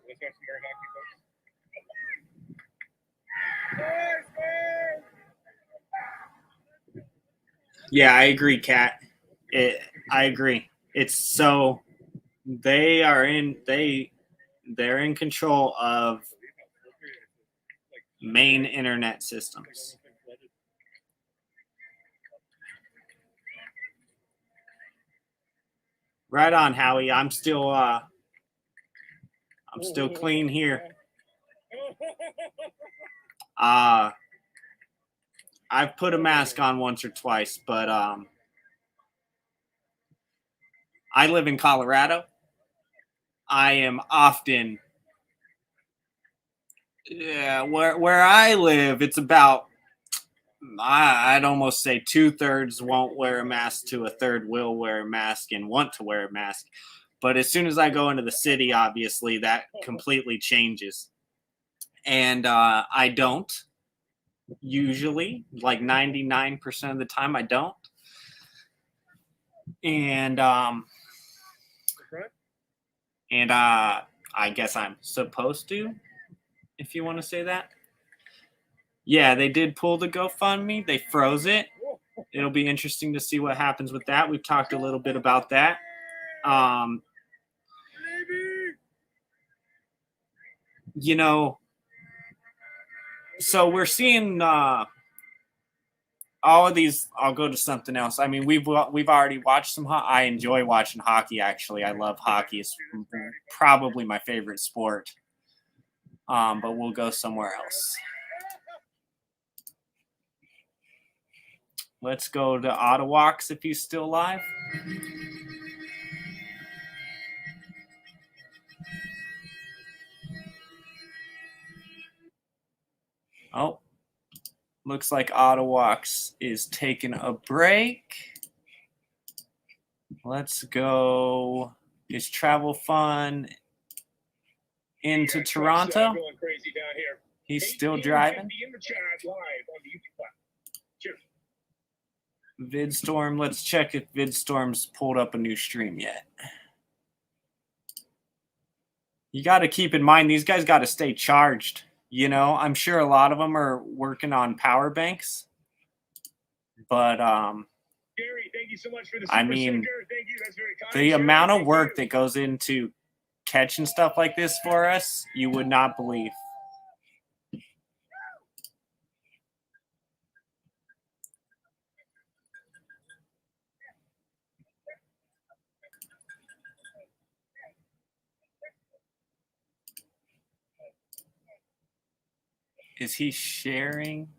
Let's watch some more hockey, folks. Yeah, I agree, Kat. I agree. It's so they're in control of main internet systems. Right on, Howie. I'm still clean here. I've put a mask on once or twice, but I live in Colorado. I am often where I live, it's about I'd almost say 2/3 won't wear a mask to a third will wear a mask and want to wear a mask. But as soon as I go into the city, obviously that completely changes. And I don't usually, like 99% of the time I don't. And I guess I'm supposed to, if you want to say that. Yeah, they did pull the GoFundMe. They froze it. It'll be interesting to see what happens with that. We've talked a little bit about that. You know, so we're seeing all of these. I'll go to something else. I mean, we've already watched some. I enjoy watching hockey. Actually, I love hockey. It's probably my favorite sport. But we'll go somewhere else. Let's go to Ottawa if he's still alive. Oh, looks like Ottawa is taking a break. Let's go. Is travel fun into Toronto? Going crazy down here. He's still driving. VidStorm. Let's check if VidStorm's pulled up a new stream yet. You got to keep in mind, these guys got to stay charged. You know, I'm sure a lot of them are working on power banks. But, Gary, thank you so much for the I mean, the amount of work that goes into catching stuff like this for us, you would not believe. Is he sharing?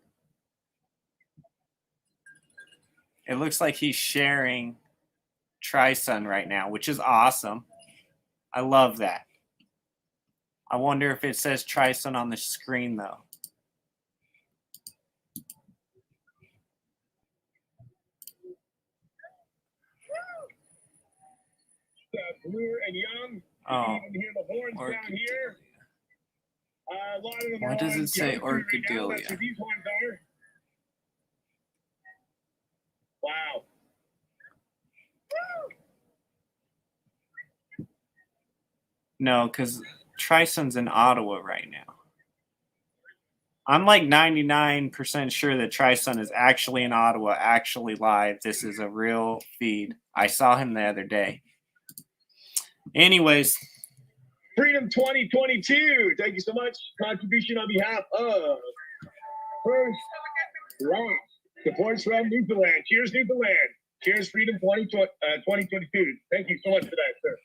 It looks like he's sharing Tri-Sun right now, which is awesome. I love that. I wonder if it says Tri-Sun on the screen, though. Brewer and Young. Oh, You can hear the horns down here. A lot of them why are does on it say Young Brewer right now. Orcadelia? That's what these ones are. Wow. No, because Tri-Sun's in Ottawa right now. I'm like 99% sure that Tri-Sun is actually in Ottawa, actually live. This is a real feed. I saw him the other day. Anyways. Freedom 2022. Thank you so much. Contribution on behalf of First Rock. Supports from Newfoundland. Cheers, Newfoundland. Cheers, Freedom 2022. Thank you so much for that, sir.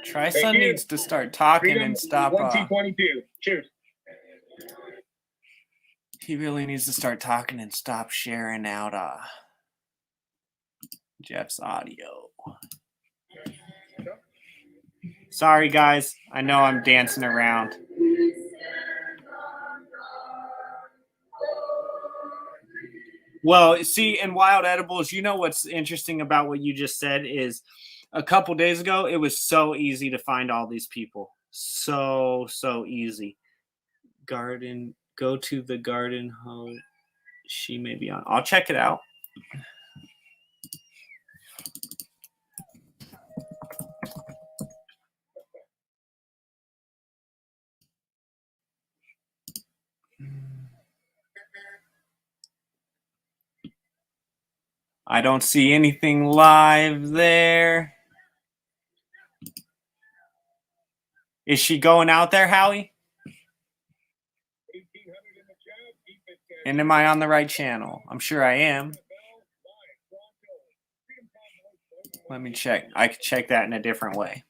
Tri-Sun needs to start talking Freedom and stop. 2022. Cheers. He really needs to start talking and stop sharing out Jeff's audio. Sorry, guys. I know I'm dancing around. Well, see, in Wild Edibles, you know what's interesting about what you just said is a couple days ago, it was so easy to find all these people. So easy. Garden, go to the garden home. She may be on. I'll check it out. I don't see anything live there. Is she going out there, Howie? And am I on the right channel? I'm sure I am. Let me check. I could check that in a different way.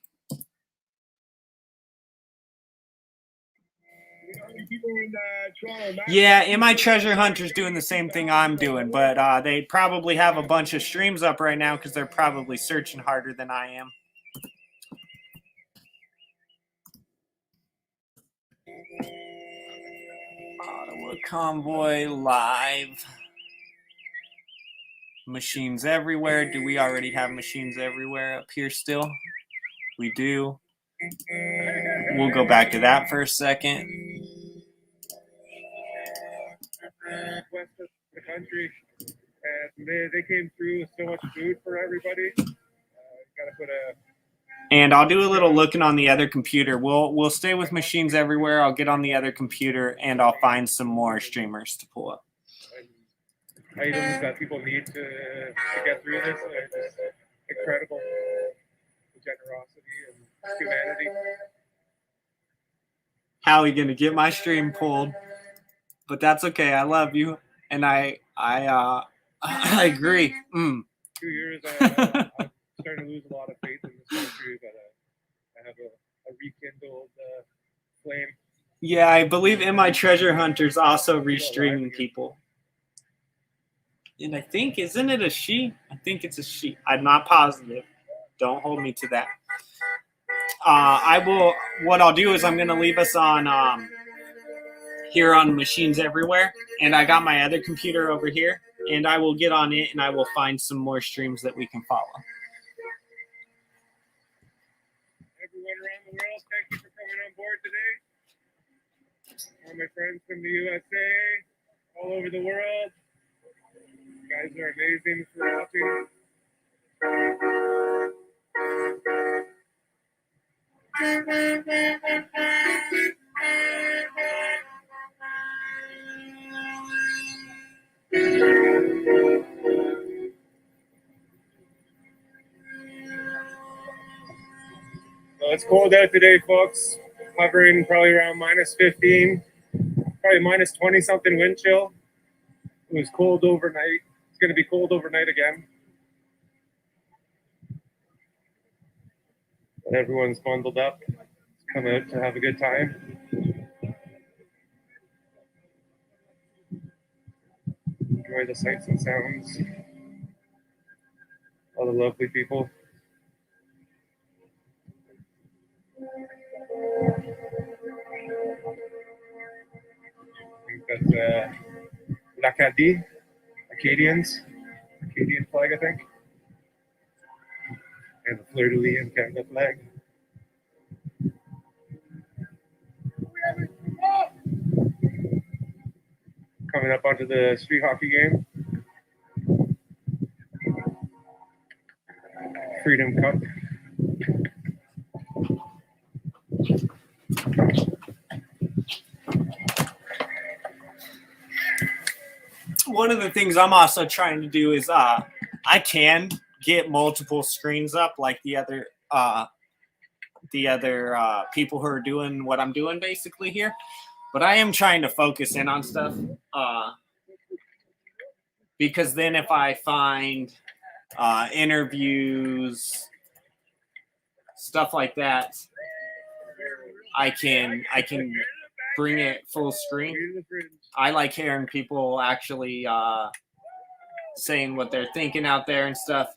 Yeah, Am I Treasure Hunter's doing the same thing I'm doing, but they probably have a bunch of streams up right now because they're probably searching harder than I am. Ottawa Convoy live. Machines everywhere. Do we already have machines everywhere up here still? We do. We'll go back to that for a second. West of the country, and they came through with so much food for everybody. Gotta put a. And I'll do a little looking on the other computer. We'll stay with machines everywhere. I'll get on the other computer and I'll find some more streamers to pull up. Items that people need to get through this are just incredible. The generosity and humanity. How are you gonna get my stream pulled? But that's okay. I love you, and I agree. 2 years, I'm starting to lose a lot of faith in this country, but I have a rekindled flame. Yeah, I believe In My Treasure Hunter's also restreaming people. And I think, isn't it a she? I think it's a she. I'm not positive. Don't hold me to that. What I'll do is I'm going to leave us on here on Machines Everywhere. And I got my other computer over here. And I will get on it and I will find some more streams that we can follow. Everyone around the world, thank you for coming on board today. All my friends from the USA, all over the world. You guys are amazing for watching. So it's cold out today, folks. Hovering probably around minus 15, probably minus 20 something wind chill. It was cold overnight. It's going to be cold overnight again. But everyone's bundled up, come out to have a good time. Enjoy the sights and sounds. All the lovely people. I think that's L'Acadie, Acadians, Acadian flag, I think. And the fleur-de-lis and Canada flag. Coming up onto the street hockey game. Freedom Cup. one of the things I'm also trying to do is I can get multiple screens up like the other people who are doing what I'm doing basically here. But I am trying to focus in on stuff because then if I find interviews, stuff like that, I can bring it full screen. I like hearing people actually saying what they're thinking out there and stuff.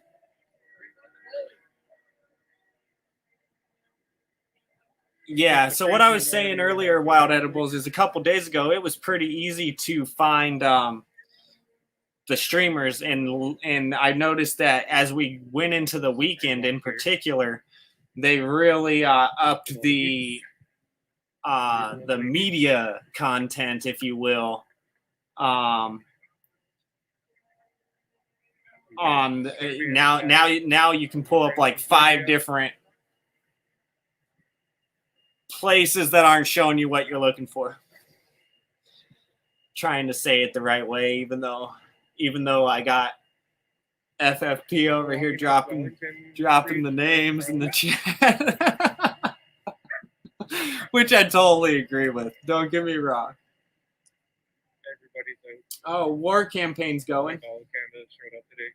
Yeah, so what I was saying earlier, Wild Edibles, is a couple days ago, it was pretty easy to find the streamers, and I noticed that as we went into the weekend in particular, they really upped the media content, if you will, on now you can pull up like 5 different places that aren't showing you what you're looking for. Trying to say it the right way, even though I got FFP over here dropping the names in the chat, which I totally agree with. Don't get me wrong. Everybody thinks Oh, war campaign's going. all Canada showed up today.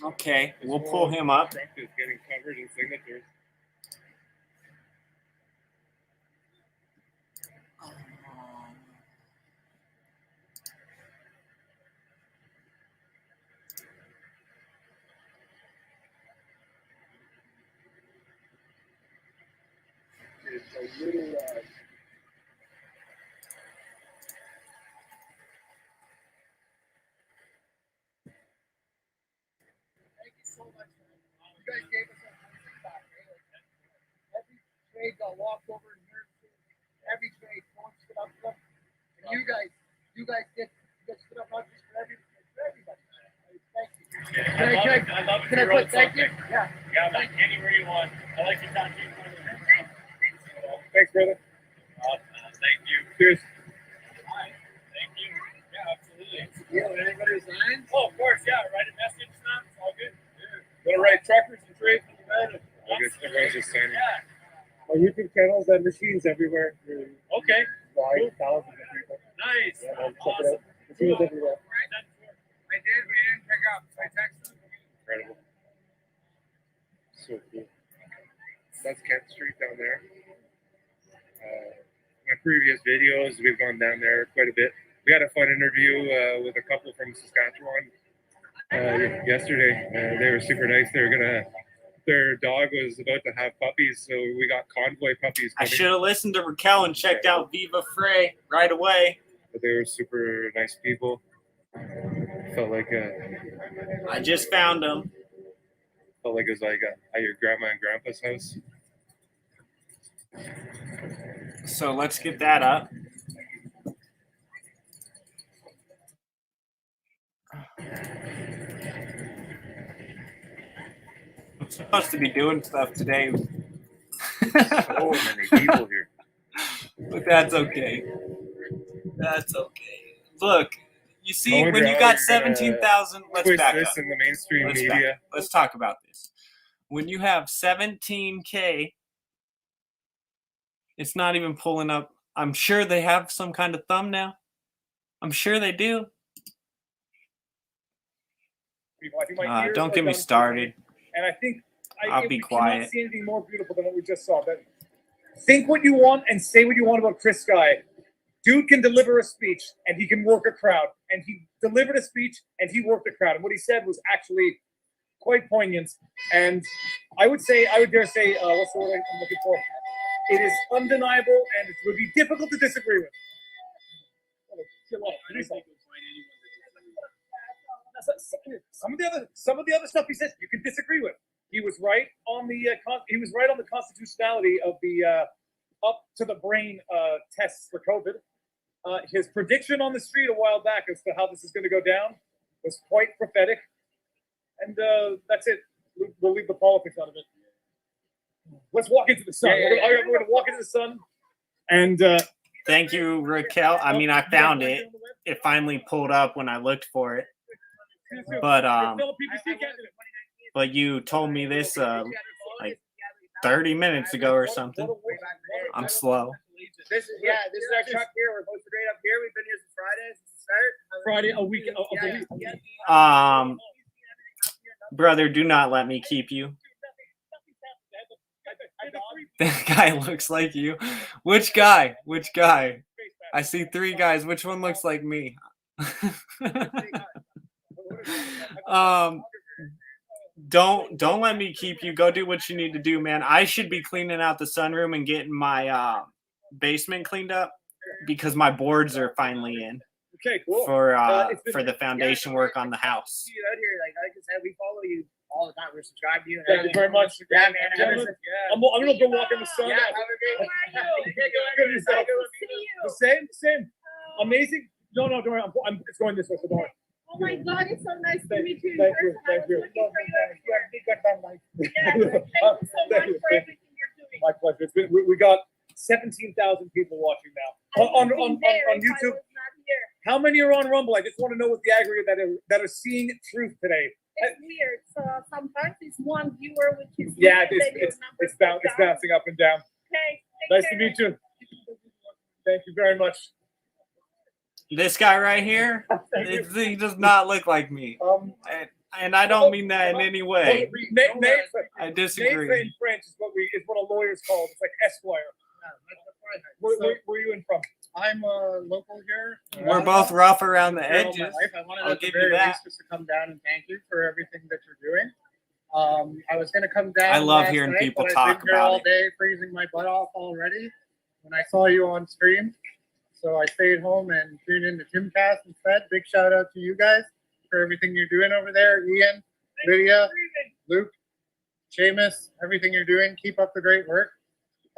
Okay, we'll pull him up. Truck is getting covered in signatures. It's a little. Thank you so much, man. You guys gave us our feedback. Every trade got walked over and here. Every trade, no one stood up for them. And you guys stood up not just for everybody. Thank you. Can I put thank you? Yeah. Yeah, like anywhere you want. I like your tattoo. Thanks, brother. Thank you. Cheers. Hi. Thank you. Yeah, absolutely. Anybody sign? Oh, of course, yeah. Write a message, stuff. It's all good. Gonna write truckers and trades in the bed. Everyone's just signing. Yeah. My YouTube channels and machines everywhere. Okay. Wide, thousands of people. Nice. Yeah, man, check it Awesome. out. Machines everywhere. I did, but you didn't pick up. So I texted him. Incredible. So cool. That's Kent Street down there. My previous videos, we've gone down there quite a bit. We had a fun interview with a couple from Saskatchewan yesterday. They were super nice. Their dog was about to have puppies, so we got Convoy puppies I coming. should have listened to Raquel and checked out Viva Frey right away. But they were super nice people. Felt like I just found them. it was like at your grandma and grandpa's house. So let's get that up. I'm supposed to be doing stuff today. So many people here. But that's okay. That's okay. Look, you see, I wonder when you how got you're gonna 17,000, let's Twist back this up. in the mainstream Let's media. Let's talk about this. When you have 17K, it's not even pulling up. I'm sure they have some kind of thumbnail. I'm sure they do. I think my ears Don't are get me done started. And I think I'll be we quiet. cannot see anything more beautiful than what we just saw. But think what you want and say what you want about Chris Guy. Dude can deliver a speech and he can work a crowd. And he delivered a speech and he worked a crowd. And what he said was actually quite poignant. And I would dare say, what's the word I'm looking for? It is undeniable and it would be difficult to disagree with. Some of the other stuff he says you can disagree with. he was right on the constitutionality of the up to the brain tests for COVID. His prediction on the street a while back as to how this is going to go down was quite prophetic. And that's it. We'll leave the politics out of it. Let's walk into the sun. We're going to walk into the sun. And Thank you, Raquel. I mean, I found it. It finally pulled up when I looked for it. But you told me this like 30 minutes ago or something. I'm slow. This is our truck here. We're posted right up here. We've been here since Friday. Since the start. Friday, a week. Brother, do not let me keep you. That guy looks like you. Which guy? Which guy? I see 3 guys. Which one looks like me? Don't let me keep you. Go do what you need to do, man. I should be cleaning out the sunroom and getting my basement cleaned up because my boards are finally in. Okay, cool. For the foundation work on the house. See you out here. Like I said, we follow you all the time. We're subscribed to you. Thank you very much. Yeah, man. I'm gonna go walk in the sun. Yeah, have a great The same. Amazing. No, don't worry. It's going this way, so don't worry. Oh my God, it's so nice to meet you in Thank you. person. I was looking for you everywhere. Yes, thank you so much for everything you're doing. My pleasure. We got 17,000 people watching now on YouTube. How many are on Rumble? I just want to know what the aggregate that are seeing truth today. It's weird. So sometimes it's one viewer, which is Yeah, it's bouncing up and down. Okay. Nice to meet you. Thank you very much. This guy right here, he does not look like me. And I don't mean that in any way. I disagree. Nate in French is what a lawyer's called. It's like Esquire. Where are you in from? I'm a local here. We're both rough around the edges. I wanted I'll at the give you very that. least just to come down and thank you for everything that you're doing. I was going to come down. I love last hearing night, people but talk I've been here about all it. day, freezing my butt off already. When I saw you on stream, so I stayed home and tuned into Timcast instead. Big shout out to you guys for everything you're doing over there, Ian, Lydia, Luke, Seamus, everything you're doing. Keep up the great work.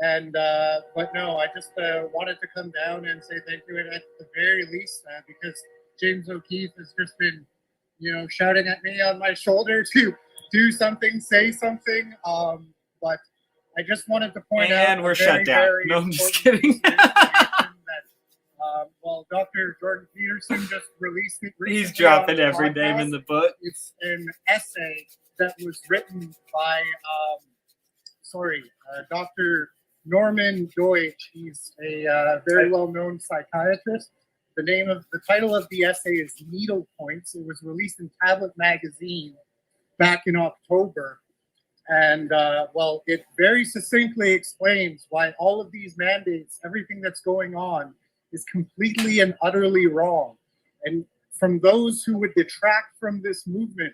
And but no, I just wanted to come down and say thank you, and at the very least, because James O'Keefe has just been, shouting at me on my shoulder to do something, say something. But I just wanted to point out. And we're shut down. No, I'm just kidding. Well, Dr. Jordan Peterson just released it. He's recently dropping on his every name podcast. in the book. It's an essay that was written by, Dr. Norman Deutsch. He's a very well-known psychiatrist. The title of the essay is Needle Points. It was released in Tablet Magazine back in October. And, it very succinctly explains why all of these mandates, everything that's going on, is completely and utterly wrong. And from those who would detract from this movement,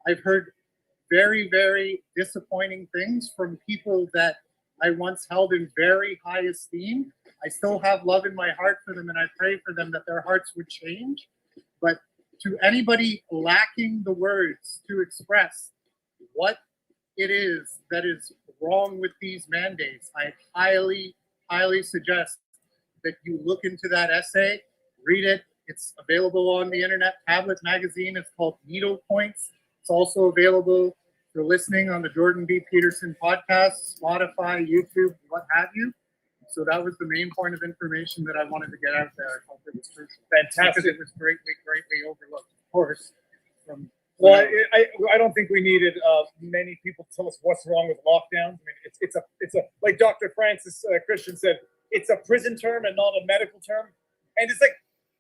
I've heard very, very disappointing things from people that I once held in very high esteem. I still have love in my heart for them, and I pray for them that their hearts would change. But to anybody lacking the words to express what it is that is wrong with these mandates, I highly, highly suggest that you look into that essay, read it. It's available on the internet, Tablet Magazine. It's called Needle Points. It's also available for listening on the Jordan B. Peterson podcast, Spotify, YouTube, what have you. So that was the main point of information that I wanted to get out there. I felt it was crucial. Fantastic. Because it was greatly, greatly overlooked, of course. Well, I don't think we needed many people to tell us what's wrong with lockdowns. I mean, it's a like Dr. Francis Christian said, it's a prison term and not a medical term. And it's like,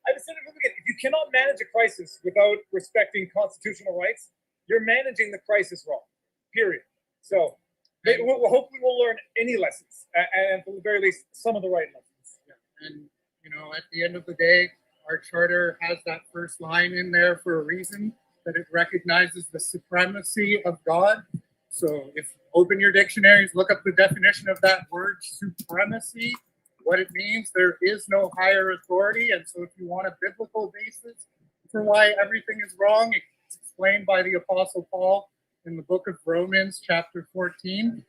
I was saying again, if you cannot manage a crisis without respecting constitutional rights, you're managing the crisis wrong, period. So hopefully we'll learn any lessons, and at the very least, some of the right lessons. Yeah. And, at the end of the day, our charter has that first line in there for a reason, that it recognizes the supremacy of God. So if open your dictionaries, look up the definition of that word, supremacy, what it means. There is no higher authority. And so if you want a biblical basis for why everything is wrong, it's explained by the Apostle Paul in the book of Romans, chapter 14.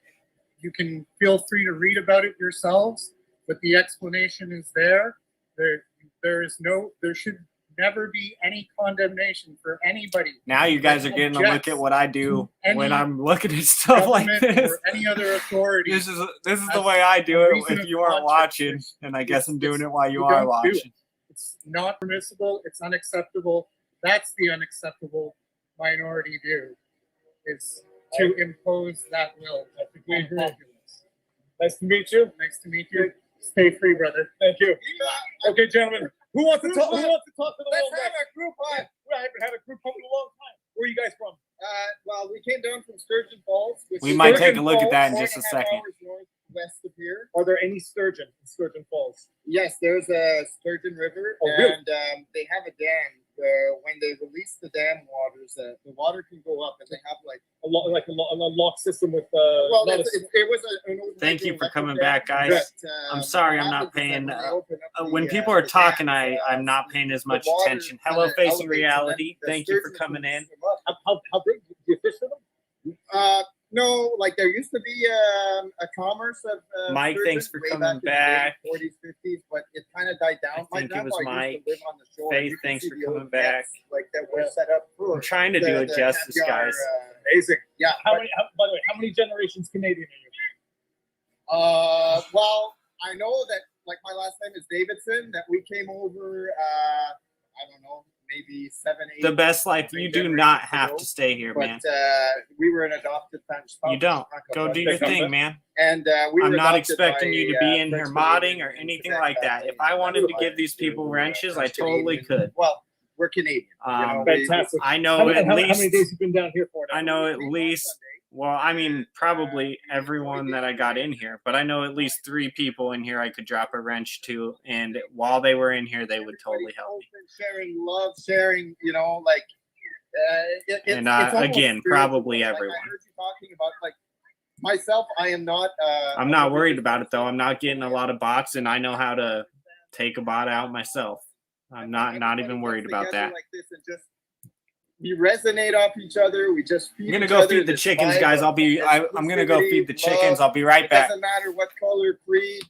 You can feel free to read about it yourselves, but the explanation is there. There should never be any condemnation for anybody. Now you guys are getting a look at what I do when I'm looking at stuff like Government this. or any other authority. This is the As way I do a it. reason If of you aren't conscience, watching, and I guess I'm doing it while you you are don't do it. watching. It's not permissible. It's unacceptable. That's the unacceptable minority view, is to impose that will. I think we on agree. populace. Nice to meet you. Nice to meet you. Stay free, brother. Thank you. Okay, gentlemen. Who wants to talk? Who wants to talk to the Let's world? have a group hunt. I haven't had a group home in a long time. Where are you guys from? Well, we came down from Sturgeon Falls. Which We is might Sturgeon take a look at that in Falls, just a 4.5 second. hours northwest of here. Are there any sturgeon in Sturgeon Falls? Yes, there's a Sturgeon River, Oh, really? and they have a dam. When they release the dam waters, the water can go up, and they have like A lock system with well, not a- it was a. Thank you for coming back, guys. I'm sorry I'm not paying. When people are talking, I'm not paying as much attention. Hello, Facing Reality. Thank you for coming in. how big? Do you fish for them? No, like there used to be a commerce of Mike, sturgeon thanks for way coming back in the back. 40s, 50s, but it kind of died down. I think it was grandpa used Mike. to live on the shore. Faith, You can thanks see for the coming old back. nets, like that were set up for. I'm trying to do it justice, caviar, guys. Amazing. Yeah. By the way, how many generations Canadian are you? Well, I know that like my last name is Davidson. That we came over. I don't know, maybe 7, 8. The best life. You do not have to stay here, But man. we were an adopted French spouse. You don't. Go do your thing, man. And we I'm were not adopted expecting by you to a, be in here French modding Canadian or in anything Quebec like back that. If then. I wanted to But give these people wrenches, I French totally Canadian. could. Well, we're Canadian. Fantastic. I know How at many days least. you been down here for now? I know at least. Well, I mean, probably everyone that I got in here, but I know at least 3 people in here I could drop a wrench to, and while they were in here, they would totally help me. Sharing love, sharing, like. And it's almost again, spiritual. probably Like, everyone. I heard you talking about like myself. I am not. I'm not worried about it though. I'm not getting a lot of bots, and I know how to take a bot out myself. I'm not even worried about that. Like this and just we resonate off each other. We just feed I'm gonna each go other feed the this chickens, vibe guys. of I'm gonna go feed the exclusivity, chickens. love. I'll be right It back. doesn't matter what color, creed,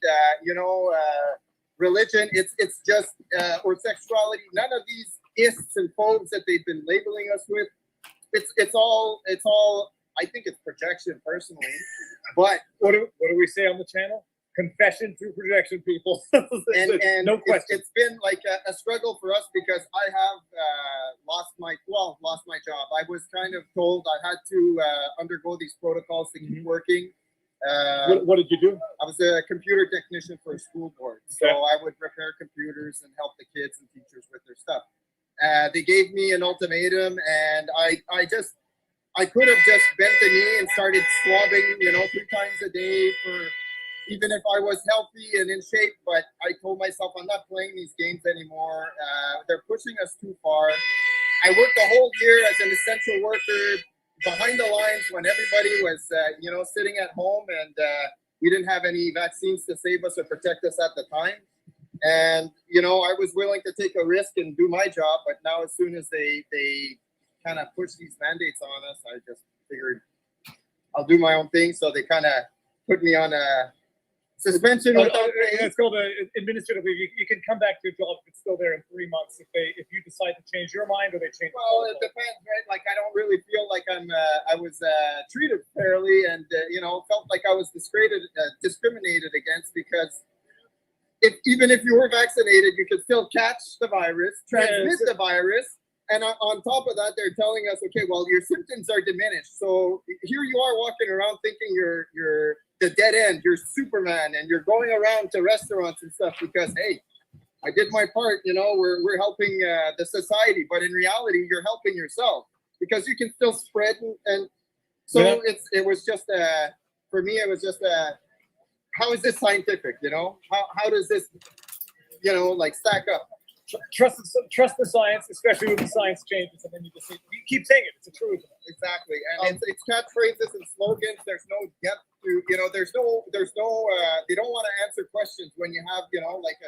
religion. It's just or sexuality. None of these ists and phobes that they've been labeling us with. It's all. I think it's projection personally, but What do we say on the channel? Confession through projection, people. and No question. It's been like a struggle for us because I have lost my job. I was kind of told I had to undergo these protocols to keep working. What did you do? I was a computer technician for a school board, so Okay. I would repair computers and help the kids and teachers with their stuff. They gave me an ultimatum, and I could have just bent the knee and started swabbing, 3 times a day for even if I was healthy and in shape. But I told myself I'm not playing these games anymore. They're pushing us too far. I worked a whole year as an essential worker behind the lines when everybody was, sitting at home, and we didn't have any vaccines to save us or protect us at the time. And, I was willing to take a risk and do my job. But now as soon as they kind of push these mandates on us, I just figured I'll do my own thing. So they kind of put me on a suspension. It's called administrative leave. You can come back to your job if it's still there in 3 months if you decide to change your mind or they change. Well, it depends, right? Like I don't really feel like I was treated fairly, and felt like I was discriminated against because even if you were vaccinated, you could still catch the virus, transmit the virus. And on top of that, they're telling us, okay, well, your symptoms are diminished. So here you are walking around thinking you're the dead end, you're Superman, and you're going around to restaurants and stuff because, hey, I did my part. We're helping the society, but in reality, you're helping yourself because you can still spread. And so it was just for me, it was just how is this scientific? How does this stack up? Trust the science, especially when the science changes, and then you keep saying it. It's a truth. Exactly, and it's catchphrases and slogans. There's no depth to, there's no. They don't want to answer questions when you have, like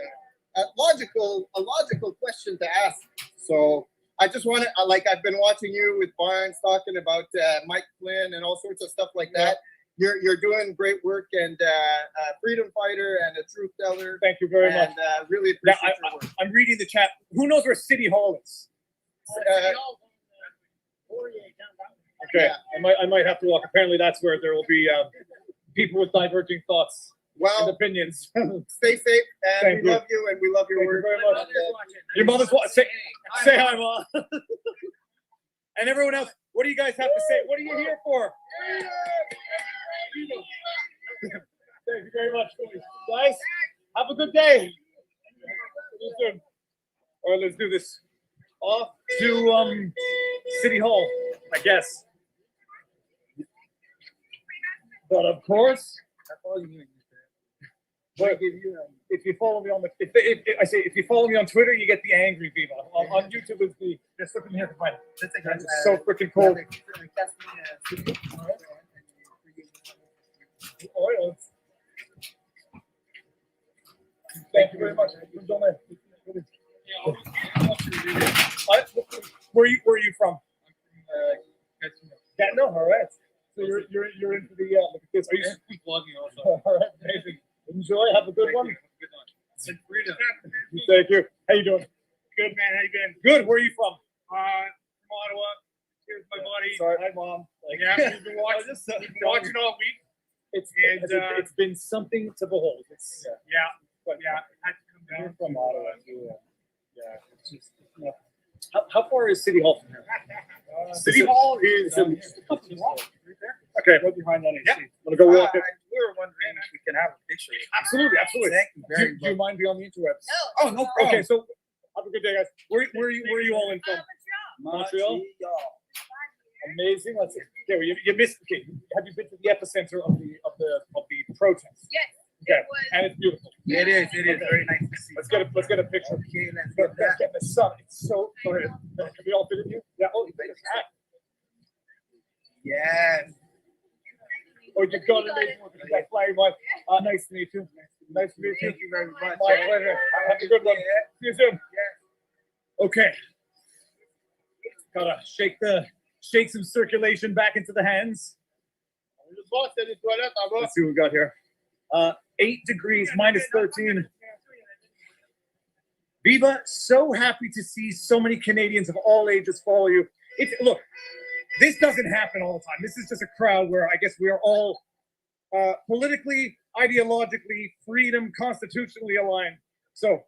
a logical question to ask. So I just want to, like, I've been watching you with Barnes talking about Mike Flynn and all sorts of stuff like that. You're doing great work, and freedom fighter and a truth teller. Thank you very much. And really appreciate your work. I'm reading the chat. Who knows where City Hall is? Okay, Yeah. I might have to walk. Apparently, that's where there will be people with diverging thoughts and Well, opinions. stay safe, and Thank we you. love you, and we love your Thank you work. very much. Your mother's say hi, Mom. And everyone else, what do you guys have to say? What are you here for? Thank you very much, guys. Have a good day. See you soon. All right, let's do this. Off to City Hall, I guess. But of course, but if you follow me on the, if you follow me on Twitter, you get the angry Viva. On YouTube, it's the just looking here to find. It's so freaking cool. Oils. Thank you very much. Where are you from? No, all right. So you're into the look at this. Are you vlogging also? All right, amazing. Enjoy. Have a good one. Good one. Freedom. Thank you. How you doing? Good, man. How you been? Good. Where are you from? From Ottawa. Here's my buddy. Sorry, hi mom. Yeah, we've been watching all week. It's been something to behold. It's Yeah, had to come you're down. from Ottawa. Yeah. It's just, how far is City Hall from here? City Hall is just a couple of blocks right there. Okay, right behind that AC. Yeah. I'm gonna go walk it. We were wondering if we can have a picture. Absolutely. Thank you very Do you mind being on the interwebs? Oh, no problem. Okay, so have a good day, guys. Where are you all in from? Montreal. Amazing. Let's see. Okay, well, you missed. Okay, have you been to the epicenter of the protest? Yes. Okay, It was. and it's beautiful. It is Okay. very nice to see. Let's get a picture. Okay, let's Let's get that. get the sun. It's so. Sorry. Can we all fit in here? Yeah. Oh, you take a hat. Yes. Oh, you got it. That flying one. Nice to meet you. Nice to meet you. Thank you very much. My pleasure. Have a good one. See you soon. Okay. Gotta shake some circulation back into the hands. Let's see what we got here. 8 degrees, minus 13. Viva, so happy to see so many Canadians of all ages follow you. Look, this doesn't happen all the time. This is just a crowd where I guess we are all politically, ideologically, freedom, constitutionally aligned. So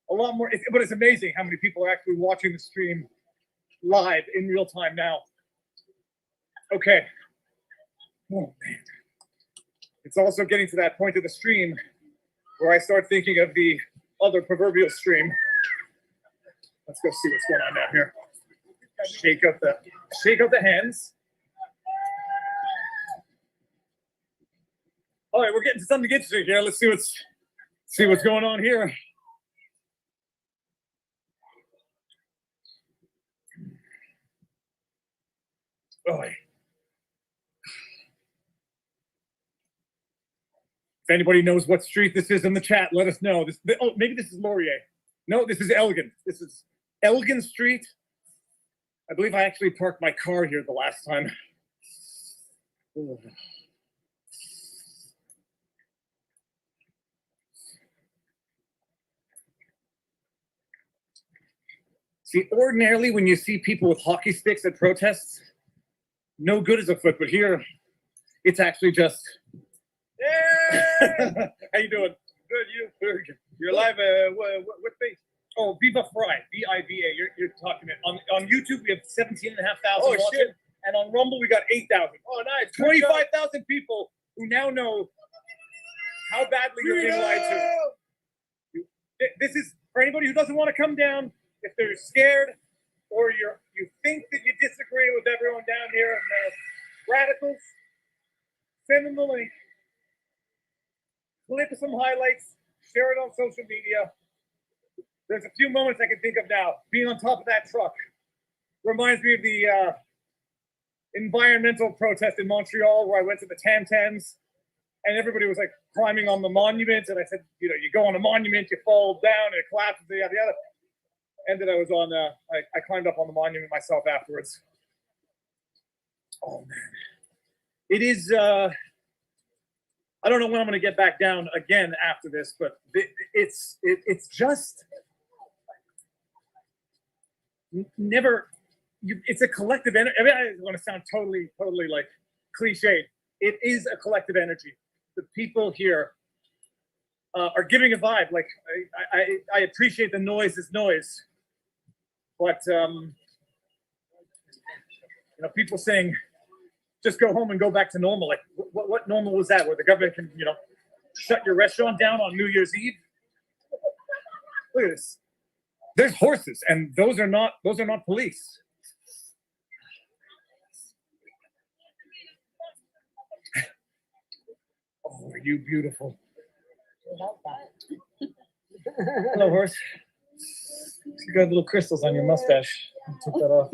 a lot more, but it's amazing how many people are actually watching the stream live in real time now. Okay. Oh man. It's also getting to that point of the stream where I start thinking of the other proverbial stream. Let's go see what's going on down here. Shake up the hands. All right, we're getting to something interesting here. Let's see what's going on here. Oh. If anybody knows what street this is in the chat, let us know. Maybe this is Laurier. No, this is Elgin. This is Elgin Street. I believe I actually parked my car here the last time. See, ordinarily when you see people with hockey sticks at protests, no good is afoot, but here it's actually just. Yeah. How you doing? Good. You're live. What face? Oh, Viva Fry. VIVA. You're talking it on YouTube. We have 17,500 watching, shit. And on Rumble we got 8,000. Oh, nice. 25,000 people who now know how badly you're being lied to. This is for anybody who doesn't want to come down. If they're scared or you think that you disagree with everyone down here and they're radicals, send them the link. Clip some highlights, share it on social media. There's a few moments I can think of now. Being on top of that truck reminds me of the environmental protest in Montreal where I went to the Tam-Tams and everybody was like climbing on the monument. And I said, you go on a monument, you fall down and it collapses, yada, yada. And then I was on, I climbed up on the monument myself afterwards. Oh man. It is, I don't know when I'm going to get back down again after this, but it's just never, it's a collective energy. I mean, I don't want to sound totally like cliched. It is a collective energy. The people here are giving a vibe. Like I appreciate the noise is noise, but people saying just go home and go back to normal. Like what normal was that? Where the government can shut your restaurant down on New Year's Eve? Look at this. There's horses, and those are not police. Oh, are you beautiful? Hello, horse. You got little crystals on your mustache. I took that off.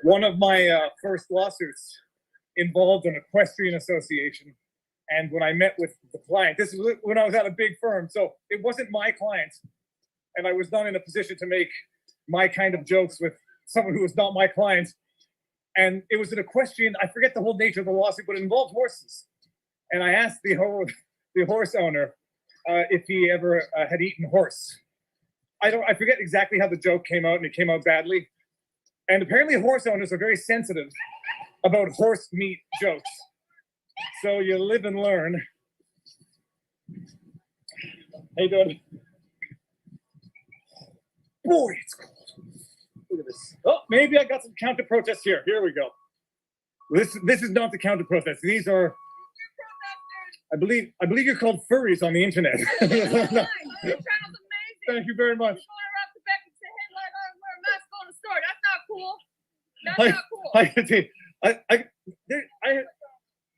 One of my first lawsuits involved an equestrian association. And when I met with the client, this was when I was at a big firm. So it wasn't my client. And I was not in a position to make my kind of jokes with someone who was not my client. And it was an equestrian, I forget the whole nature of the lawsuit, but it involved horses. And I asked the horse owner if he ever had eaten horse. I forget exactly how the joke came out, and it came out badly. And apparently horse owners are very sensitive about horse meat jokes. So you live and learn. How you doing? Boy, it's cold. Look at this. Oh, maybe I got some counter protests here. Here we go. This is not the counter protest. These are, I believe you're called furries on the internet. Thank you very much.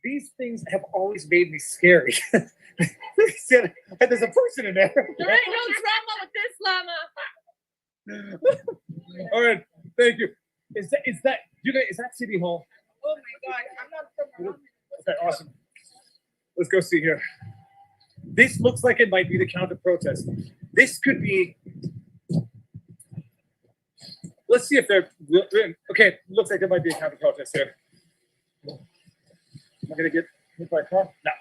These things have always made me scary. There's a person in there. There ain't no drama with this llama. All right, thank you. Is that City Hall? Oh my God, I'm not from around. Okay, awesome. Let's go see here. This looks like it might be the counter protest. This could be. Let's see if they're okay. Looks like there might be a counter protest here. Am I gonna get hit by a car? No.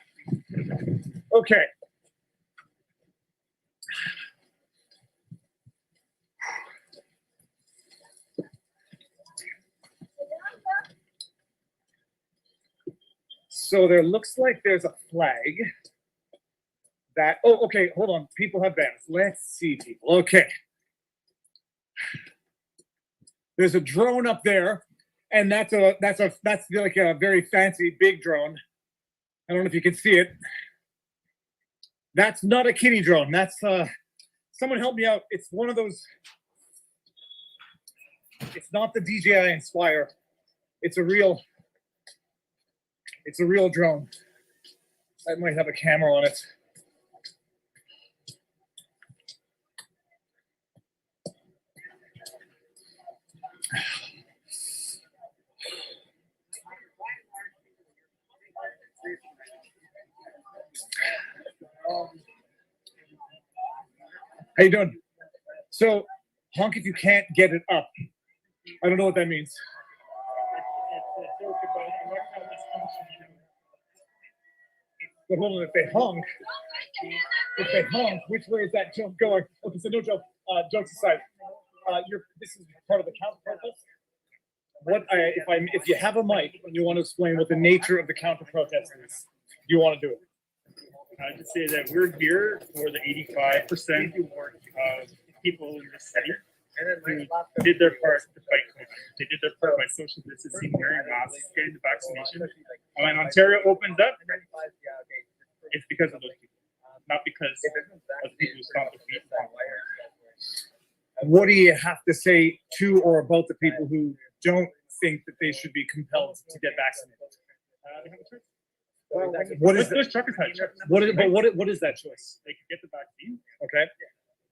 Okay. So there looks like there's a flag that, oh, okay, hold on. People have banners. Let's see people. Okay. There's a drone up there, and that's like a very fancy big drone. I don't know if you can see it. That's not a kitty drone. That's someone help me out. It's one of those. It's not the DJI Inspire. It's a real drone. That might have a camera on it. How you doing? So, honk if you can't get it up. I don't know what that means. But hold on, if they honk, which way is that joke going? Okay, so no joke. Jokes aside, this is part of the counter protest. If you have a mic and you want to explain what the nature of the counter protest is, do you want to do it? I just say that we're here for the 85% of people in this city who did their part to fight COVID. They did their part by social distancing, wearing masks, getting the vaccination. And when Ontario opens up, it's because of those people, not because of the people who stopped the feet. What do you have to say to or about the people who don't think that they should be compelled to get vaccinated? They have a choice. What is those truckers had a choice. what is that choice? They could get the vaccine, Okay.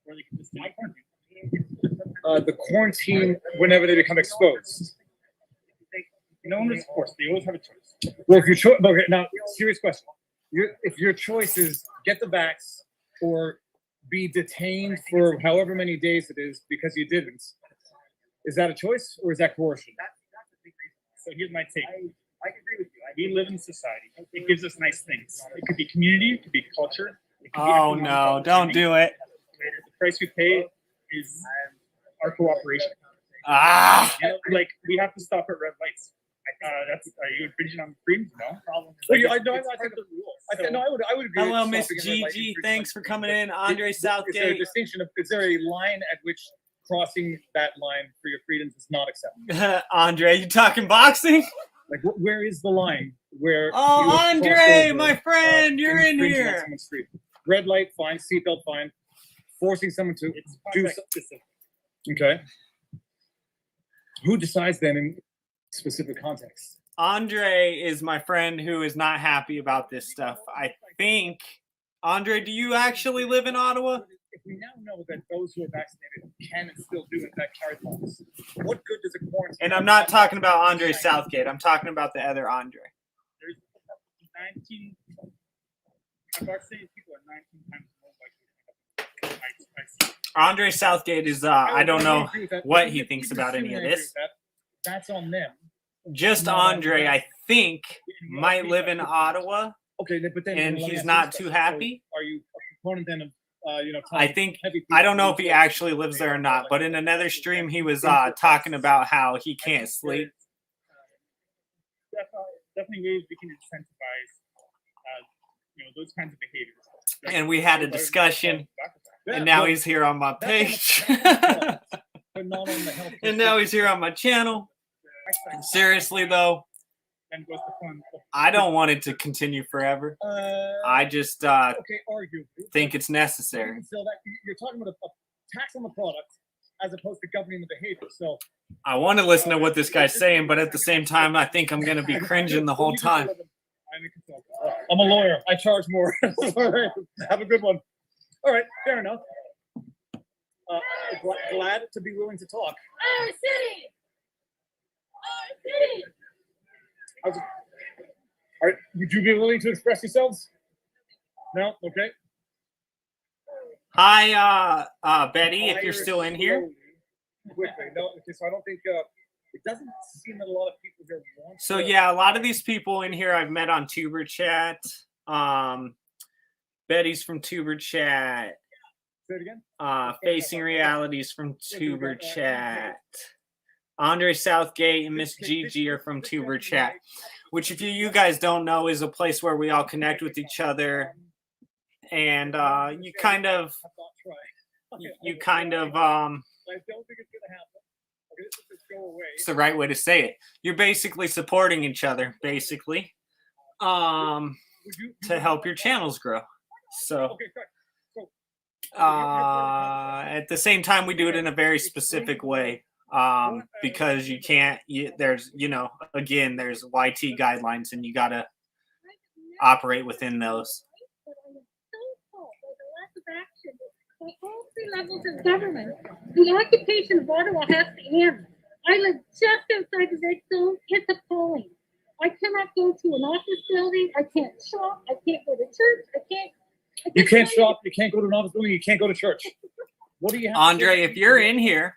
or they could just stay quarantined. The quarantine whenever they become exposed. No one is forced. They always have a choice. Well, if your choice, okay, now serious question. If your choice is get the vax or be detained for however many days it is because you didn't. Is that a choice or is that coercion? So here's my take. I agree with you. We live in society. It gives us nice things. It could be community. It could be culture. It could be Oh economic no, don't opportunity. do it. The price we pay is our cooperation. Ah, You know, like we have to stop at red lights. That's are you infringing on freedom? No problem. Well, Like, I know. it's I part think of the rules. I would agree. hello, with Miss stopping at red light Gigi. infringement. Thanks for coming in. Andre Is there a Southgate. distinction of? Is there a line at which crossing that line for your freedoms is not acceptable? Andre, you talking boxing? Like, where is the line where? Oh, you have crossed Andre, over, my friend, you're in infringing on here. someone's freedom? Red light, fine. Seatbelt, fine. Forcing someone to It's do context something. specific. Okay. Who decides then in specific context? Andre is my friend who is not happy about this stuff. I think. Andre, do you actually live in Ottawa? If we now know that those who are vaccinated can and still do in fact carry bombs, what good does a quarantine? And I'm not talking about Andre Southgate. I'm talking about the other Andre. There's 19. I'm vaccinated people are 19 times more likely. I see. Andre Southgate is I don't know agree with that. what Even he if thinks people about any assume of I agree this. with that, that's on them. Just No, no, Andre, no. I think, might live in Ottawa, Okay, but then and let me he's ask not you this too question. happy. So are you a proponent then of I telling think heavy people I don't know if to he do actually lives there or not, but in another stream he was talking about how he can't sleep. Definitely ways we can incentivize, those kinds of behaviors. And we had a discussion, and now he's here on my page. but not on the health. And now he's here on my channel. Seriously though, Then goes to fun. I don't want it to continue forever. I just Okay, arguably. think it's necessary. So that you're talking about a tax on the product as opposed to governing the behavior. So I want to listen to what this guy's saying, but at the same time, I think I'm going to be cringing the whole time. I'm a lawyer. I charge more. All right. Have a good one. All right. Fair enough. Glad to be willing to talk. Our city! Our city! All right. Would you be willing to express yourselves? No? Okay. Hi, Betty, if you're still in here. Quickly. No, okay, so I don't think it doesn't seem that a lot of people here want So to- yeah, a lot of these people in here I've met on Tuber Chat. Betty's from Tuber Chat. Say it again. Facing Realities from Tuber Chat. Andre Southgate and Miss Gigi are from Tuber Chat, which if you guys don't know is a place where we all connect with each other, and you kind of I don't think it's gonna happen. Okay, this will just go away. it's the right way to say it. You're basically supporting each other, basically, Would you- to help your channels grow. So Okay, correct. So at the same time, we do it in a very specific way, because you can't. There's again, there's YT guidelines, and you gotta operate within those. But I am so appalled by the lack of action by all three levels of government. The occupation of Ottawa has to end. I live just outside the red zone. It's appalling. I cannot go to an office building. I can't shop. I can't go to church. I can't you can't shop. You can't go to an office building. You can't go to church. What do you have? to Andre, say? if you're in here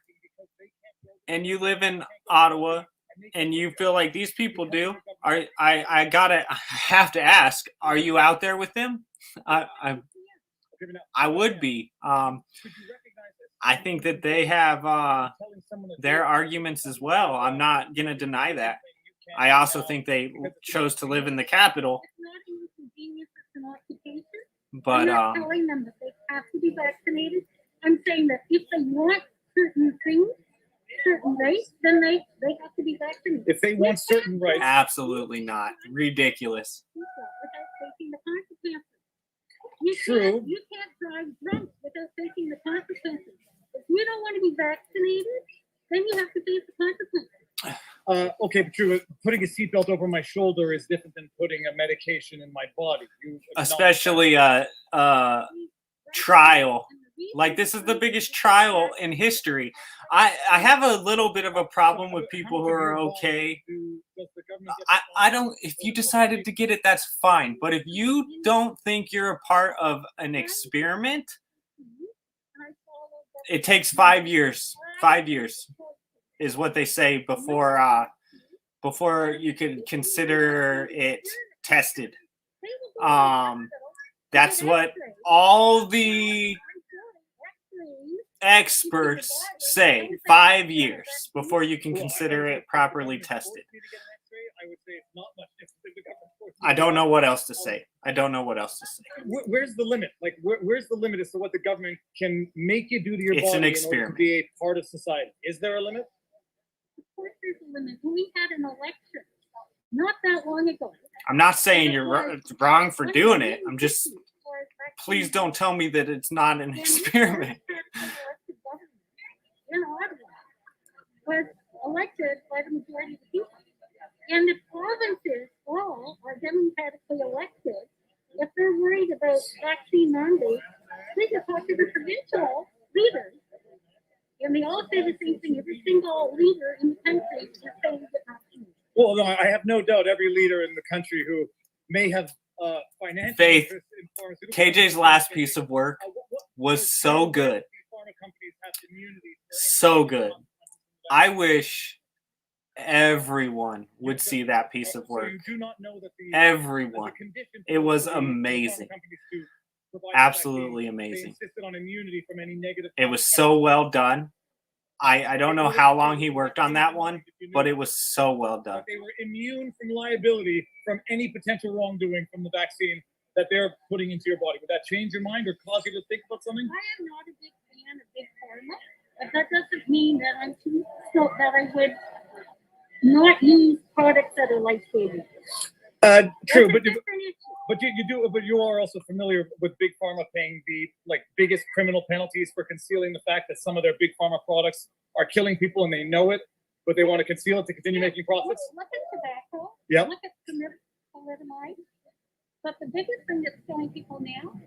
and you live in Ottawa and you feel like these people do, I have to ask, are you out there with them? I would be. I think that they have their arguments as well. I'm not going to deny that. I also think they chose to live in the capital, It's not an inconvenience. It's an occupation. but I'm not telling them that they have to be vaccinated. I'm saying that if they want certain things, certain rights, then they have to be vaccinated. If they want certain rights, absolutely not. Ridiculous. People without facing the consequences. You True. You can't drive drunk without facing the consequences. If you don't want to be vaccinated, then you have to face the consequences. okay, but true. Putting a seatbelt over my shoulder is different than putting a medication in my body. You acknowledge Especially trial Like, this is the biggest trial in history. I have a little bit of a problem with people who are okay. I don't, if you decided to get it, that's fine. But if you don't think you're a part of an experiment, it takes 5 years. 5 years is what they say before you can consider it tested. That's what all the experts say. 5 years before you can consider it properly tested. I don't know what else to say. I don't know what else to say. Where's the limit? Like, where's the limit as to what the government can make you do to your It's body an in order experiment. to be a part of society? Is there a limit? Of course there's a limit. We had an election not that long ago. I'm not saying you're wrong for doing it. I'm just, please don't tell me that it's not an experiment. In Ottawa was elected by the majority of the people. And the provinces all are democratically elected. If they're worried about vaccine mandates, they can talk to the provincial leaders. And they all say the same thing. Every single leader in the country is saying that vaccine. Well, no, I have no doubt every leader in the country who may have financial Faith, interest in pharmaceuticals. KJ's last piece of work was so good. So good. I wish everyone would see that piece of work. Everyone. It was amazing. Absolutely amazing. It was so well done. I don't know how long he worked on that one, but it was so well done. They were immune from liability from any potential wrongdoing from the vaccine that they're putting into your body. Would that change your mind or cause you to think about something? I am not a big fan of big pharma, but that doesn't mean that I'm too so that I would not use products that are life-saving. True, but you are also familiar with big pharma paying the biggest criminal penalties for concealing the fact that some of their big pharma products are killing people and they know it, but they want to conceal it to continue making profits. Look at tobacco. Yep. Look at thalidomide. But the biggest thing that's killing people now,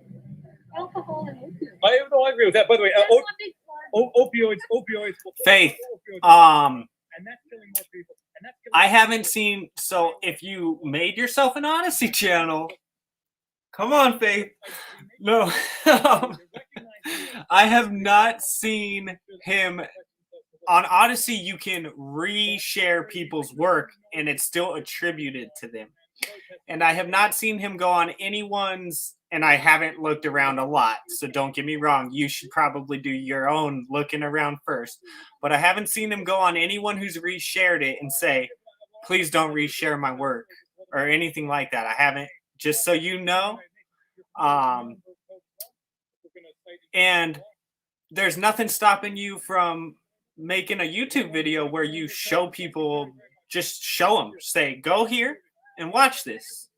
alcohol and opioids. I agree with that. By the way, That's not big pharma. opioids. Faith, And that's killing more people. And that's killing I haven't seen, so if you made yourself an Odyssey channel, come on, Faith. No, I have not seen him. On Odyssey, you can reshare people's work and it's still attributed to them. And I have not seen him go on anyone's, and I haven't looked around a lot, so don't get me wrong. You should probably do your own looking around first. But I haven't seen him go on anyone who's reshared it and say, please don't reshare my work or anything like that. I haven't, just so you know. And there's nothing stopping you from making a YouTube video where you show people, just show them, say, go here and watch this.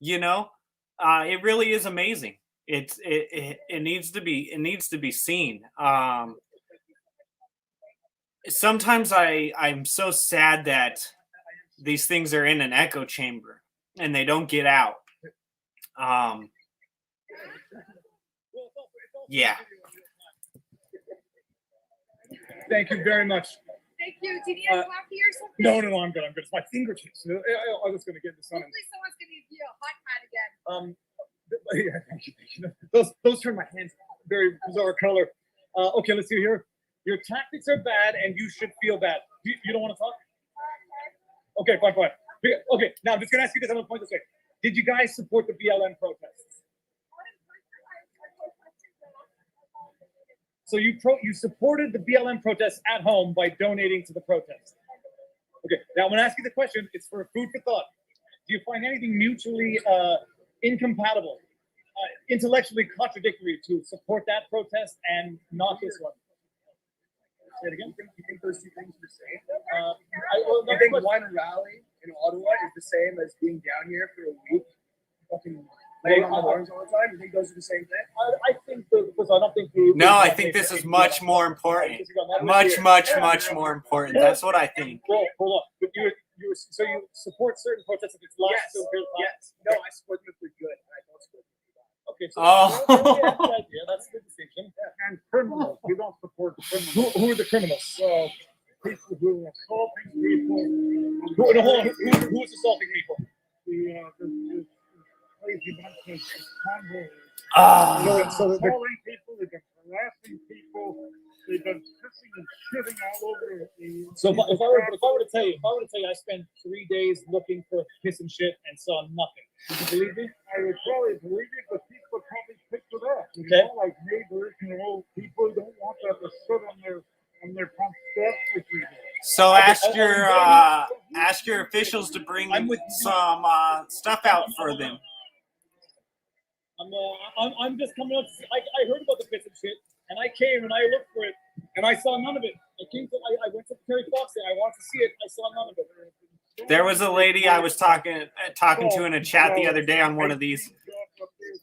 You know, it really is amazing. It needs to be seen. Sometimes I'm so sad that these things are in an echo chamber and they don't get out. Yeah. Thank you very much. Thank you. Did you have coffee or something? No, I'm good. It's my fingertips. I was going to get the sun. Hopefully someone's going to give you a hot hat again. Yeah, thank you. Those turn my hands very bizarre color. Okay, let's see here. Your tactics are bad and you should feel bad. You don't want to talk? Okay, fine. Okay, now I'm just going to ask you this. I'm going to point this way. Did you guys support the BLM protests? So you supported the BLM protests at home by donating to the protest. Okay, now I'm going to ask you the question. It's for food for thought. Do you find anything mutually incompatible, intellectually contradictory to support that protest and not this one? Say it again. You think those two things are the same? I think one rally in Ottawa is the same as being down here for a week, fucking laying on the horns all the time. You think those are the same thing? I think because I don't think we. No, I think this is much more important. Much more important. That's what I think. Well, hold on. But you support certain protests if it's last. Yes. No, I support them if they're good. I don't support them if they're bad. Okay, so Oh. yeah, that's the distinction. And criminals. We don't support criminals. Who are the criminals? People who are assaulting people. Who is assaulting people? The crazy bunch of convoys. Ah. So they're calling people, they've been harassing people, they've been pissing and shitting all over the. So if I were to tell you, I spent 3 days looking for piss and shit and saw nothing. Would you believe me? I would probably believe it, but people would probably pick it up. You Okay. know, like neighbors, people don't want that to sit on their front steps for 3 days. So ask your officials to bring some stuff out for them. I'm just coming up. I heard about the piss and shit, and I came and I looked for it, and I saw none of it. I went to Terry Fox there. I wanted to see it. I saw none of it. There was a lady I was talking to in a chat the other day on one of these,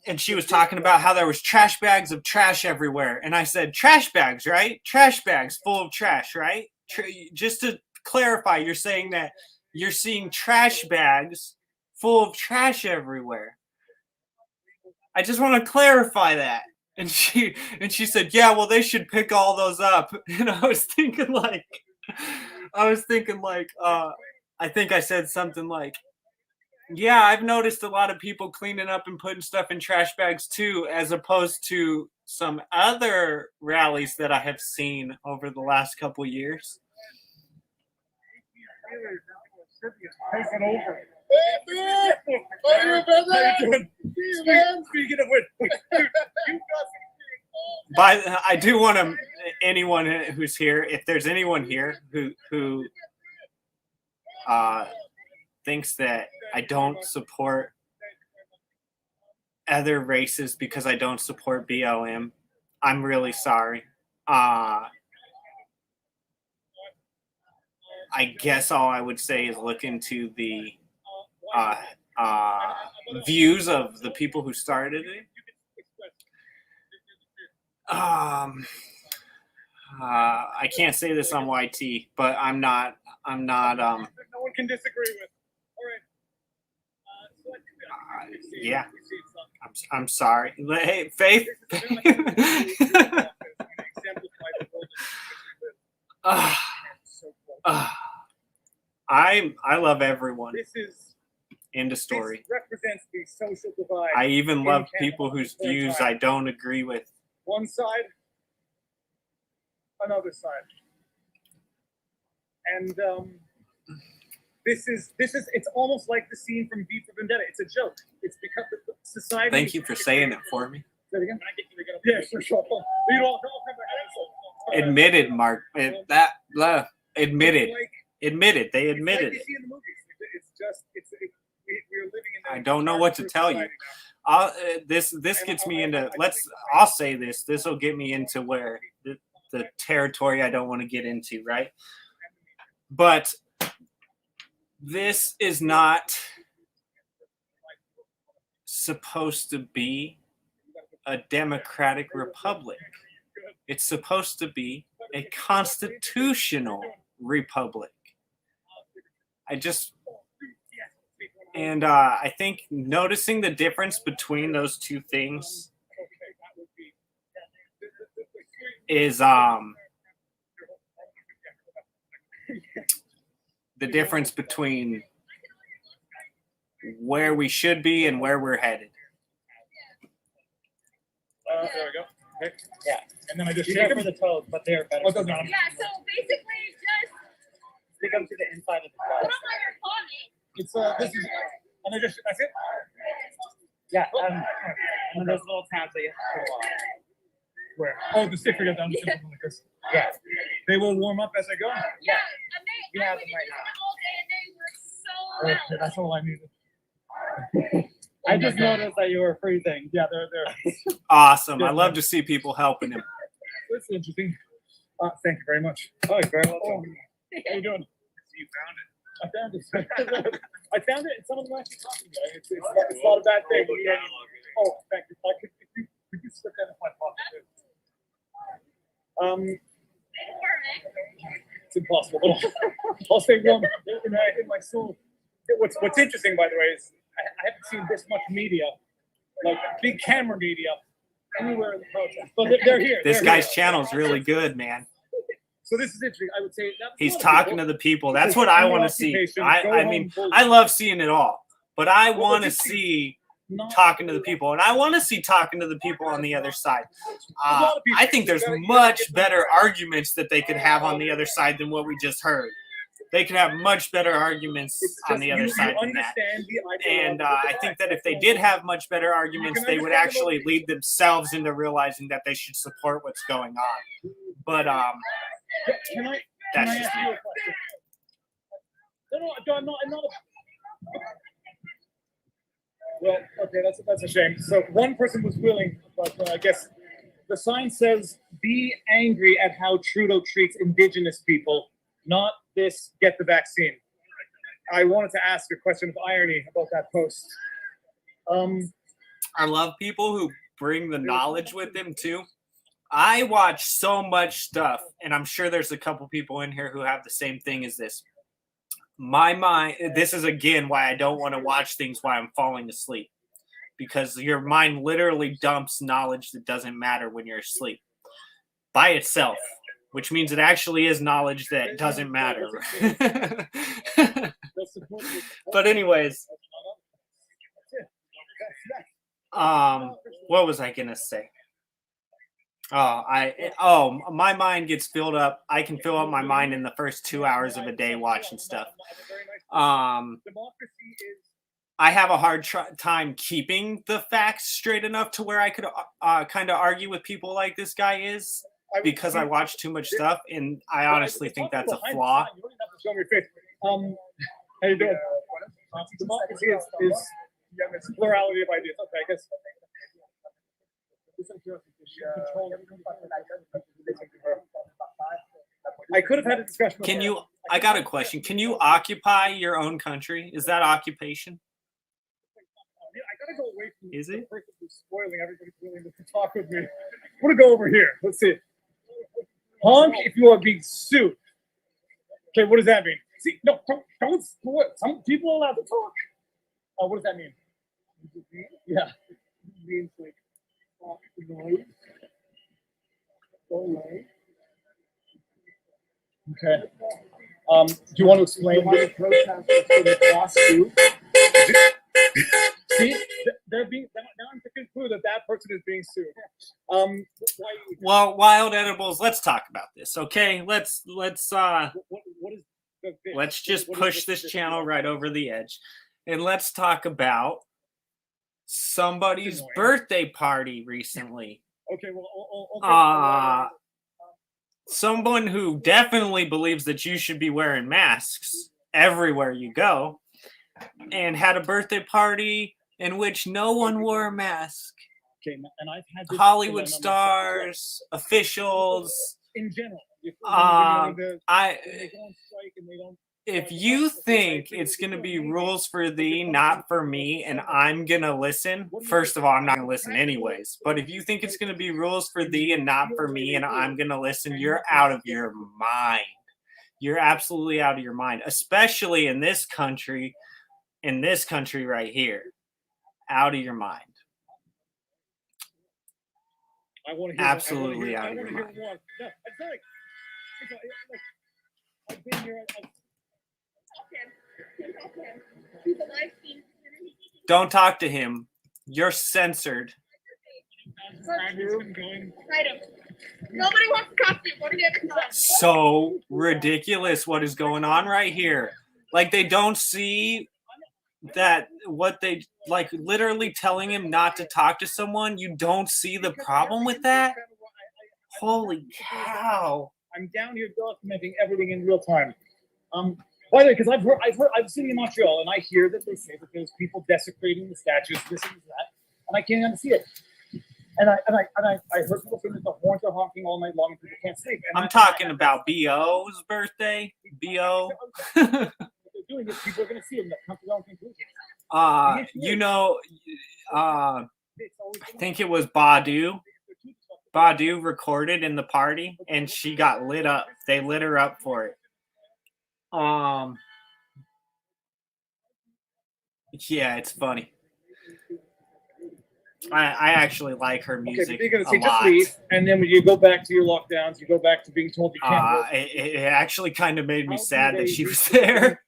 and she was talking about how there was trash bags of trash everywhere. And I said, trash bags, right? Trash bags full of trash, right? Just to clarify, you're saying that you're seeing trash bags full of trash everywhere. I just want to clarify that. And she said, yeah, well, they should pick all those up. And I was thinking like, I think I said something like, yeah, I've noticed a lot of people cleaning up and putting stuff in trash bags too, as opposed to some other rallies that I have seen over the last couple years. Taking over. Speaking of which, I do want to, anyone who's here, if there's anyone here who thinks that I don't support other races because I don't support BLM, I'm really sorry. I guess all I would say is look into the views of the people who started it. I can't say this on YT, but I'm not. no one can disagree with. All right. Yeah. I'm sorry. Hey, Faith. I love everyone. End of story. This represents the social divide. I even in love Canada people whose for a views time. I don't agree with. One side, another side, and it's almost like the scene from V for Vendetta. It's a joke. It's because society. Thank you for saying it for me. Say it again. Yeah, sure. You don't come back. Admitted, Mark. Admitted. Admitted. They admitted it. It's just we're living in. I don't know what to tell you. This gets me into. I'll say this. This will get me into where the territory I don't want to get into, right? But this is not supposed to be a democratic republic. It's supposed to be a constitutional republic. I think noticing the difference between those two things is the difference between where we should be and where we're headed. There we go. Okay. Yeah. And then I just You shake go them for the toes, but they're better. Oh, it doesn't matter. Yeah, so basically just Stick them to the inside of the put toes. them on your body. It's this is, and I just that's it. Yeah. And then those little tabs that you have to Where? Oh, the stick figure down. Yeah. Like this. Yeah. They will warm up as I go. Yeah, We and have we them did right this now. all day and they were so loud. Okay, that's all I needed. I just noticed that you were freezing. Yeah, they're. Awesome. I love to see people helping him. That's interesting. Thank you very much. Oh, you're very welcome. How you doing? You found it. I found it. I found it, and some of them actually talking to me. It's not a bad thing. Oh, thank you. Could you slip that in my pocket? It's impossible, but I'll stay warm in my soul. What's interesting, by the way, is I haven't seen this much media like big camera media anywhere in the protest. But they're here. This They're guy's here. channel is really good, man. So this is interesting. I would say He's talking to the people. That's what I want to see. I mean, I love seeing it all, but I want to see talking to the people, and I want to see talking to the people on the other side. I think there's much better arguments that they could have on the other side than what we just heard. They could have much better arguments on the other side than that. And I think that if they did have much better arguments, they would actually lead themselves into realizing that they should support what's going on. But Can I that's ask just you me. a question? No, I'm not. Well, okay, that's a shame. So one person was willing, but I guess the sign says, "Be angry at how Trudeau treats Indigenous people, not this. Get the vaccine." I wanted to ask a question of irony about that post. I love people who bring the knowledge with them too. I watch so much stuff, and I'm sure there's a couple people in here who have the same thing as this. My mind, this is again why I don't want to watch things while I'm falling asleep, because your mind literally dumps knowledge that doesn't matter when you're asleep by itself, which means it actually is knowledge that doesn't matter. But anyways, what was I gonna say? My mind gets filled up. I can fill up my mind in the first 2 hours of a day watching stuff. I have a hard time keeping the facts straight enough to where I could kind of argue with people like this guy is, because I watch too much stuff, and I honestly think that's a flaw. How you doing? Democracy is plurality of ideas. Okay, I guess. I could have had a discussion. Can you? I got a question. Can you occupy your own country? Is that occupation? I gotta go away from Is the it? person who's spoiling everybody's willing to talk with me. I'm gonna go over here. Let's see. Honk if you are being sued. Okay, what does that mean? See, no, don't spoil. Some people are allowed to talk. What does that mean? Yeah. It means like noise. Okay. Do you want to explain what the protest is going to cost you? See, they're being now. I'm to conclude that person is being sued. Well, Wild Edibles, let's talk about this, okay? Let's What is the thing? let's just What is push this channel right over the edge, and let's talk about somebody's annoying. birthday party recently. Okay, well, Someone who definitely believes that you should be wearing masks everywhere you go, and had a birthday party in which no one wore a mask. okay, and I've had this Hollywood dilemma stars, officials. in general. If they go on strike and they don't. If you think it's going to be rules for thee, not for me, and I'm going to listen, first of all, I'm not going to listen anyways. But if you think it's going to be rules for thee and not for me, and I'm going to listen, you're out of your mind. You're absolutely out of your mind, especially in this country right here. Out of your mind. I want to hear Absolutely out of your mind. No, it's like I've been here. Don't talk to him. You're censored. Right him. Nobody wants to talk to you. Go to the other side. So ridiculous what is going on right here. Like, they don't see that what they like literally telling him not to talk to someone. You don't see the problem with that? Holy cow. I'm down here documenting everything in real time. By the way, because I've seen in Montreal, and I hear that they say that there's people desecrating the statues, this and that, and I can't unsee it. And I heard people saying that the horns are honking all night long and people can't sleep. And I'm talking about BO's birthday. BO. They're doing this, people are going to see them. That come to their own conclusions. I think it was Badu. Badu recorded in the party, and she got lit up. They lit her up for it. Yeah, it's funny. I actually like her Okay, music but you're gonna a say just lot. leave, and then when you go back to your lockdowns, you go back to being told you can't work. It actually kind of made me How do sad that they she reach was the- there.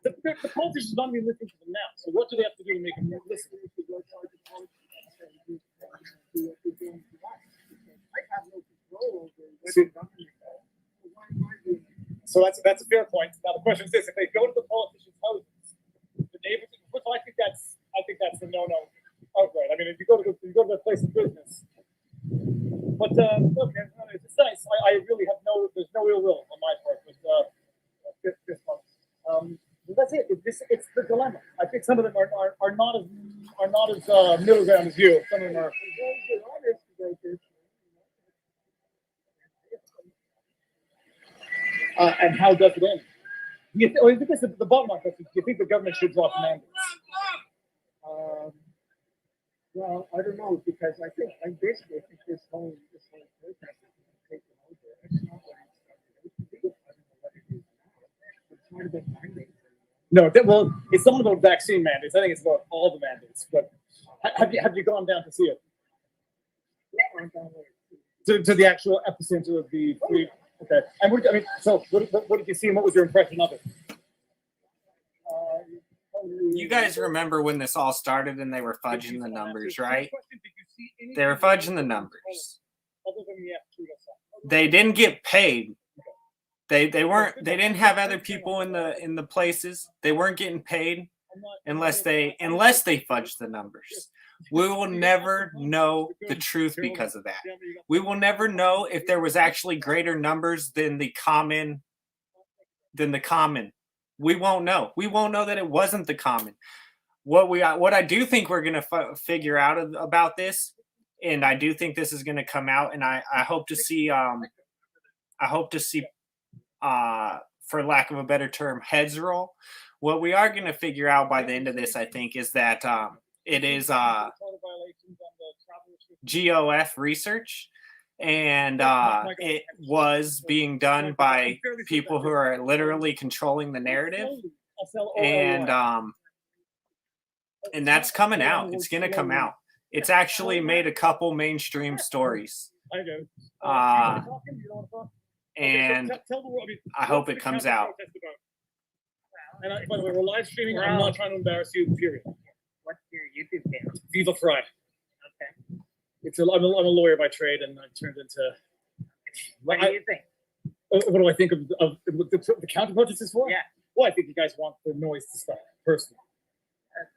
The politicians don't even listen to them now. So what do they have to do to make them listen? So that's a fair point. Now the question is this: if they go to the politicians' houses, the neighbors. First of all, I think that's a no-no outright. I mean, if you go to the place of business. But okay, it's nice. I really have there's no ill will on my part with this one. That's it. It's the dilemma. I think some of them are not as middle ground as you. Some of them are. And how does it end? I think that's the bottom line question. Do you think the government should drop mandates? Well, I don't know, because I basically think this whole protest is taken over. It's not what it's started out to be. I don't know what it is now. It's not about mandates. No, well, it's not about vaccine mandates. I think it's about all the mandates. But have you gone down to see it? To the actual epicenter of the fleet? Okay. And what did you see, and what was your impression of it? You guys remember when this all started and they were fudging the numbers, right? They were fudging the numbers. They didn't get paid. They didn't have other people in the places. They weren't getting paid unless they fudged the numbers. We will never know the truth because of that. We will never know if there was actually greater numbers than the common. We won't know. We won't know that it wasn't the common. What I do think we're gonna figure out about this, and I do think this is gonna come out, and I hope to see for lack of a better term, heads roll. What we are gonna figure out by the end of this, I think, is that it is GOF research, and it was being done by people who are literally controlling the narrative, and that's coming out. It's gonna come out. It's actually made a couple mainstream stories, and I hope it comes out. And by the way, we're live streaming. I'm not trying to embarrass you. Period. What's your YouTube channel? Viva Fry. Okay. I'm a lawyer by trade, and I turned into. What do you think? What do I think of the counter protests for? Yeah. Well, I think you guys want the noise to stop, personally.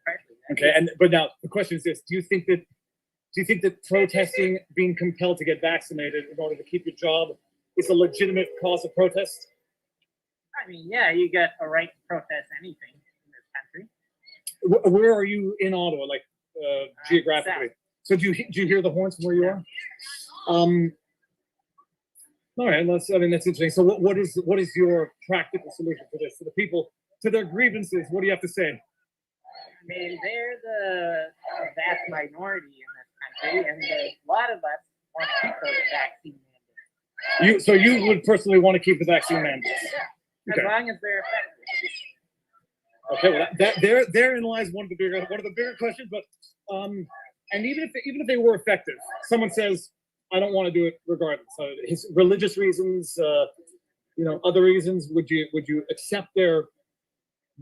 Partly. Okay, but now the question is this: Do you think that protesting, being compelled to get vaccinated in order to keep your job, is a legitimate cause of protest? I mean, yeah, you got a right to protest anything in this country. Where are you in Ottawa, like geographically? So do you hear the horns from where you are? All right, that's interesting. So what is your practical solution for this? To the people, to their grievances, what do you have to say? I mean, they're the vast minority in this country, and a lot of us want to keep those vaccine mandates. So you would personally want to keep the vaccine mandates? Yeah, as long as they're effective. Okay, well, therein lies one of the bigger questions. But and even if they were effective, someone says, I don't want to do it regardless. His religious reasons, other reasons. Would you accept their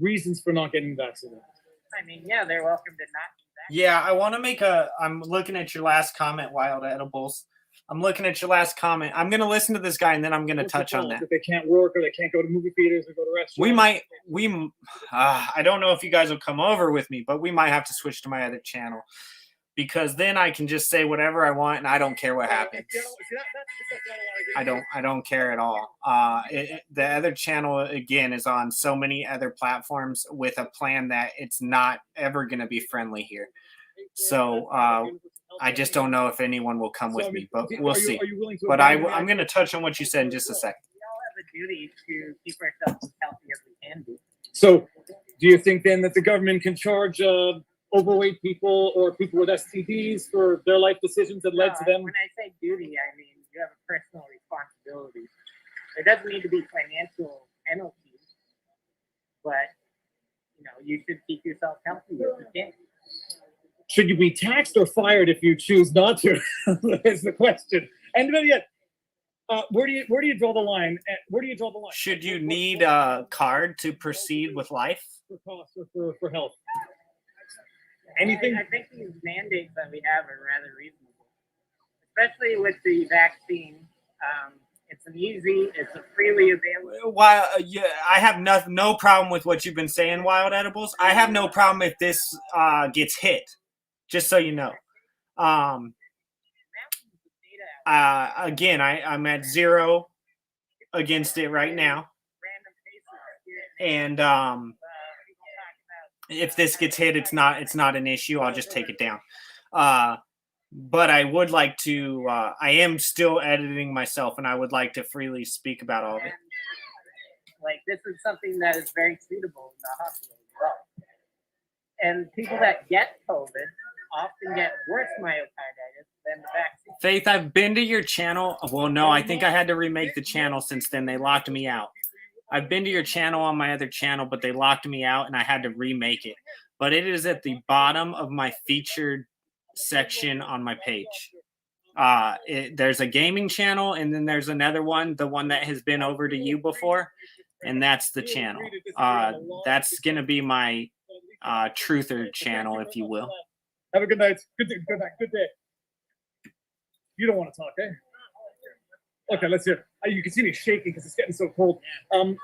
reasons for not getting vaccinated? I mean, yeah, they're welcome to not do that. Yeah, I want to make I'm looking at your last comment, Wild Edibles. I'm looking at your last comment. I'm going to listen to this guy, and then I'm going to touch on that. That they can't work, or they can't go to movie theaters, or go to restaurants. I don't know if you guys will come over with me, but we might have to switch to my other channel, because then I can just say whatever I want, and I don't care what happens. I don't care at all. The other channel, again, is on so many other platforms with a plan that it's not ever going to be friendly here. So I just don't know if anyone will come with me, but we'll see. But I'm going to touch on what you said in just a second. We all have a duty to keep ourselves as healthy as we can be. So do you think then that the government can charge overweight people or people with STDs for their life decisions that led to them? When I say duty, I mean you have a personal responsibility. There doesn't need to be financial penalties, but you should keep yourself healthy if you can. Should you be taxed or fired if you choose not to? Is the question. And then yet, where do you draw the line? Where do you draw the line? Should you need a card to proceed with life? For cost or for health? Anything? I think these mandates that we have are rather reasonable, especially with the vaccine. It's it's a freely available. While yeah, I have no problem with what you've been saying, Wild Edibles. I have no problem if this gets hit. Just so you know. Again, I'm at 0 against it right now, and if this gets hit, it's not an issue. I'll just take it down. But I would like to. I am still editing myself, and I would like to freely speak about all of it. Like, this is something that is very suitable in the hospital as well. And people that get COVID often get worse myocarditis than the vaccine. Faith, I've been to your channel. Well, no, I think I had to remake the channel since then. They locked me out. I've been to your channel on my other channel, but they locked me out, and I had to remake it. But it is at the bottom of my featured section on my page. There's a gaming channel, and then there's another one, the one that has been over to you before, and that's the channel. That's going to be my truther channel, if you will. Have a good night. Good night. Good day. You don't want to talk, eh? Okay, let's hear. You can see me shaking because it's getting so cold.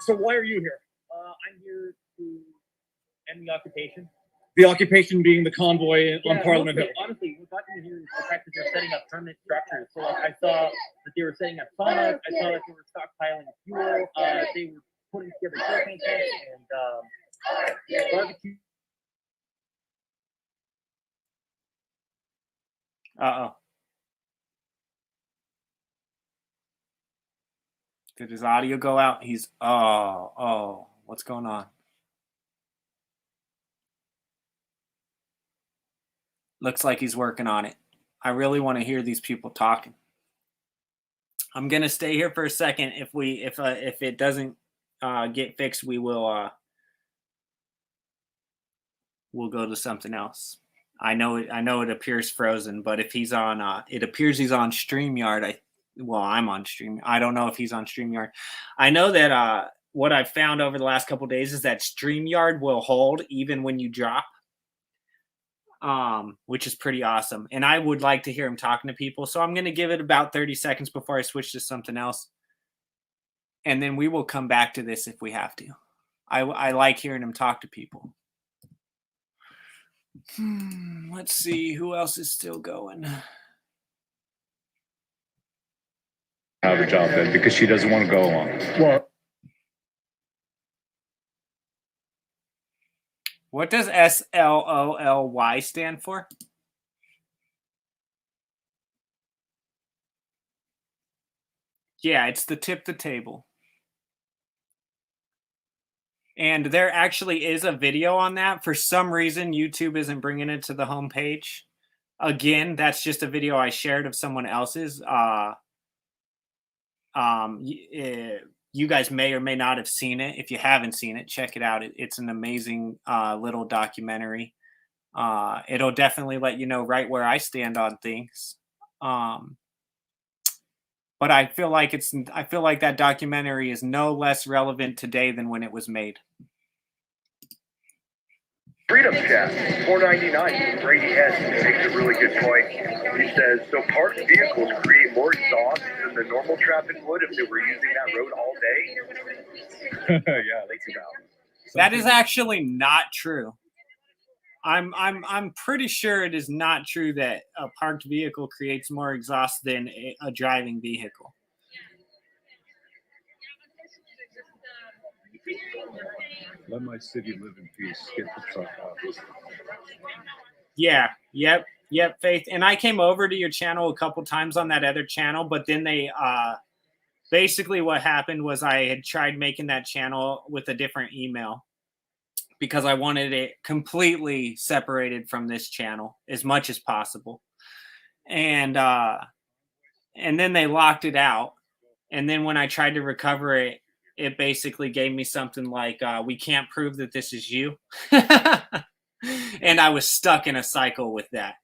So why are you here? I'm here to end the occupation. The occupation being the convoy on Parliament Hill. Honestly, what got me here is the fact that they're setting up permanent structures. So, like, I saw that they were setting up saunas. I saw that they were stockpiling fuel. They were putting together propane tanks and barbecue. Uh-oh. Did his audio go out? He's, what's going on? Looks like he's working on it. I really want to hear these people talking. I'm going to stay here for a second. If it doesn't get fixed, we'll go to something else. I know it appears frozen, but if he's on, it appears he's on StreamYard. I'm on Stream. I don't know if he's on StreamYard. I know that what I've found over the last couple of days is that StreamYard will hold even when you drop, which is pretty awesome. And I would like to hear him talking to people. So I'm going to give it about 30 seconds before I switch to something else. And then we will come back to this if we have to. I like hearing him talk to people. Let's see who else is still going. Have a job then because she doesn't want to go along. Well, what does SLOLY stand for? Yeah, it's the tip the table. And there actually is a video on that. For some reason, YouTube isn't bringing it to the homepage. Again, that's just a video I shared of someone else's. You guys may or may not have seen it. If you haven't seen it, check it out. It's an amazing little documentary. It'll definitely let you know right where I stand on things. But I feel like that documentary is no less relevant today than when it was made. Freedom Chat, $4.99. Brady S makes a really good point. He says, so parked vehicles create more exhaust than the normal traffic would if they were using that road all day. Yeah, that's about. That is actually not true. I'm pretty sure it is not true that a parked vehicle creates more exhaust than a driving vehicle. Let my city live in peace. Get the fuck out. Yeah. Yep, Faith. And I came over to your channel a couple times on that other channel, but then they basically what happened was I had tried making that channel with a different email because I wanted it completely separated from this channel as much as possible. And then they locked it out. And then when I tried to recover it, it basically gave me something like, we can't prove that this is you. And I was stuck in a cycle with that.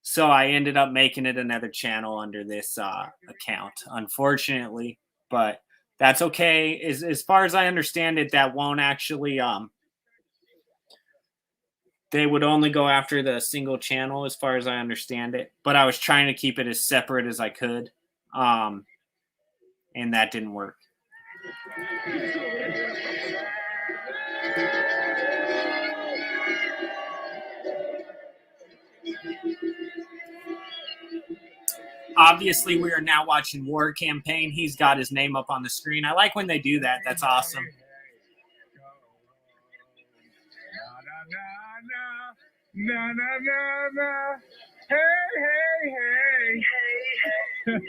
So I ended up making it another channel under this account, unfortunately. But that's okay. As far as I understand it, that won't actually they would only go after the single channel as far as I understand it. But I was trying to keep it as separate as I could. And that didn't work. Obviously, we are now watching War Campaign. He's got his name up on the screen. I like when they do that. That's awesome. Na na na na. Hey hey hey.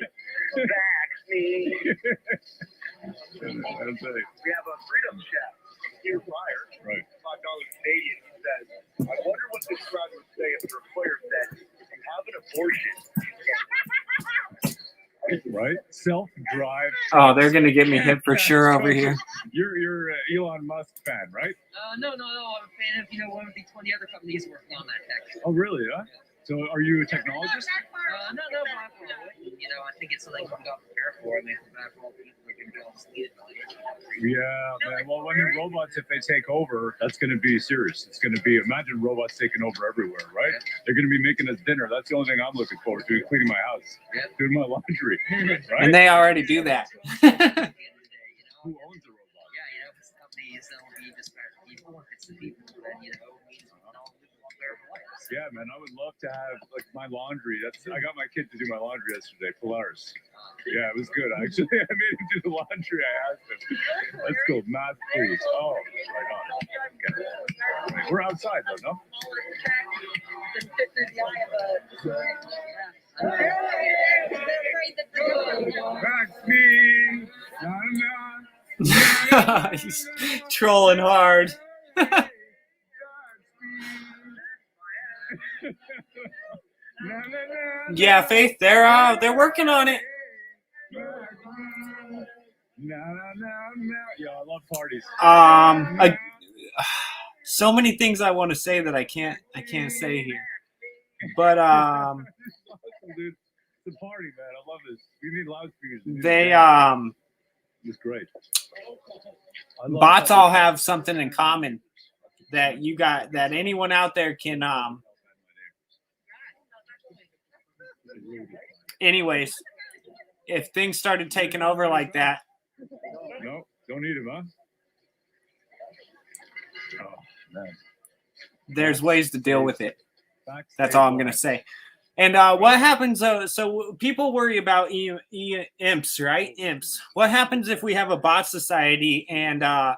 That's me. That's it. We have a Freedom Chef here prior. Right. $5 Canadian. He says, I wonder what this crowd would say if their employer said, if you have an abortion. Right? Self-drive. Oh, they're gonna get me hit for sure over here. You're Elon Musk fan, right? No. I'm a fan of, one of the 20 other companies working on that tech. Oh, really? Huh? So, are you a technologist? No, but I think it's something we got prepared for. I mean, for all the people that can jobs needed. Yeah, man. Well, when the robots, if they take over, that's going to be serious. It's going to be, imagine robots taking over everywhere, right? Yeah. They're going to be making us dinner. That's the only thing I'm looking forward to, cleaning my house, doing my laundry, right? And they already do that. Who owns a robot? Yeah, if it's companies that will be disparate people, if it's the people that, we just all live better lives. Yeah, man, I would love to have like my laundry. I got my kid to do my laundry yesterday, Polaris. Yeah, it was good. Actually, I made him do the laundry. I asked him. Let's go, math, please. Oh, right on. Okay. We're outside though, no? That's me. Na na. He's trolling hard. Yeah, Faith, they're working on it. Yeah, I love parties. So many things I want to say that I can't say here. But Dude, it's a party, man. I love this. We need loudspeakers. They It's great. Bots all have something in common that that anyone out there can anyways, if things started taking over like that. No, don't need them, huh? Oh, man. There's ways to deal with it. That's all I'm going to say. And what happens, so people worry about imps, right? Imps. What happens if we have a bot society? And now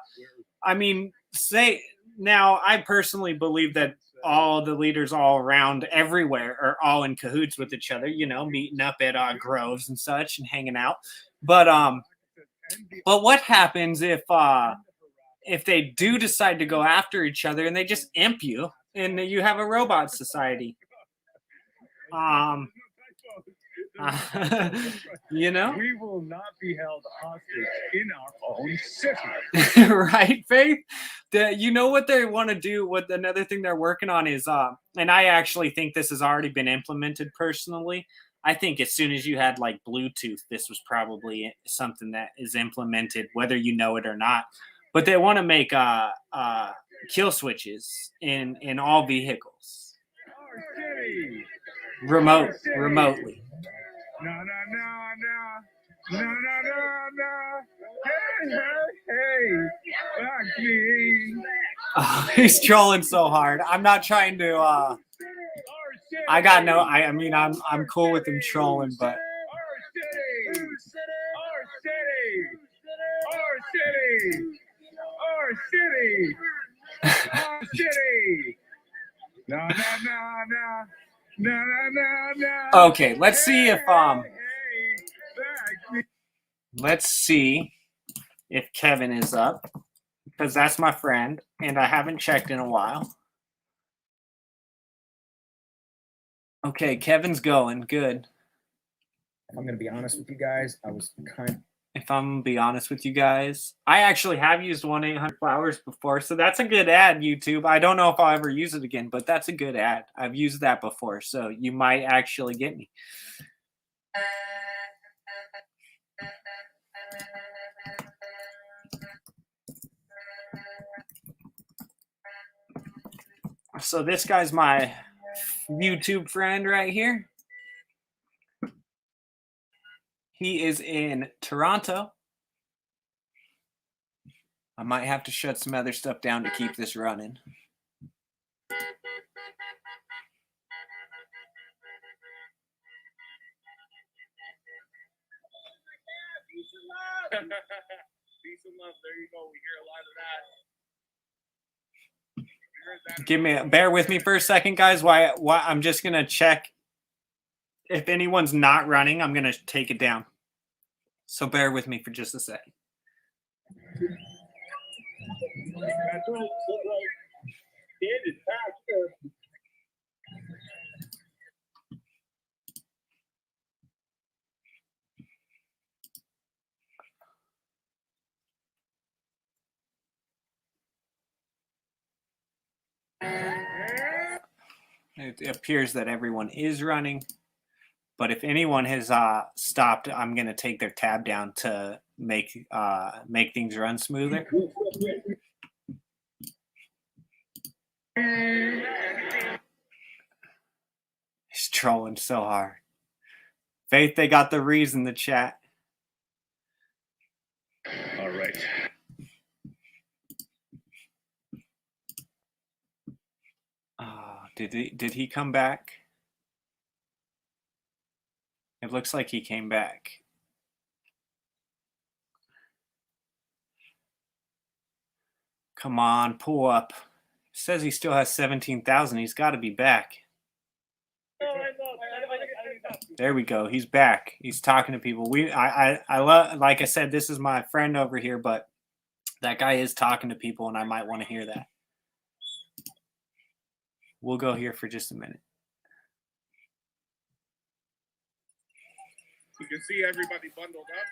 I personally believe that all the leaders all around everywhere are all in cahoots with each other, meeting up at groves and such and hanging out. But what happens if they do decide to go after each other and they just imp you and you have a robot society? We will not be held hostage in our own city. Right, Faith? You know what they want to do? What another thing they're working on is, and I actually think this has already been implemented personally. I think as soon as you had like Bluetooth, this was probably something that is implemented, whether you know it or not. But they want to make kill switches in all vehicles. Remotely. No. Hey. That's me. Oh, he's trolling so hard. I'm not trying to. I'm cool with him trolling, but. Our city. No. Okay, let's see if Kevin is up, because that's my friend, and I haven't checked in a while. Okay, Kevin's going. Good. I'm going to be honest with you guys. I was kind if I'm gonna be honest with you guys. I actually have used 1-800-Flowers before, so that's a good ad, YouTube. I don't know if I'll ever use it again, but that's a good ad. I've used that before, so you might actually get me. So this guy's my YouTube friend right here. He is in Toronto. I might have to shut some other stuff down to keep this running. Peace and love. There you go. We hear a lot of that. Bear with me for a second, guys. Why I'm just gonna check if anyone's not running. I'm gonna take it down. So bear with me for just a second. It appears that everyone is running, but if anyone has stopped, I'm going to take their tab down to make things run smoother. He's trolling so hard. Faith, they got the reason in the chat. All right. Did he come back? It looks like he came back. Come on, pull up. Says he still has 17,000. He's got to be back. There we go. He's back. He's talking to people. I love, like I said, this is my friend over here, but that guy is talking to people, and I might want to hear that. We'll go here for just a minute. You can see everybody bundled up.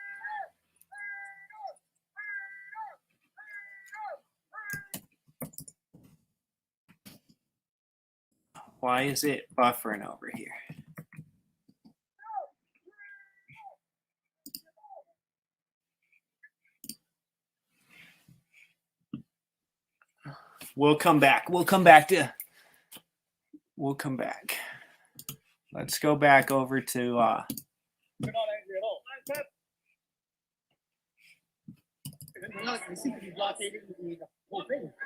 Why is it buffering over here? We'll come back. We'll come back. Let's go back over to You're not angry at all.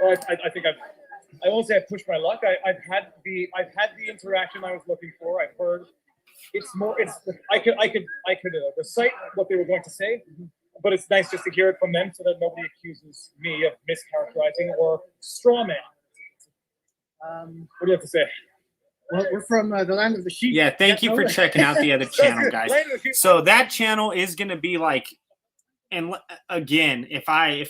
Well, I think I won't say I pushed my luck. I've had the interaction I was looking for. I've heard I could recite what they were going to say, but it's nice just to hear it from them so that nobody accuses me of mischaracterizing or strawman. What do you have to say? Well, we're from the land of the sheep. Yeah, thank you for checking out the other channel, guys. So that channel is going to be like, and again, if I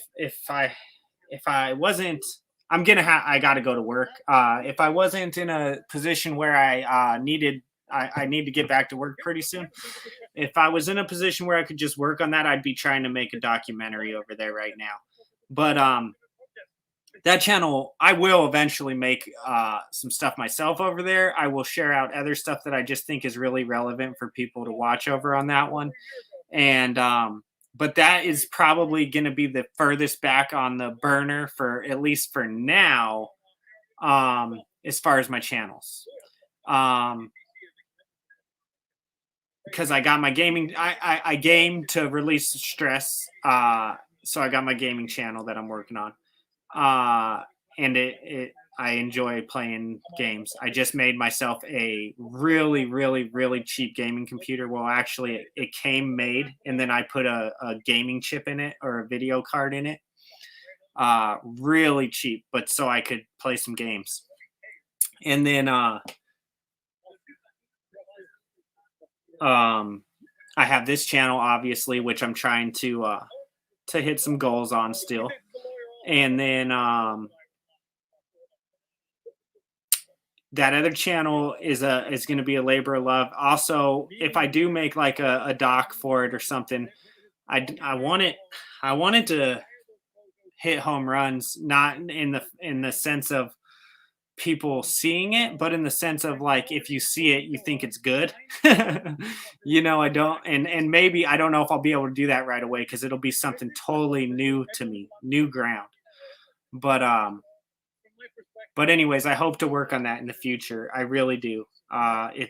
wasn't, I got to go to work. If I wasn't in a position where I need to get back to work pretty soon. If I was in a position where I could just work on that, I'd be trying to make a documentary over there right now. But that channel, I will eventually make some stuff myself over there. I will share out other stuff that I just think is really relevant for people to watch over on that one. And but that is probably going to be the furthest back on the burner for at least for now, as far as my channels. Because I got my gaming, I game to release stress. So I got my gaming channel that I'm working on. And I enjoy playing games. I just made myself a really, really, really cheap gaming computer. Well, actually it came made, and then I put a gaming chip in it or a video card in it. Really cheap, but so I could play some games. And then, I have this channel, obviously, which I'm trying to hit some goals on still. And then that other channel is going to be a labor of love. Also, if I do make like a doc for it or something, I wanted to hit home runs, not in the sense of people seeing it, but in the sense of like if you see it, you think it's good. I don't, and maybe I don't know if I'll be able to do that right away because it'll be something totally new to me, new ground. But anyways, I hope to work on that in the future. I really do. I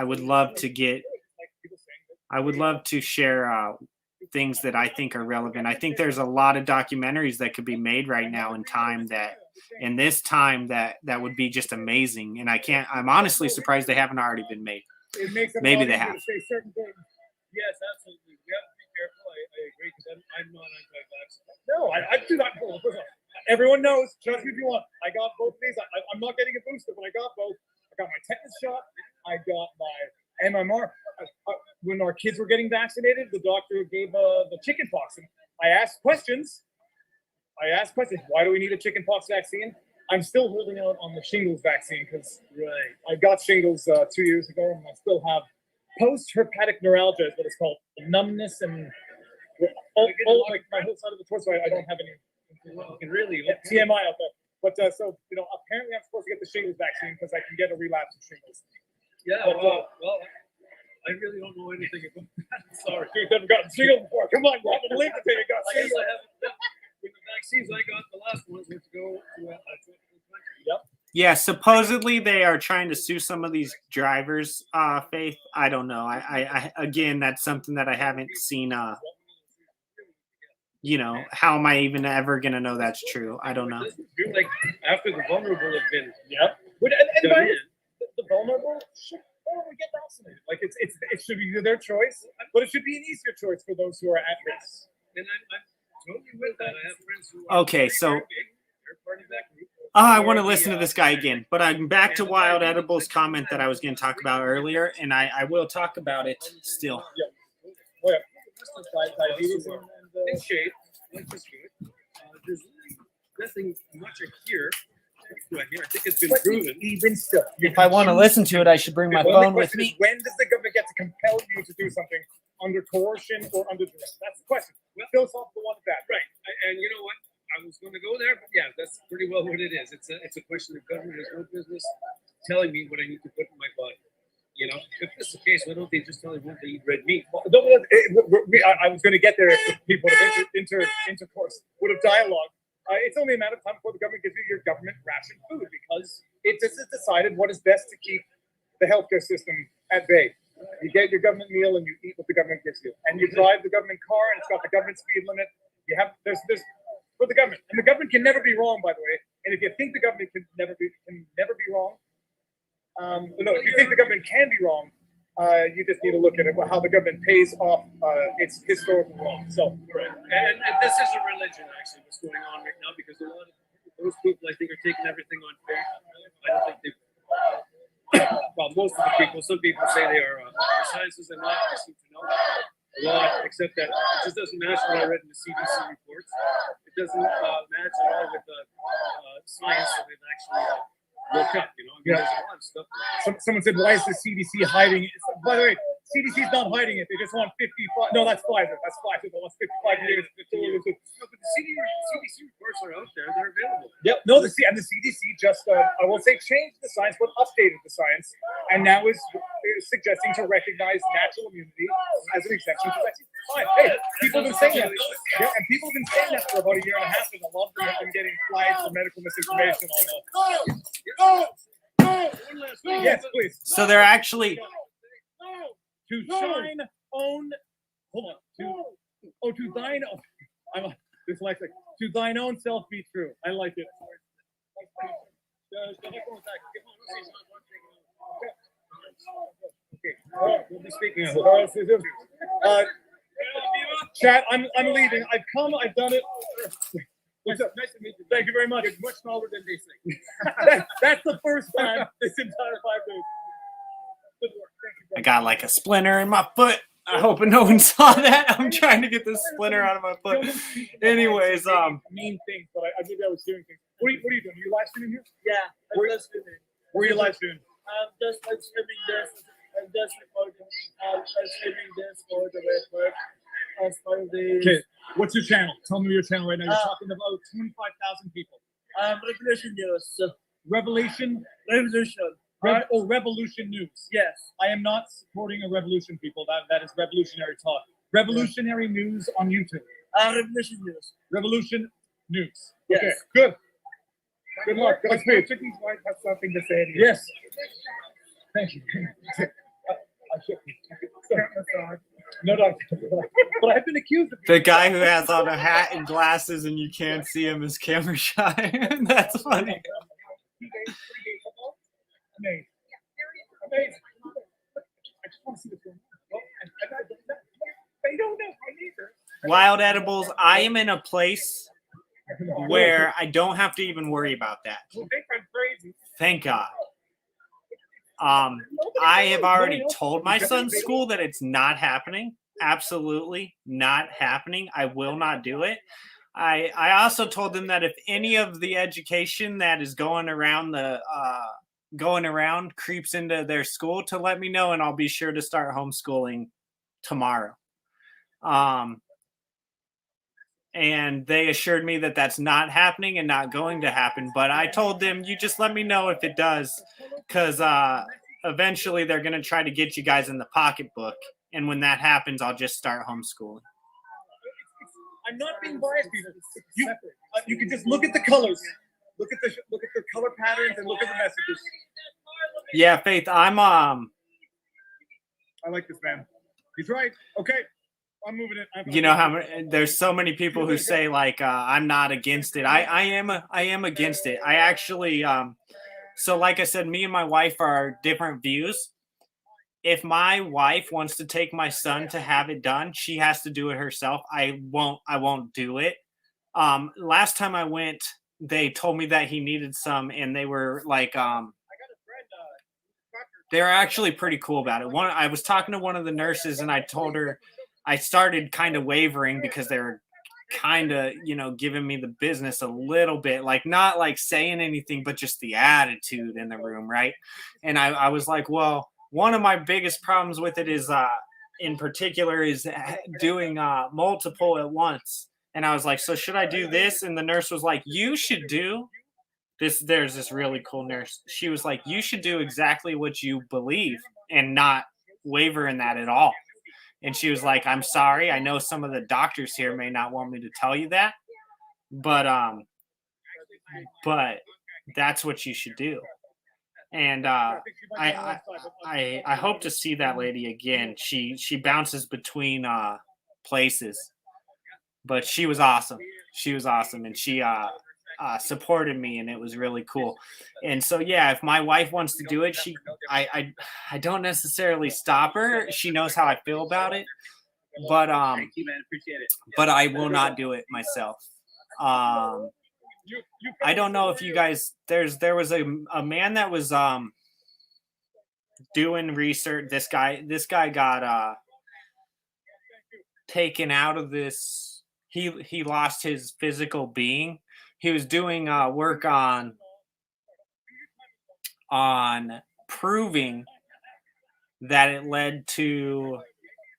would love to share things that I think are relevant. I think there's a lot of documentaries that could be made right now in this time that would be just amazing. And I'm honestly surprised they haven't already been made. Maybe they have. Yes, absolutely. We have to be careful. I agree because I'm not anti-vax. No, I do not. Everyone knows. Trust me if you want. I got both of these. I'm not getting a booster, but I got both. I got my tetanus shot. I got my MMR. When our kids were getting vaccinated, the doctor gave the chicken pox. And I asked questions. Why do we need a chicken pox vaccine? I'm still holding out on the shingles vaccine because I got shingles 2 years ago, and I still have post-herpetic neuralgia, is what it's called, numbness and all like my whole side of the torso. I don't have any. Really TMI out there. But so apparently I'm supposed to get the shingles vaccine because I can get a relapse of shingles. Yeah. But, well, I really don't know anything about that. Sorry, you've never gotten shingles before. Come on, you haven't believed it. You got shingles. I haven't. With the vaccines I got, the last ones were to go to a country. Yep. Yeah, supposedly they are trying to sue some of these drivers, Faith. I don't know. I again, that's something that I haven't seen. How am I even ever going to know that's true? I don't know. Feel like after the vulnerable have been, the vulnerable should probably get vaccinated. Like it should be their choice, but it should be an easier choice for those who are at risk. And I'm totally with that. I have friends who are okay, so they're part of that group. I want to listen to this guy again, but I'm back to Wild Edibles comment that I was going to talk about earlier, and I will talk about it still. Yeah. Well, diabetes and shape. That's good. There's really nothing much here. I think it's been proven. Even still, if I want to listen to it, I should bring my phone with me. When does the government get to compel you to do something under coercion or under duress? That's the question. Well, philosophical one of that. Right. And you know what? I was going to go there, but yeah, that's pretty well what it is. It's a question of government has no business telling me what I need to put in my body. If this is the case, why don't they just tell everyone to eat red meat? Well, I was going to get there if the people would have intercourse, would have dialogue. It's only a matter of time before the government gives you your government ration food because it just has decided what is best to keep the healthcare system at bay. You get your government meal and you eat what the government gives you, and you drive the government car and it's got the government speed limit. There's for the government, and the government can never be wrong, by the way. And if you think the government can never be wrong. If you think the government can be wrong, you just need to look at it, how the government pays off its historical wrong. So, and this is a religion, actually, what's going on right now, because a lot of those people, I think, are taking everything on faith. I don't think they've. Well, most of the people, some people say they are scientists and not. They seem to know a lot, except that it just doesn't match what I read in the CDC reports. It doesn't match at all with the science that they've actually looked up. There's a lot of stuff. Someone said, "Why is the CDC hiding it?" By the way, CDC is not hiding it. They just want 55. No, that's Pfizer. That's Pfizer. They want 55 years. No, but the CDC reports are out there. They're available. Yep. No, the CDC just, I won't say changed the science, but updated the science, and now is suggesting to recognize natural immunity as an exemption to vaccine. Fine. Hey, people have been saying that. Yeah, and people have been saying that for about a year and a half, and a lot of them have been getting flagged for medical misinformation on the. Yes, please. So they're actually to shine own. Hold on. To thine own. I'm dyslexic. To thine own self be true. I like it. Okay. We'll be speaking of it. Chat. I'm leaving. I've done it. Nice to meet you. Thank you very much. It's much smaller than they think. That's the first time this entire 5 days. Good work. Thank you. I got like a splinter in my foot. I hope no one saw that. I'm trying to get this splinter out of my foot. Anyways, mean things, but maybe I was doing things. What are you doing? Are you live streaming here? Yeah, I'm live streaming. Where are you live streaming? I'm just live streaming this. I'm just recording. I'm streaming this for the website. as far as the Okay, what's your channel? Tell me your channel right now. You're Uh, talking about 25,000 people. Revolution News. Revolution. Revolution. Revolution News. Yes. I am not supporting a revolution, people. That is revolutionary talk. Revolutionary News on YouTube. Revolution News. Revolution News. Yes. Okay, good. Good luck. Godspeed. Chicken's wife has something to say to you. Yes. Thank you. No, but I've been accused of The guy who has on a hat and glasses and you can't see him is camera shy. That's funny. Amazing. Amazing. I just want to see what's going on. They don't know my neighbor. Wild edibles, I am in a place where I don't have to even worry about that. Well, think I'm crazy. Thank God. I have already told my son's school that it's not happening. Absolutely not happening. I will not do it. I also told them that if any of the education that is going around creeps into their school, to let me know, and I'll be sure to start homeschooling tomorrow. And they assured me that that's not happening and not going to happen. But I told them, you just let me know if it does, because eventually they're going to try to get you guys in the pocketbook. And when that happens, I'll just start homeschooling. I'm not being biased, people. You can just look at the colors. Look at the color patterns and look at the messages. Yeah, Faith, I'm I like this man. He's right. Okay. I'm moving it. you know how there's so many people who say like I'm not against it. I am against it. I actually so like I said, me and my wife are different views. If my wife wants to take my son to have it done, she has to do it herself. I won't do it. Last time I went, they told me that he needed some, and they were like they're actually pretty cool about it. I was talking to one of the nurses, and I told her I started kind of wavering because they were kind of, giving me the business a little bit, like not like saying anything, but just the attitude in the room, right? And I was like, well, one of my biggest problems with it is, in particular, is doing multiple at once. And I was like, so should I do this? And the nurse was like, you should do this. There's this really cool nurse. She was like, you should do exactly what you believe and not waver in that at all. And she was like, I'm sorry. I know some of the doctors here may not want me to tell you that, but that's what you should do. And I hope to see that lady again. She bounces between places, but she was awesome. She was awesome, and she supported me, and it was really cool. And so yeah, if my wife wants to do it, I don't necessarily stop her. She knows how I feel about it, but Thank you, man. Appreciate it. but I will not do it myself. I don't know if you guys, there was a man that was doing research. This guy got taken out of this. He lost his physical being. He was doing work on proving that it led to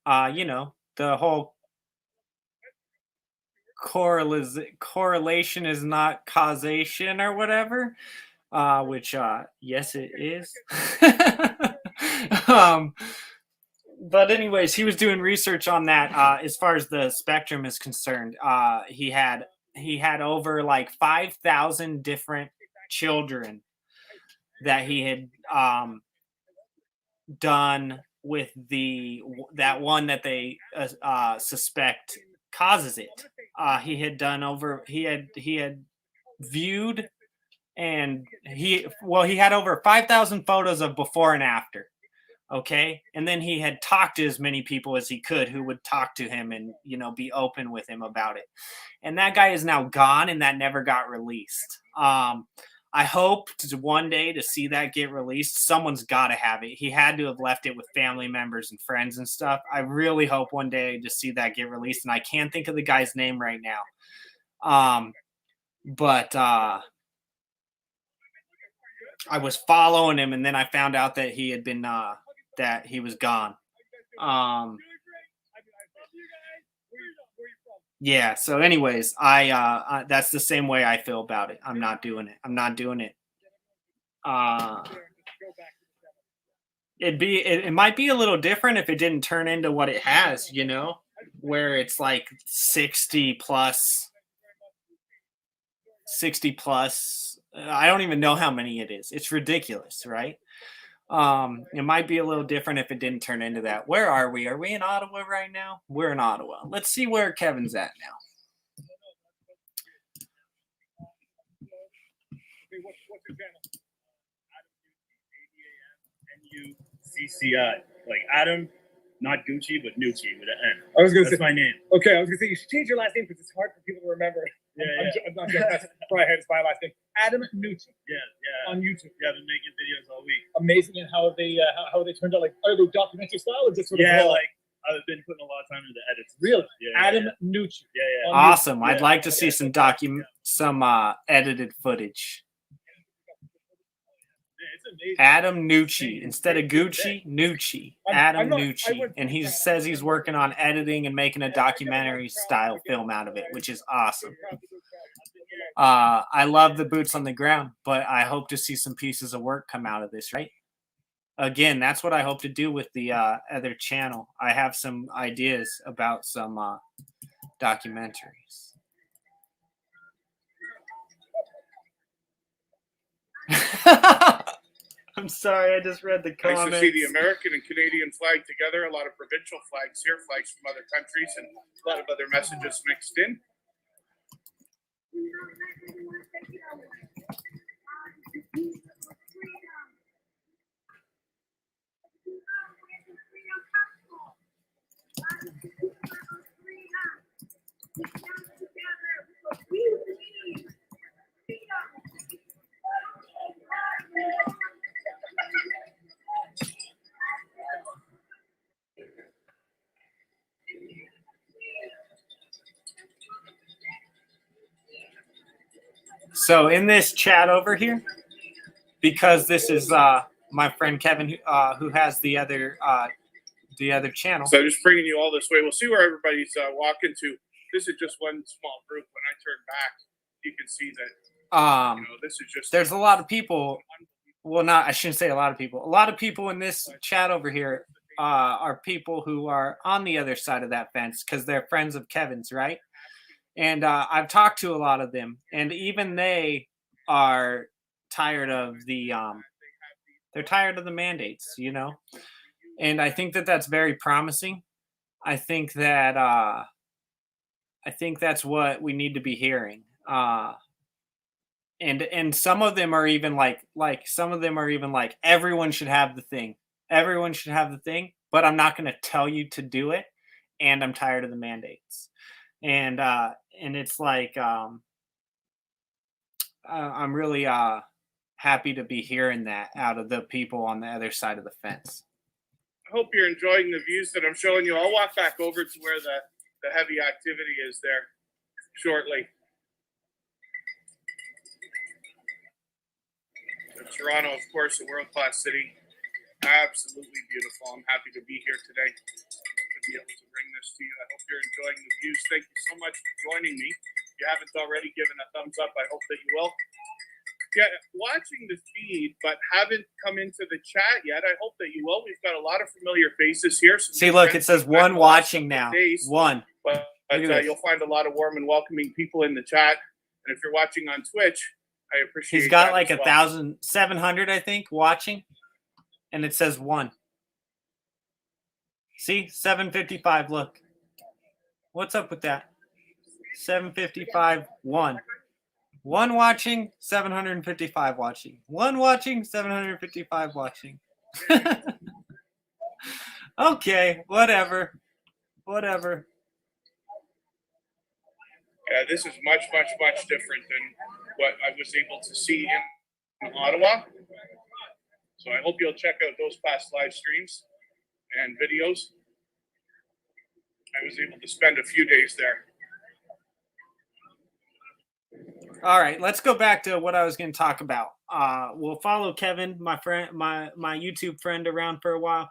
the whole correlation is not causation or whatever, which yes it is. But anyways, he was doing research on that. As far as the spectrum is concerned, he had over like 5,000 different children that he had done with that one that they suspect causes it. He had viewed, and he had over 5,000 photos of before and after. Okay. And then he had talked to as many people as he could who would talk to him and, be open with him about it. And that guy is now gone, and that never got released. I hope one day to see that get released. Someone's got to have it. He had to have left it with family members and friends and stuff. I really hope one day to see that get released. And I can't think of the guy's name right now. But I was following him, and then I found out that he had been that he was gone. yeah. So, anyways, I that's the same way I feel about it. I'm not doing it. I'm not doing it. It might be a little different if it didn't turn into what it has, you know, where it's like 60 plus. I don't even know how many it is. It's ridiculous, right? It might be a little different if it didn't turn into that. Where are we? Are we in Ottawa right now? We're in Ottawa. Let's see where Kevin's at now. CCI, like Adam, not Gucci, but Nucci with an N. I was gonna That's say my name. Okay, I was gonna say you should change your last name because it's hard for people to remember. I'm not sure that's probably how to spell my last name. Adam Nucci. Yeah. On YouTube. Yeah, I've been making videos all week. Amazing, and how they turned out. Like, are they documentary style or just sort of Yeah, raw? like I've been putting a lot of time into the edits. Really? Yeah. Adam Nucci. Yeah. On Awesome. YouTube. I'd like to see some edited footage. It's amazing. Adam Nucci instead of Gucci, Nucci. Adam I Nucci, went and he says he's working on editing and making a documentary style film out of it, which is awesome. I love the boots on the ground, but I hope to see some pieces of work come out of this, right? Again, that's what I hope to do with the other channel. I have some ideas about some documentaries. I'm sorry, I just read the comments. Nice to see the American and Canadian flag together. A lot of provincial flags here, flags from other countries, and a lot of other messages mixed in. So in this chat over here, because this is my friend Kevin who has the other channel. So just bringing you all this way. We'll see where everybody's walking to. This is just one small group. When I turn back, you can see that this is just. There's a lot of people. Well, I shouldn't say a lot of people. A lot of people in this chat over here are people who are on the other side of that fence because they're friends of Kevin's, right? And I've talked to a lot of them, and even they are tired of they're tired of the mandates, you know. And I think that that's very promising. I think that's what we need to be hearing. And some of them are even like everyone should have the thing. Everyone should have the thing, but I'm not going to tell you to do it, and I'm tired of the mandates. And it's like I'm really happy to be hearing that out of the people on the other side of the fence. I hope you're enjoying the views that I'm showing you. I'll walk back over to where the heavy activity is there shortly. Toronto, of course, a world-class city. Absolutely beautiful. I'm happy to be here today to be able to bring this to you. I hope you're enjoying the views. Thank you so much for joining me. If you haven't already given a thumbs up, I hope that you will. Yeah, watching the feed, but haven't come into the chat yet. I hope that you will. We've got a lot of familiar faces here. See, look, it says one watching now. One. But you'll find a lot of warm and welcoming people in the chat. And if you're watching on Twitch, I appreciate. He's got like 1,700, I think, watching, and it says one. See, 755. Look, what's up with that? 755. One watching, 755 watching. One watching, 755 watching. Okay, whatever. Yeah, this is much different than what I was able to see in Ottawa. So I hope you'll check out those past live streams and videos. I was able to spend a few days there. All right, let's go back to what I was going to talk about. We'll follow Kevin, my friend, my YouTube friend, around for a while,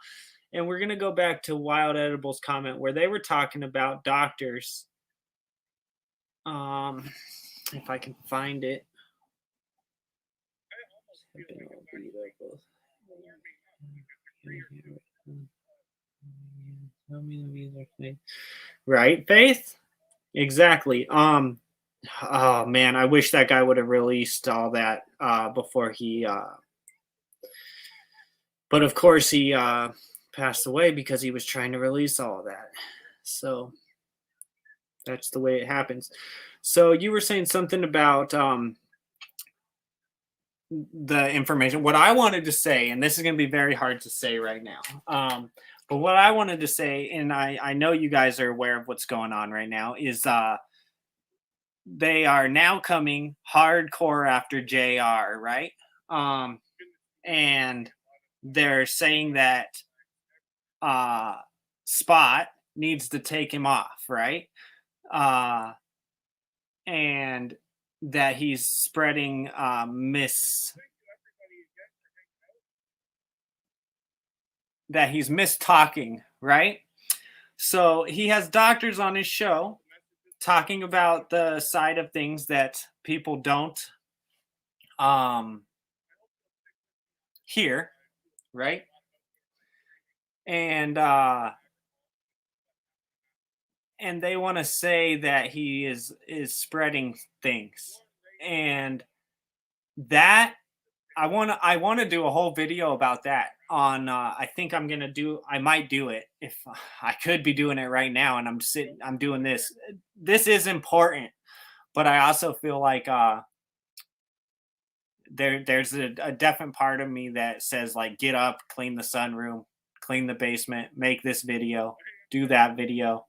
and we're going to go back to Wild Edibles comment where they were talking about doctors If I can find it. Right, Faith? Exactly. Oh man, I wish that guy would have released all that before he but of course he passed away because he was trying to release all of that. So that's the way it happens. So you were saying something about the information. What I wanted to say, and this is going to be very hard to say right now, but what I wanted to say, and I know you guys are aware of what's going on right now, is they are now coming hardcore after JR, right? And they're saying that Spot needs to take him off, right? And that he's spreading that he's mistalking, right? So he has doctors on his show talking about the side of things that people don't hear, right? And they want to say that he is spreading things, and that I want to do a whole video about that on I think I might do it. If I could be doing it right now, and I'm doing this is important, but I also feel like there's a definite part of me that says, like, get up, clean the sunroom, clean the basement, make this video, do that video.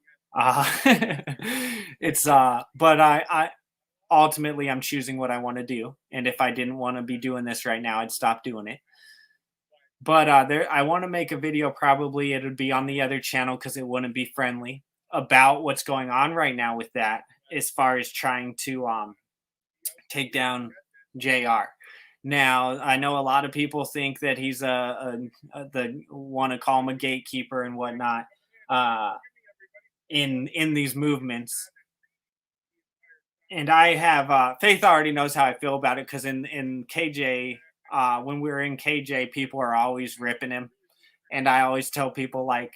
It's but I ultimately I'm choosing what I want to do, and if I didn't want to be doing this right now, I'd stop doing it. But I want to make a video. Probably it would be on the other channel because it wouldn't be friendly, about what's going on right now with that, as far as trying to take down JR. Now, I know a lot of people think that he's want to call him a gatekeeper and whatnot in these movements. And I have Faith already knows how I feel about it, because in KJ, when we were in KJ, people are always ripping him, and I always tell people, like,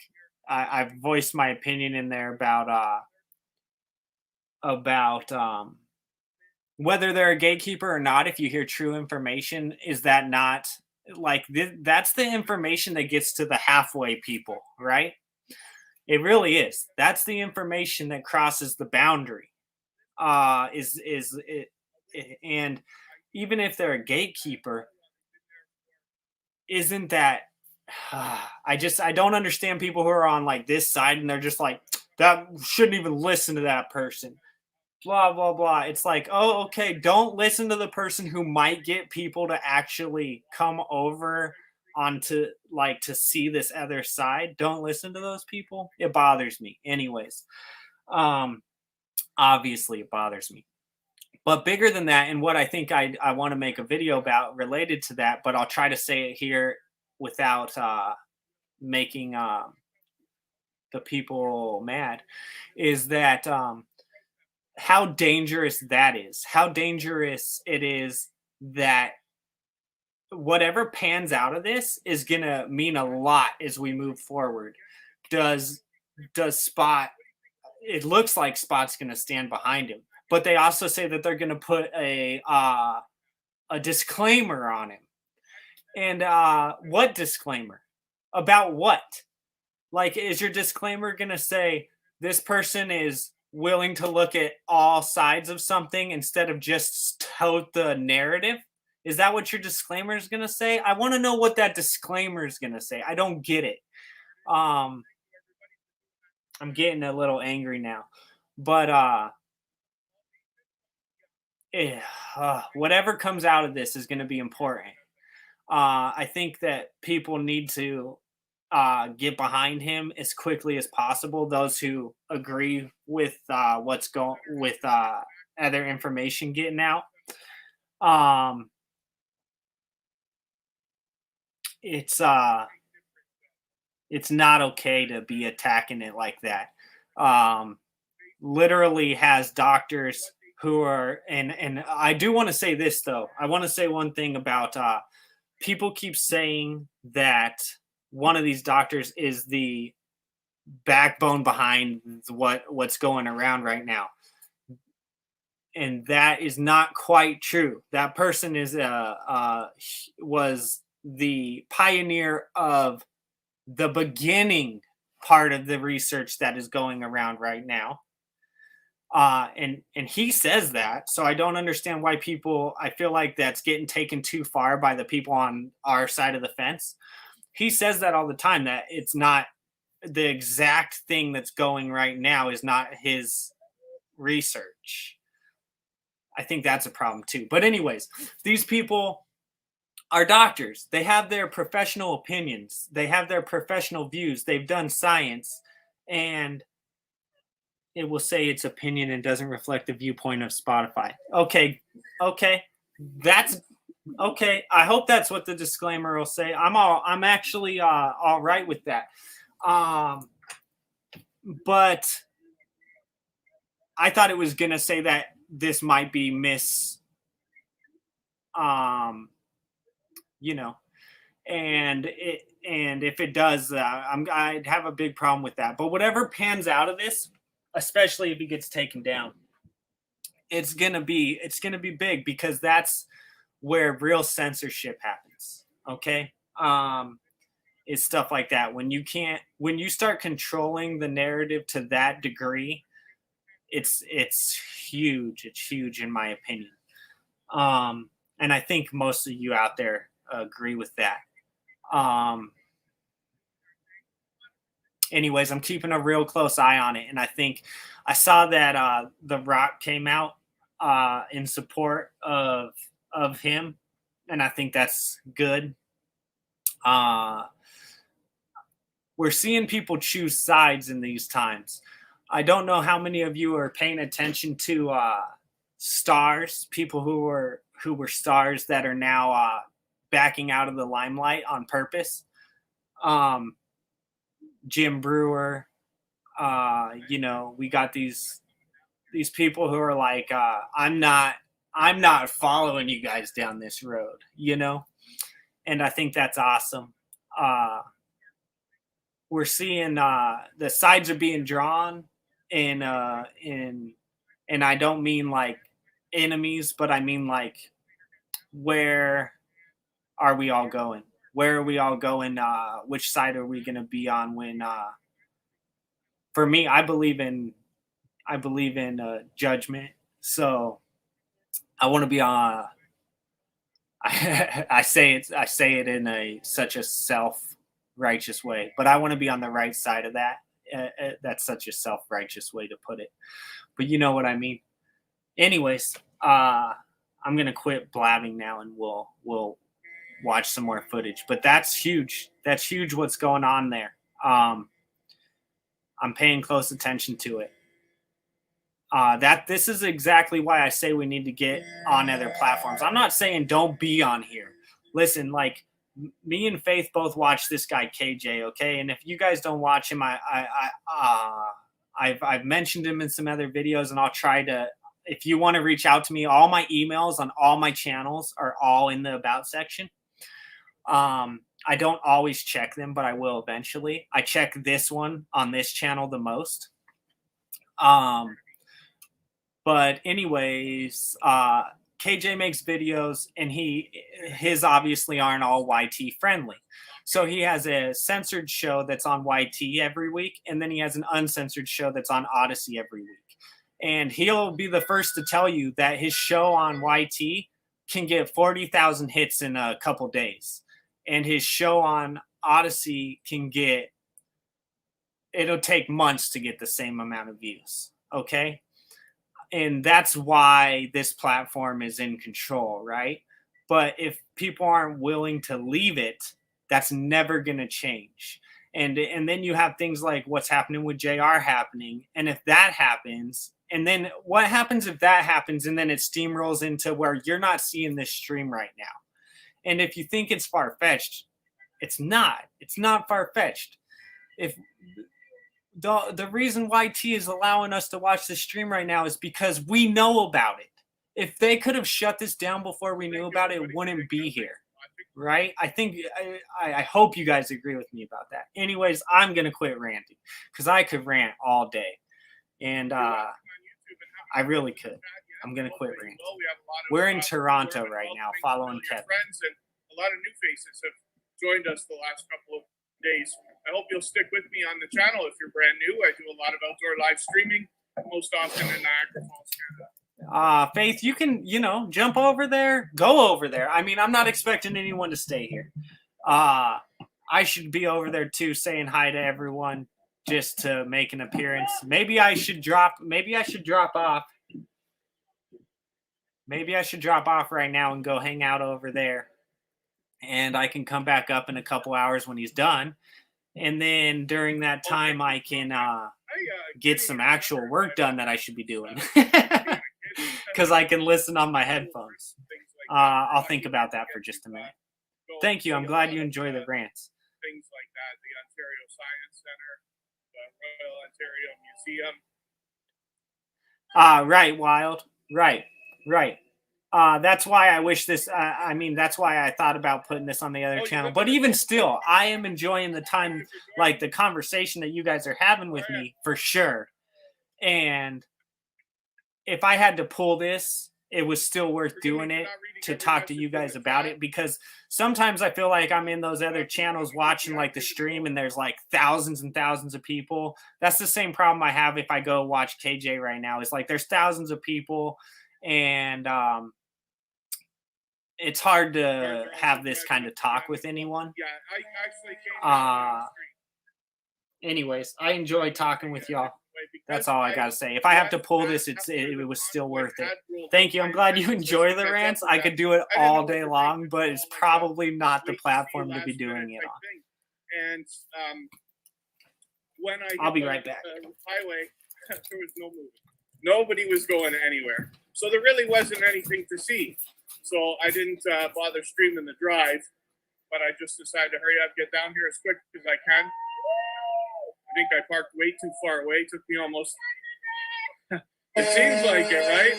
I've voiced my opinion in there about whether they're a gatekeeper or not. If you hear true information, is that not like that's the information that gets to the halfway people, right? It really is. That's the information that crosses the boundary. And even if they're a gatekeeper, isn't that I don't understand people who are on like this side and they're just like, that shouldn't even listen to that person, blah blah blah. It's like, oh, okay, don't listen to the person who might get people to actually come over onto, like, to see this other side. Don't listen to those people. It bothers me anyways. Obviously it bothers me. But bigger than that, and what I think I want to make a video about related to that, but I'll try to say it here without making the people mad, is that how dangerous that is. How dangerous it is that whatever pans out of this is going to mean a lot as we move forward. Does Spot, it looks like Spot's going to stand behind him, but they also say that they're going to put a disclaimer on him. And what disclaimer? About what? Like, is your disclaimer going to say this person is willing to look at all sides of something instead of just tote the narrative? Is that what your disclaimer is going to say? I want to know what that disclaimer is going to say. I don't get it. I'm getting a little angry now. But whatever comes out of this is going to be important. I think that people need to get behind him as quickly as possible. Those who agree with what's going with other information getting out. It's not okay to be attacking it like that. Literally has doctors who are, and I do want to say this though. I want to say one thing about people keep saying that one of these doctors is the backbone behind what's going around right now. And that is not quite true. That person was the pioneer of the beginning part of the research that is going around right now. And he says that, so I don't understand why I feel like that's getting taken too far by the people on our side of the fence. He says that all the time, that it's not the exact thing that's going right now is not his research. I think that's a problem too. But anyways, these people are doctors. They have their professional opinions. They have their professional views. They've done science, and it will say its opinion and doesn't reflect the viewpoint of Spotify. Okay. That's okay. I hope that's what the disclaimer will say. I'm actually all right with that. But I thought it was gonna say that this might be and if it does, I'd have a big problem with that. But whatever pans out of this, especially if he gets taken down, it's gonna be big, because that's where real censorship happens. Okay, it's stuff like that when you start controlling the narrative to that degree. It's huge. It's huge in my opinion. And I think most of you out there agree with that. Anyways, I'm keeping a real close eye on it. And I think I saw that The Rock came out in support of him. And I think that's good. We're seeing people choose sides in these times. I don't know how many of you are paying attention to stars, people who were stars that are now backing out of the limelight on purpose. Jim Brewer, we got these people who are like, I'm not following you guys down this road, and I think that's awesome. We're seeing the sides are being drawn in and I don't mean like enemies, but I mean like, where are we all going? Where are we all going? Which side are we going to be on when? For me, I believe in judgment, so I want to be on. I say it in such a self-righteous way, but I want to be on the right side of that. That's such a self-righteous way to put it, but you know what I mean. Anyways, I'm gonna quit blabbing now, and we'll watch some more footage. But that's huge. That's huge. What's going on there? I'm paying close attention to it. This is exactly why I say we need to get on other platforms. I'm not saying don't be on here. Listen, like, me and Faith both watch this guy KJ, okay? And if you guys don't watch him, I've mentioned him in some other videos, and I'll try to. If you want to reach out to me, all my emails on all my channels are all in the about section. I don't always check them, but I will eventually. I check this one on this channel the most. But anyways, KJ makes videos, and his obviously aren't all YT friendly. So he has a censored show that's on YT every week, and then he has an uncensored show that's on Odyssey every week. And he'll be the first to tell you that his show on YT can get 40,000 hits in a couple days. And his show on Odyssey it'll take months to get the same amount of views. Okay? And that's why this platform is in control, right? But if people aren't willing to leave it, that's never going to change. And then you have things like what's happening with JR happening. And if that happens, and then what happens if that happens, and then it steamrolls into where you're not seeing this stream right now. And if you think it's far-fetched, it's not. It's not far-fetched. If the reason why T is allowing us to watch the stream right now is because we know about it. If they could have shut this down before we knew about it, it wouldn't be here, right? I think I hope you guys agree with me about that. Anyways, I'm gonna quit ranting because I could rant all day, and I really could. I'm gonna quit ranting. We're in Toronto right now, following Kevin. Friends and a lot of new faces have joined us the last couple of days. I hope you'll stick with me on the channel if you're brand new. I do a lot of outdoor live streaming, most often in Niagara Falls, Canada. Faith, you can, jump over there, go over there. I mean, I'm not expecting anyone to stay here. I should be over there too, saying hi to everyone just to make an appearance. Maybe I should drop off. Maybe I should drop off right now and go hang out over there. And I can come back up in a couple hours when he's done. And then during that time, I can get some actual work done that I should be doing. Because I can listen on my headphones. I'll think about that for just a minute. Thank you. I'm glad you enjoy the rants. Things like that, the Ontario Science Center, the Royal Ontario Museum. Right, Wild. Right. That's why I wish this. That's why I thought about putting this on the other channel. But even still, I am enjoying the time, like the conversation that you guys are having with me for sure. And if I had to pull this, it was still worth doing it to talk to you guys about it, because sometimes I feel like I'm in those other channels watching like the stream and there's like thousands and thousands of people. That's the same problem I have if I go watch KJ right now. It's like there's thousands of people and it's hard to have this kind of talk with anyone. Yeah, I actually Anyways, I enjoy talking with y'all. That's all I gotta say. If I have to pull this, it was still worth it. Thank you. I'm glad you enjoy the rants. I could do it all day long, but it's probably not the platform to be doing it on. And when I'll be right back. Highway, there was no moving. Nobody was going anywhere. So there really wasn't anything to see. So I didn't bother streaming the drive, but I just decided to hurry up, get down here as quick as I can. I think I parked way too far away. It took me almost, it seems like it, right?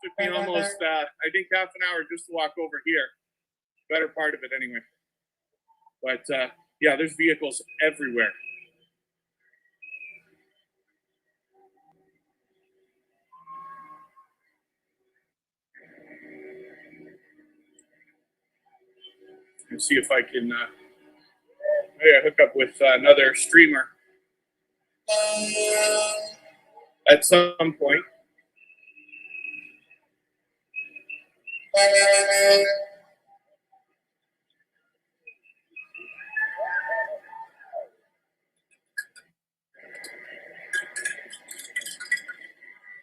Took me almost, I think half an hour just to walk over here. Better part of it anyway. But yeah, there's vehicles everywhere. Let's see if I can hook up with another streamer at some point.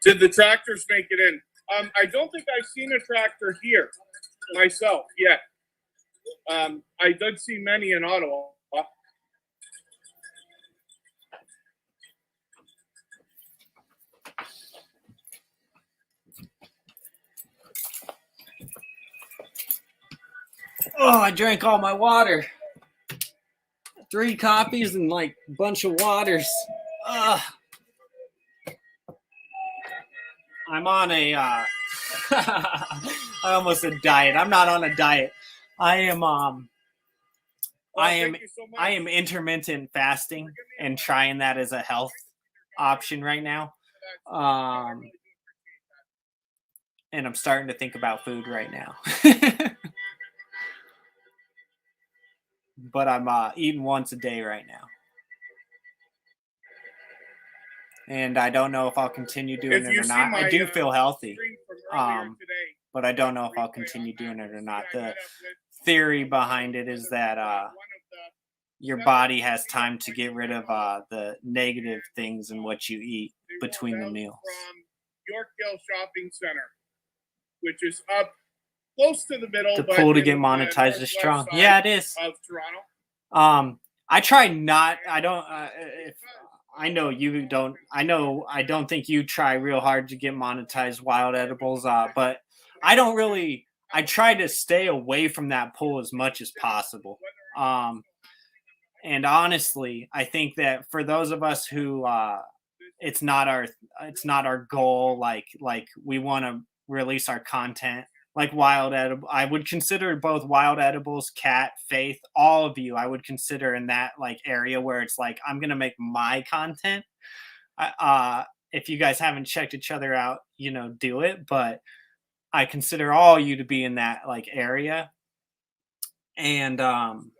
Did the tractors make it in? I don't think I've seen a tractor here myself yet. I did see many in Ottawa. Oh, I drank all my water. 3 coffees and like a bunch of waters. I'm on a I almost said diet. I'm not on a diet. I am intermittent fasting and trying that as a health option right now. And I'm starting to think about food right now. But I'm eating once a day right now. And I don't know if I'll continue doing it or not. I do feel healthy. But I don't know if I'll continue doing it or not. The theory behind it is that your body has time to get rid of the negative things in what you eat between the meals. From Yorkdale Shopping Center, which is up close to the middle. The pull to get monetized is strong. Yeah, it is. Of Toronto. I try not. I don't. If I know you don't. I know I don't think you try real hard to get monetized wild edibles. But I don't really. I try to stay away from that pull as much as possible. And honestly, I think that for those of us who it's not our goal, like we want to release our content like Wild Edible. I would consider both Wild Edibles, Cat, Faith, all of you. I would consider in that like area where it's like I'm gonna make my content. If you guys haven't checked each other out, do it. But I consider all you to be in that like area, and I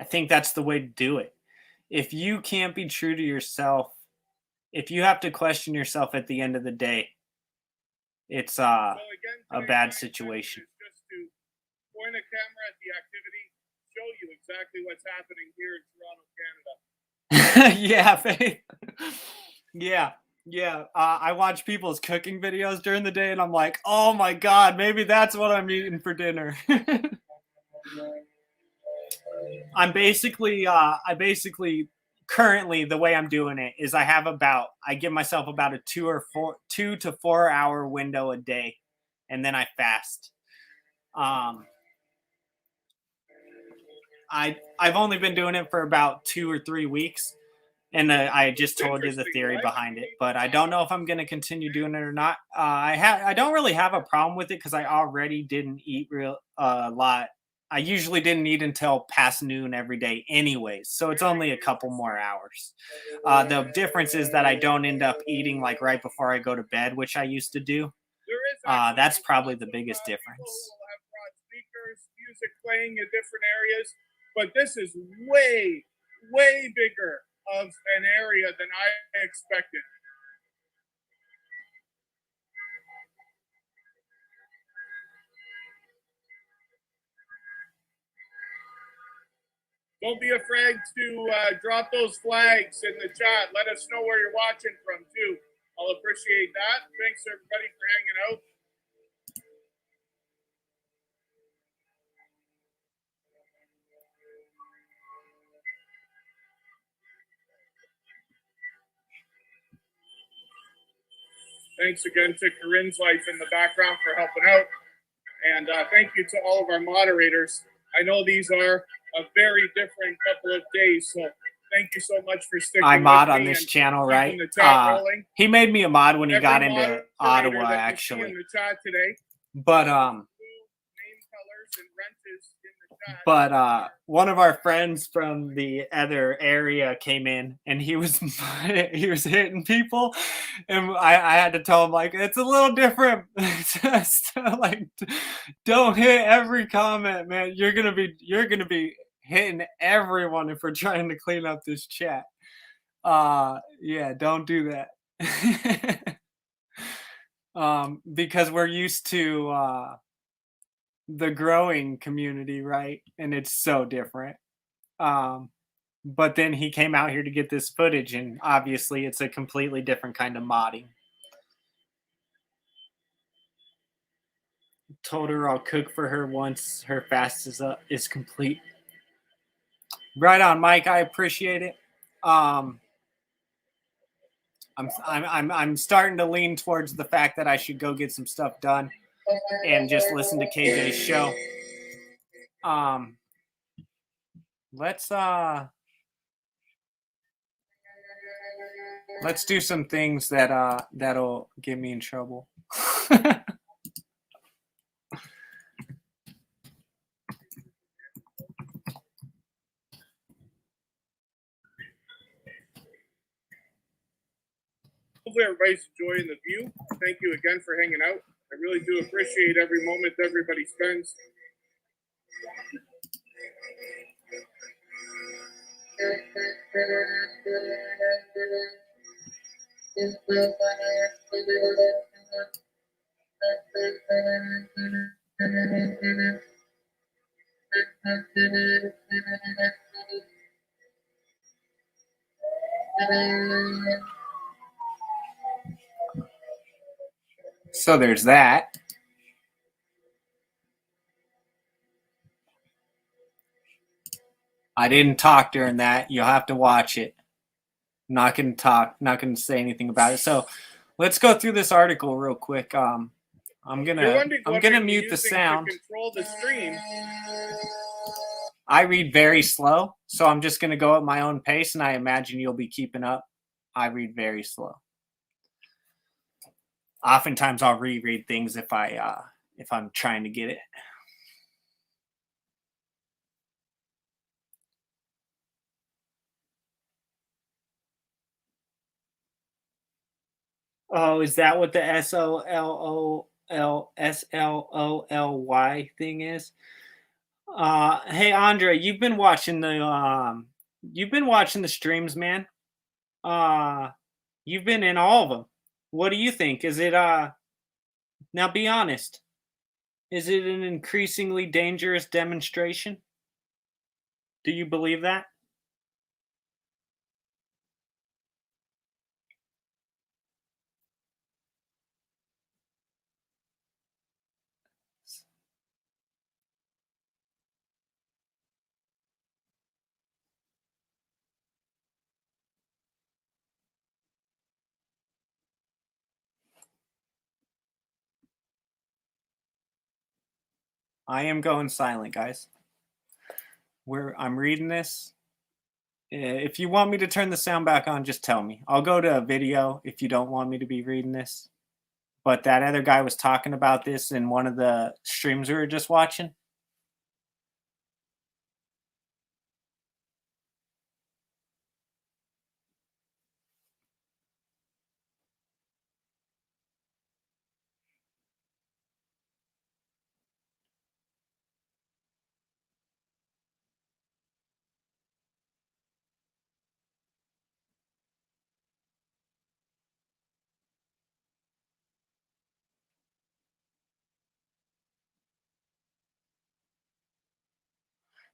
think that's the way to do it. If you can't be true to yourself, if you have to question yourself at the end of the day, it's a bad situation. Just to point a camera at the activity, show you exactly what's happening here in Toronto, Canada. Yeah, Faith. Yeah. I watch people's cooking videos during the day, and I'm like, oh my god, maybe that's what I'm eating for dinner. I basically currently the way I'm doing it is I give myself about a 2 to 4 hour window a day, and then I fast. I've only been doing it for about 2 or 3 weeks, and I just told you the theory behind it, but I don't know if I'm going to continue doing it or not. I don't really have a problem with it because I already didn't eat a lot. I usually didn't eat until past noon every day anyways, so it's only a couple more hours. The difference is that I don't end up eating like right before I go to bed, which I used to do. That's probably the biggest difference. We'll have broad speakers, music playing in different areas, but this is way, way bigger of an area than I expected. Don't be afraid to drop those flags in the chat. Let us know where you're watching from, too. I'll appreciate that. Thanks, everybody, for hanging out. Thanks again to Corinne's Life in the background for helping out. And thank you to all of our moderators. I know these are a very different couple of days, so thank you so much for sticking I mod with on me this and channel, keeping right? the chat rolling. He made me a mod when he got Every into moderator Ottawa, that you see actually. in the chat today, But name, colors, and renters in the chat. But one of our friends from the other area came in, and he was hitting people, and I had to tell him like it's a little different. Just like don't hit every comment, man. You're gonna be hitting everyone if we're trying to clean up this chat. Yeah, don't do that. Because we're used to the growing community, right? And it's so different. But then he came out here to get this footage, and obviously it's a completely different kind of modding. Told her I'll cook for her once her fast is complete. Right on, Mike. I appreciate it. I'm starting to lean towards the fact that I should go get some stuff done and just listen to KJ's show. Let's do some things that'll get me in trouble. Hopefully everybody's enjoying the view. Thank you again for hanging out. I really do appreciate every moment everybody spends. So there's that. I didn't talk during that. You'll have to watch it. I'm not going to talk, not going to say anything about it. So let's go through this article real quick. I'm You're gonna wondering what are you mute the using sound. to control the stream. I read very slow, so I'm just gonna go at my own pace, and I imagine you'll be keeping up. I read very slow. Oftentimes, I'll reread things if I'm trying to get it. Oh, is that what the SOLOLY thing is? Hey Andre, you've been watching the streams, man. You've been in all of them. What do you think? Is it now be honest. Is it an increasingly dangerous demonstration? Do you believe that? I am going silent, guys. I'm reading this. If you want me to turn the sound back on, just tell me. I'll go to a video if you don't want me to be reading this. But that other guy was talking about this in one of the streams we were just watching.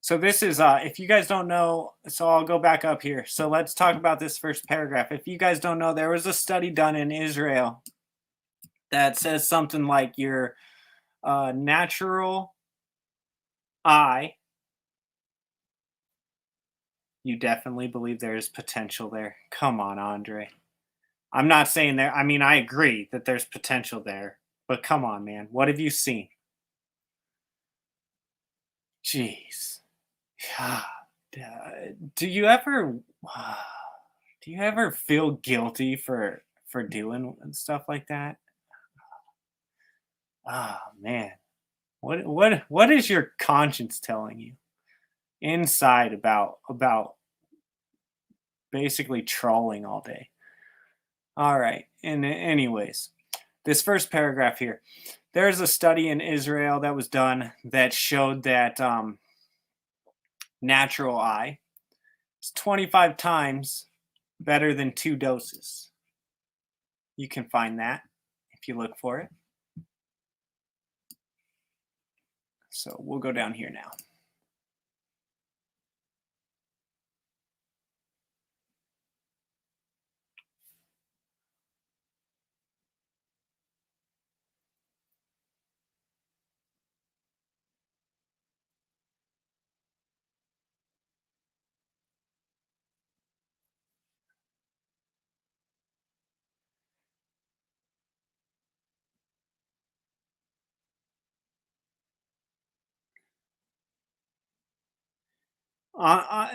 So this is, if you guys don't know, so I'll go back up here. So let's talk about this first paragraph. If you guys don't know, there was a study done in Israel that says something like your natural eye, you definitely believe there is potential there. Come on, Andre. I'm not saying there, I mean, I agree that there's potential there, but come on, man. What have you seen? Jeez. Do you ever feel guilty for doing stuff like that? Oh man. What is your conscience telling you inside about basically trolling all day? All right. And anyways, this first paragraph here. There's a study in Israel that was done that showed that natural eye is 25 times better than 2 doses. You can find that if you look for it. So we'll go down here now.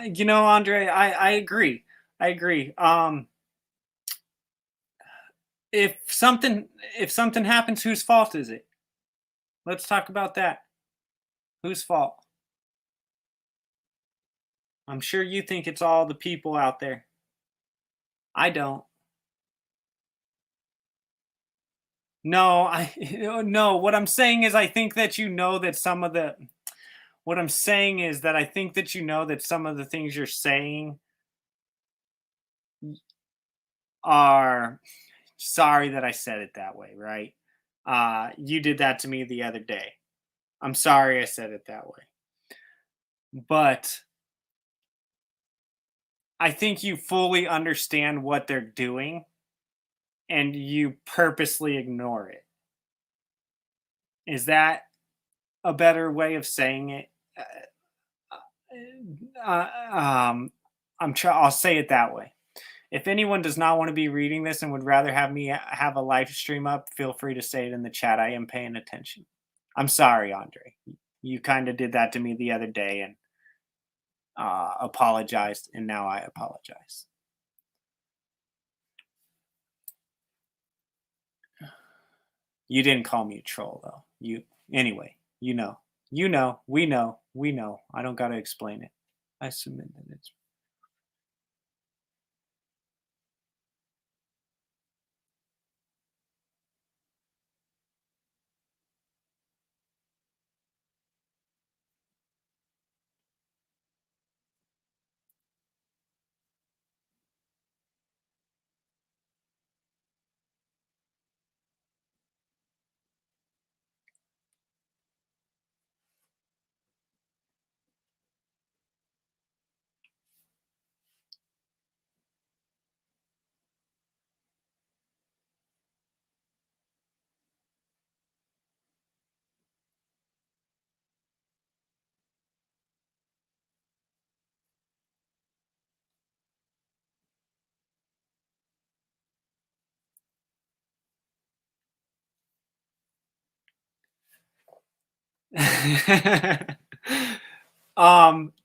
You know, Andre, I agree. I agree. If something happens, whose fault is it? Let's talk about that. Whose fault? I'm sure you think it's all the people out there. I don't. No, no. What I'm saying is, I think that you know that some of the. What I'm saying is that I think that you know that some of the things you're saying are. Sorry that I said it that way, right? You did that to me the other day. I'm sorry I said it that way. But I think you fully understand what they're doing and you purposely ignore it. Is that a better way of saying it? I'll say it that way. If anyone does not want to be reading this and would rather have me have a live stream up, feel free to say it in the chat. I am paying attention. I'm sorry, Andre. You kind of did that to me the other day and apologized, and now I apologize. You didn't call me a troll, though. Anyway, we know. I don't got to explain it. I submit that it's.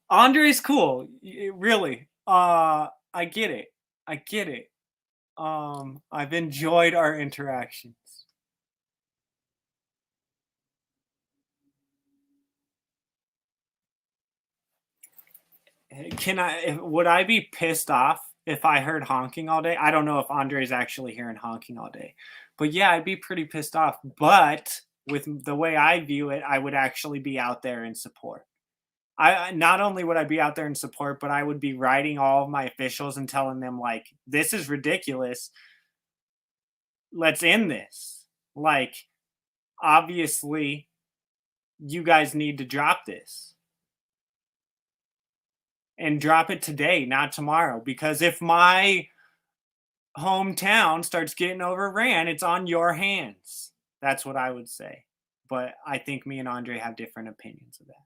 Andre's cool. Really. I get it. I've enjoyed our interactions. Would I be pissed off if I heard honking all day? I don't know if Andre's actually hearing honking all day. But yeah, I'd be pretty pissed off. But with the way I view it, I would actually be out there in support. I not only would I be out there in support, but I would be writing all of my officials and telling them, like, this is ridiculous. Let's end this. Like, obviously, you guys need to drop this. And drop it today, not tomorrow. Because if my hometown starts getting overran, it's on your hands. That's what I would say. But I think me and Andre have different opinions of that.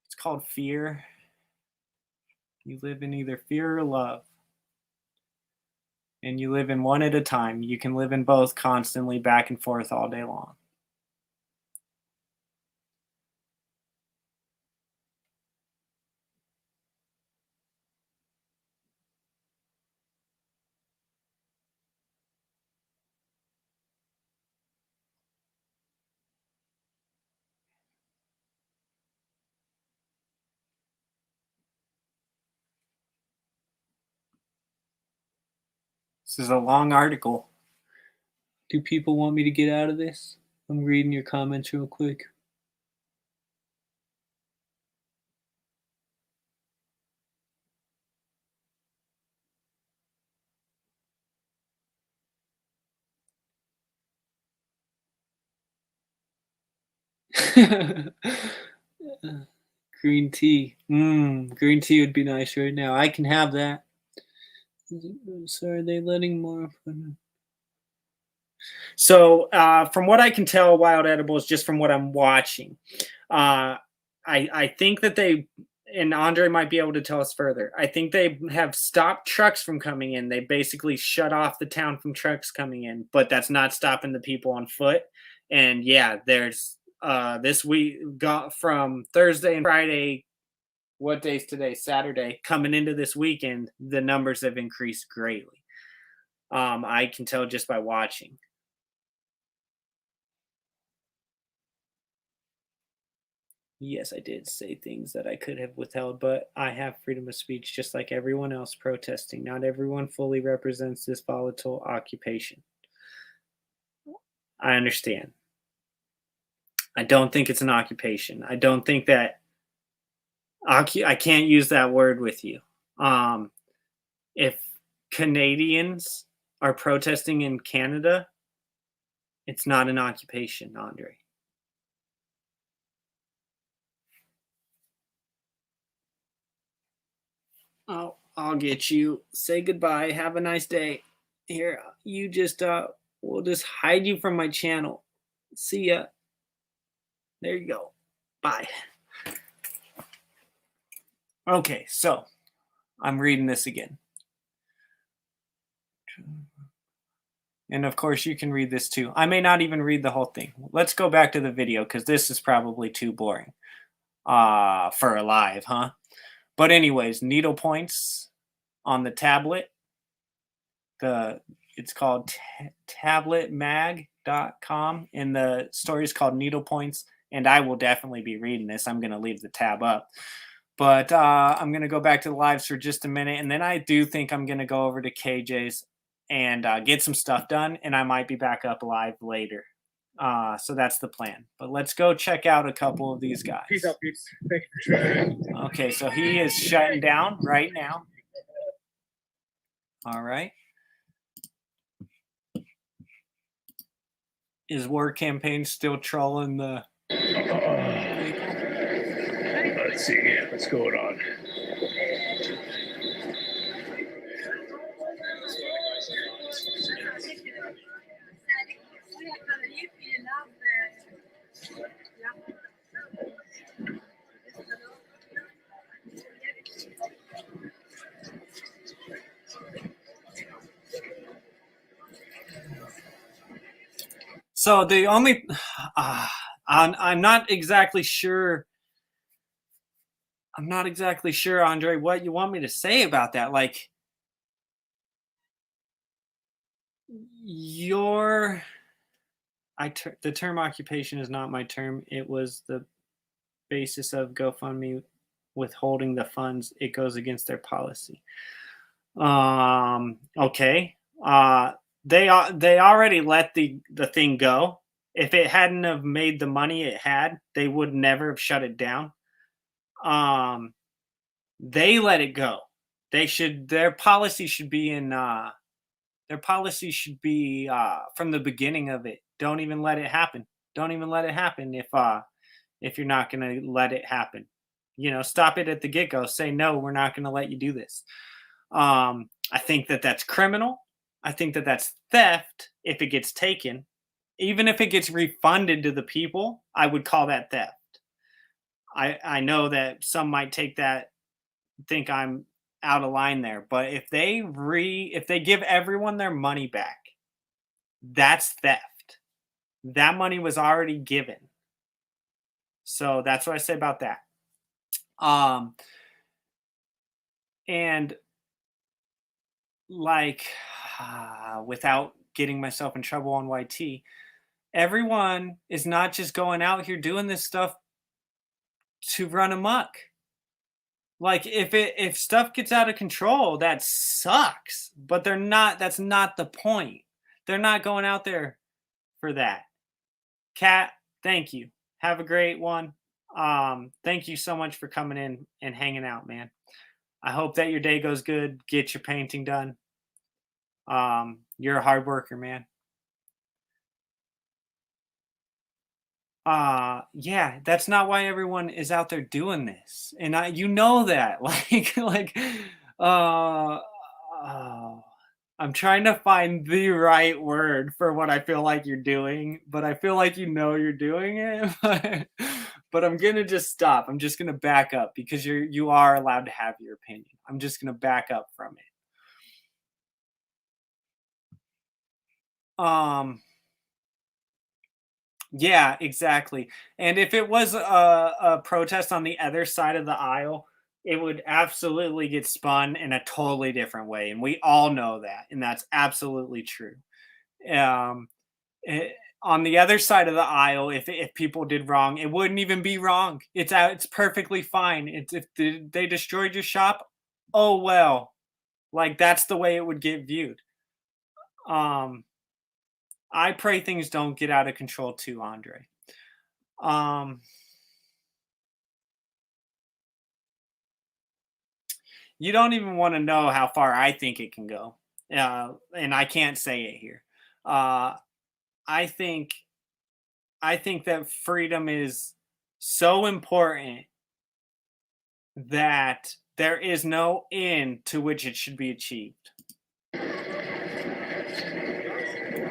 It's called fear. You live in either fear or love. And you live in one at a time. You can live in both constantly, back and forth all day long. This is a long article. Do people want me to get out of this? I'm reading your comments real quick. Green tea. Green tea would be nice right now. I can have that. So are they letting more? So from what I can tell, Wild Edibles, just from what I'm watching, I think that they, and Andre might be able to tell us further, I think they have stopped trucks from coming in. They basically shut off the town from trucks coming in, but that's not stopping the people on foot. And yeah, there's this week got from Thursday and Friday. What day's today? Saturday. Coming into this weekend, the numbers have increased greatly. I can tell just by watching. Yes, I did say things that I could have withheld, but I have freedom of speech just like everyone else protesting. Not everyone fully represents this volatile occupation. I understand. I don't think it's an occupation. I don't think that I can't use that word with you. If Canadians are protesting in Canada, it's not an occupation, Andre. I'll get you. Say goodbye. Have a nice day. Here, you just we'll just hide you from my channel. See ya. There you go. Bye. Okay, so I'm reading this again. And of course, you can read this too. I may not even read the whole thing. Let's go back to the video because this is probably too boring for a live, huh? But anyways, needle points on the tablet. It's called tabletmag.com, and the story is called Needle Points. And I will definitely be reading this. I'm going to leave the tab up. But I'm going to go back to the lives for just a minute. And then I do think I'm going to go over to KJ's and get some stuff done. And I might be back up live later. So that's the plan. But let's go check out a couple of these guys. Peace out, peeps. Thank you for sharing. Okay, so he is shutting down right now. All right. Is War Campaign still trolling the... Let's see what's going on. So the only... I'm not exactly sure... I'm not exactly sure, Andre, what you want me to say about that. Like, the term occupation is not my term. It was the basis of GoFundMe withholding the funds. It goes against their policy. Okay. They already let the thing go. If it hadn't have made the money it had, they would never have shut it down. They let it go. Their policy should be from the beginning of it. Don't even let it happen. Don't even let it happen if you're not going to let it happen. Stop it at the get-go. Say, no, we're not going to let you do this. I think that's criminal. I think that's theft if it gets taken. Even if it gets refunded to the people, I would call that theft. I know that some might think I'm out of line there, but if they give everyone their money back, that's theft. That money was already given. So that's what I say about that. And like, without getting myself in trouble on YT, everyone is not just going out here doing this stuff to run amok. Like, if stuff gets out of control, that sucks. But that's not the point. They're not going out there for that. Kat, thank you. Have a great one. Thank you so much for coming in and hanging out, man. I hope that your day goes good. Get your painting done. You're a hard worker, man. Yeah, that's not why everyone is out there doing this. And that. I'm trying to find the right word for what I feel like you're doing, but I feel like you're doing it. But I'm gonna just stop. I'm just gonna back up because you are allowed to have your opinion. I'm just gonna back up from it. Yeah, exactly. And if it was a protest on the other side of the aisle, it would absolutely get spun in a totally different way. And we all know that. And that's absolutely true. On the other side of the aisle, if people did wrong, it wouldn't even be wrong. It's perfectly fine. If they destroyed your shop, oh well. Like, that's the way it would get viewed. I pray things don't get out of control too, Andre. You don't even want to know how far I think it can go. And I can't say it here. I think that freedom is so important that there is no end to which it should be achieved.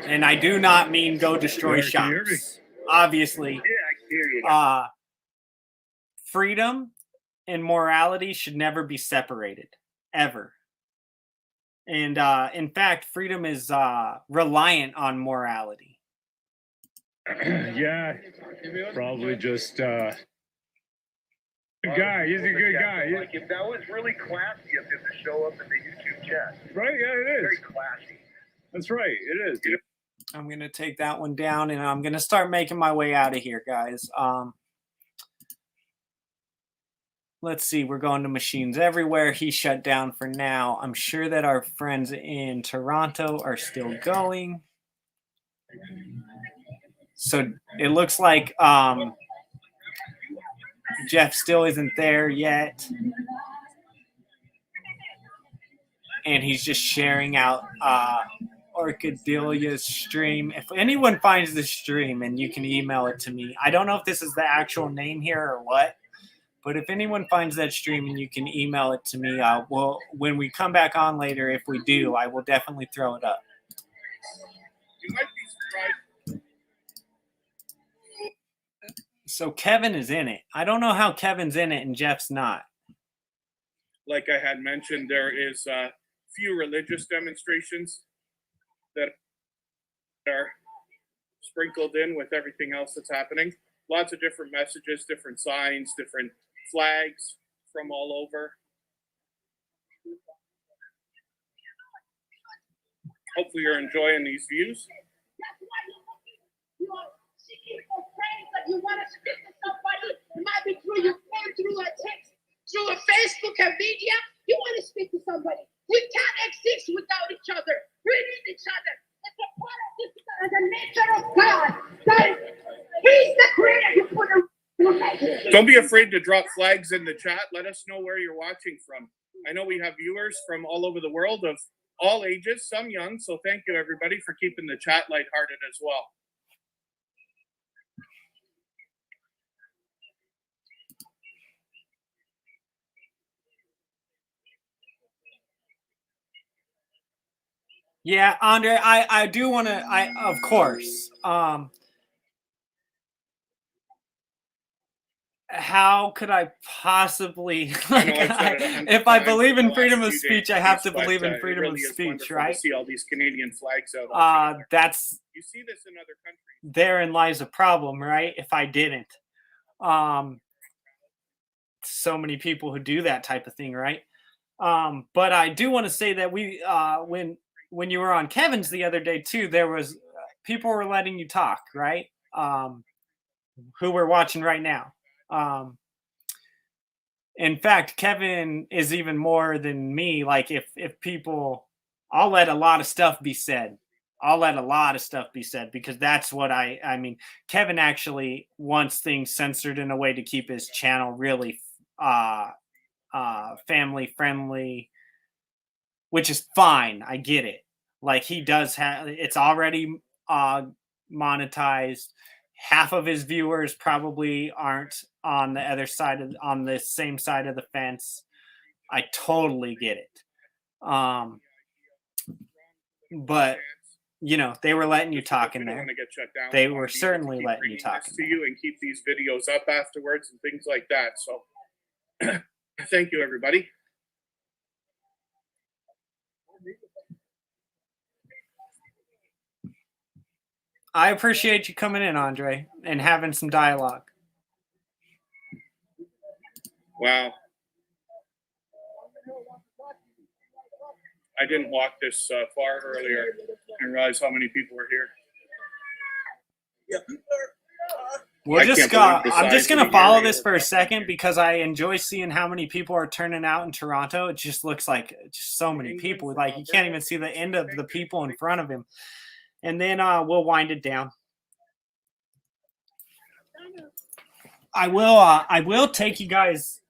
And I do not mean go destroy Can you hear me? shops. Obviously, Yeah, I can hear you. freedom and morality should never be separated, ever. And in fact, freedom is reliant on morality. Yeah, probably just good guy. He's a good guy. Like if that was really classy of him to show up in the YouTube chat. Right? Yeah, it is. Very classy. That's right. It is. I'm gonna take that one down, and I'm gonna start making my way out of here, guys. Let's see. We're going to Machines Everywhere. He shut down for now. I'm sure that our friends in Toronto are still going. So it looks like Jeff still isn't there yet. And he's just sharing out Orchidelia's stream. If anyone finds the stream, and you can email it to me. I don't know if this is the actual name here or what, but if anyone finds that stream and you can email it to me, when we come back on later, if we do, I will definitely throw it up. You might be surprised. So Kevin is in it. I don't know how Kevin's in it and Jeff's not. Like I had mentioned, there is few religious demonstrations that are sprinkled in with everything else that's happening. Lots of different messages, different signs, different flags from all over. Hopefully you're enjoying these views. You want to speak to somebody, it might be through your phone, through a text, through a Facebook, a media. You want to speak to somebody. We can't exist without each other. We need each other. It's a part of this, the nature of God. He's the creator. You put a Don't be afraid to drop flags in the chat. Let us know where you're watching from. I know we have viewers from all over the world of all ages, some young. So thank you, everybody, for keeping the chat lighthearted as well. Yeah, Andre, I do want to, of course. How could I possibly, if I believe in freedom of speech, I have to believe in freedom of speech, right? See all these Canadian flags out. That's, you see this in other countries. Therein lies a problem, right? If I didn't, so many people who do that type of thing, right? But I do want to say that we, when you were on Kevin's the other day too, there was people were letting you talk, right? Who we're watching right now. In fact, Kevin is even more than me. Like if people, I'll let a lot of stuff be said. I'll let a lot of stuff be said because that's what I mean, Kevin actually wants things censored in a way to keep his channel really family friendly, which is fine. I get it. Like he does have, it's already monetized. Half of his viewers probably aren't on the other side of, on the same side of the fence. I totally get it. But you know, they were letting you talk in there. They were certainly letting you talk to you and keep these videos up afterwards and things like that. So thank you, everybody. I appreciate you coming in, Andre, and having some dialogue. Wow. I didn't walk this far earlier and realize how many people were here. I'm just gonna follow this for a second because I enjoy seeing how many people are turning out in Toronto. It just looks like just so many people. Like you can't even see the end of the people in front of him. And then we'll wind it down. I will take you guys.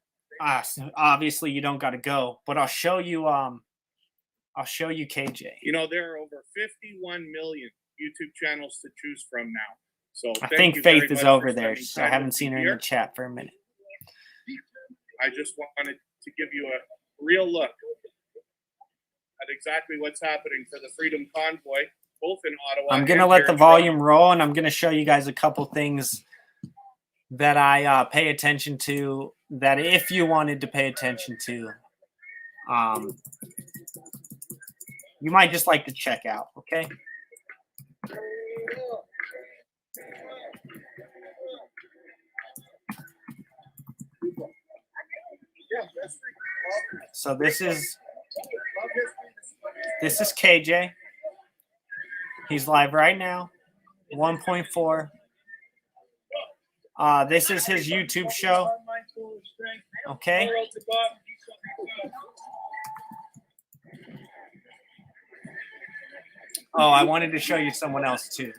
Obviously, you don't got to go, but I'll show you. I'll show you KJ. You know, there are over 51 million YouTube channels to choose from now. So I think Faith is over there. So I haven't seen her in the chat for a minute. I just wanted to give you a real look at exactly what's happening for the Freedom Convoy, both in Ottawa. I'm going to and let here the in Toronto. volume roll, and I'm going to show you guys a couple things that I pay attention to, that if you wanted to pay attention to, you might just like to check out, okay? So this is KJ. He's live right now. 1.4. This is his YouTube show. Okay. Oh, I wanted to show you someone else too.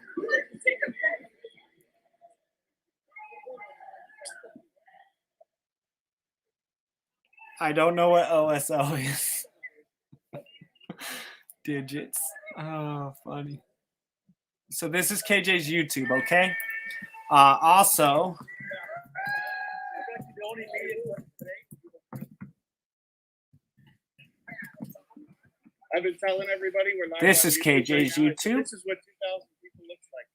I don't know what OSO is. Digits. Oh, funny. So this is KJ's YouTube, okay? Also, I've been telling everybody we're live. this on is YouTube KJ's right now. YouTube. This is what 2,000 people looks like.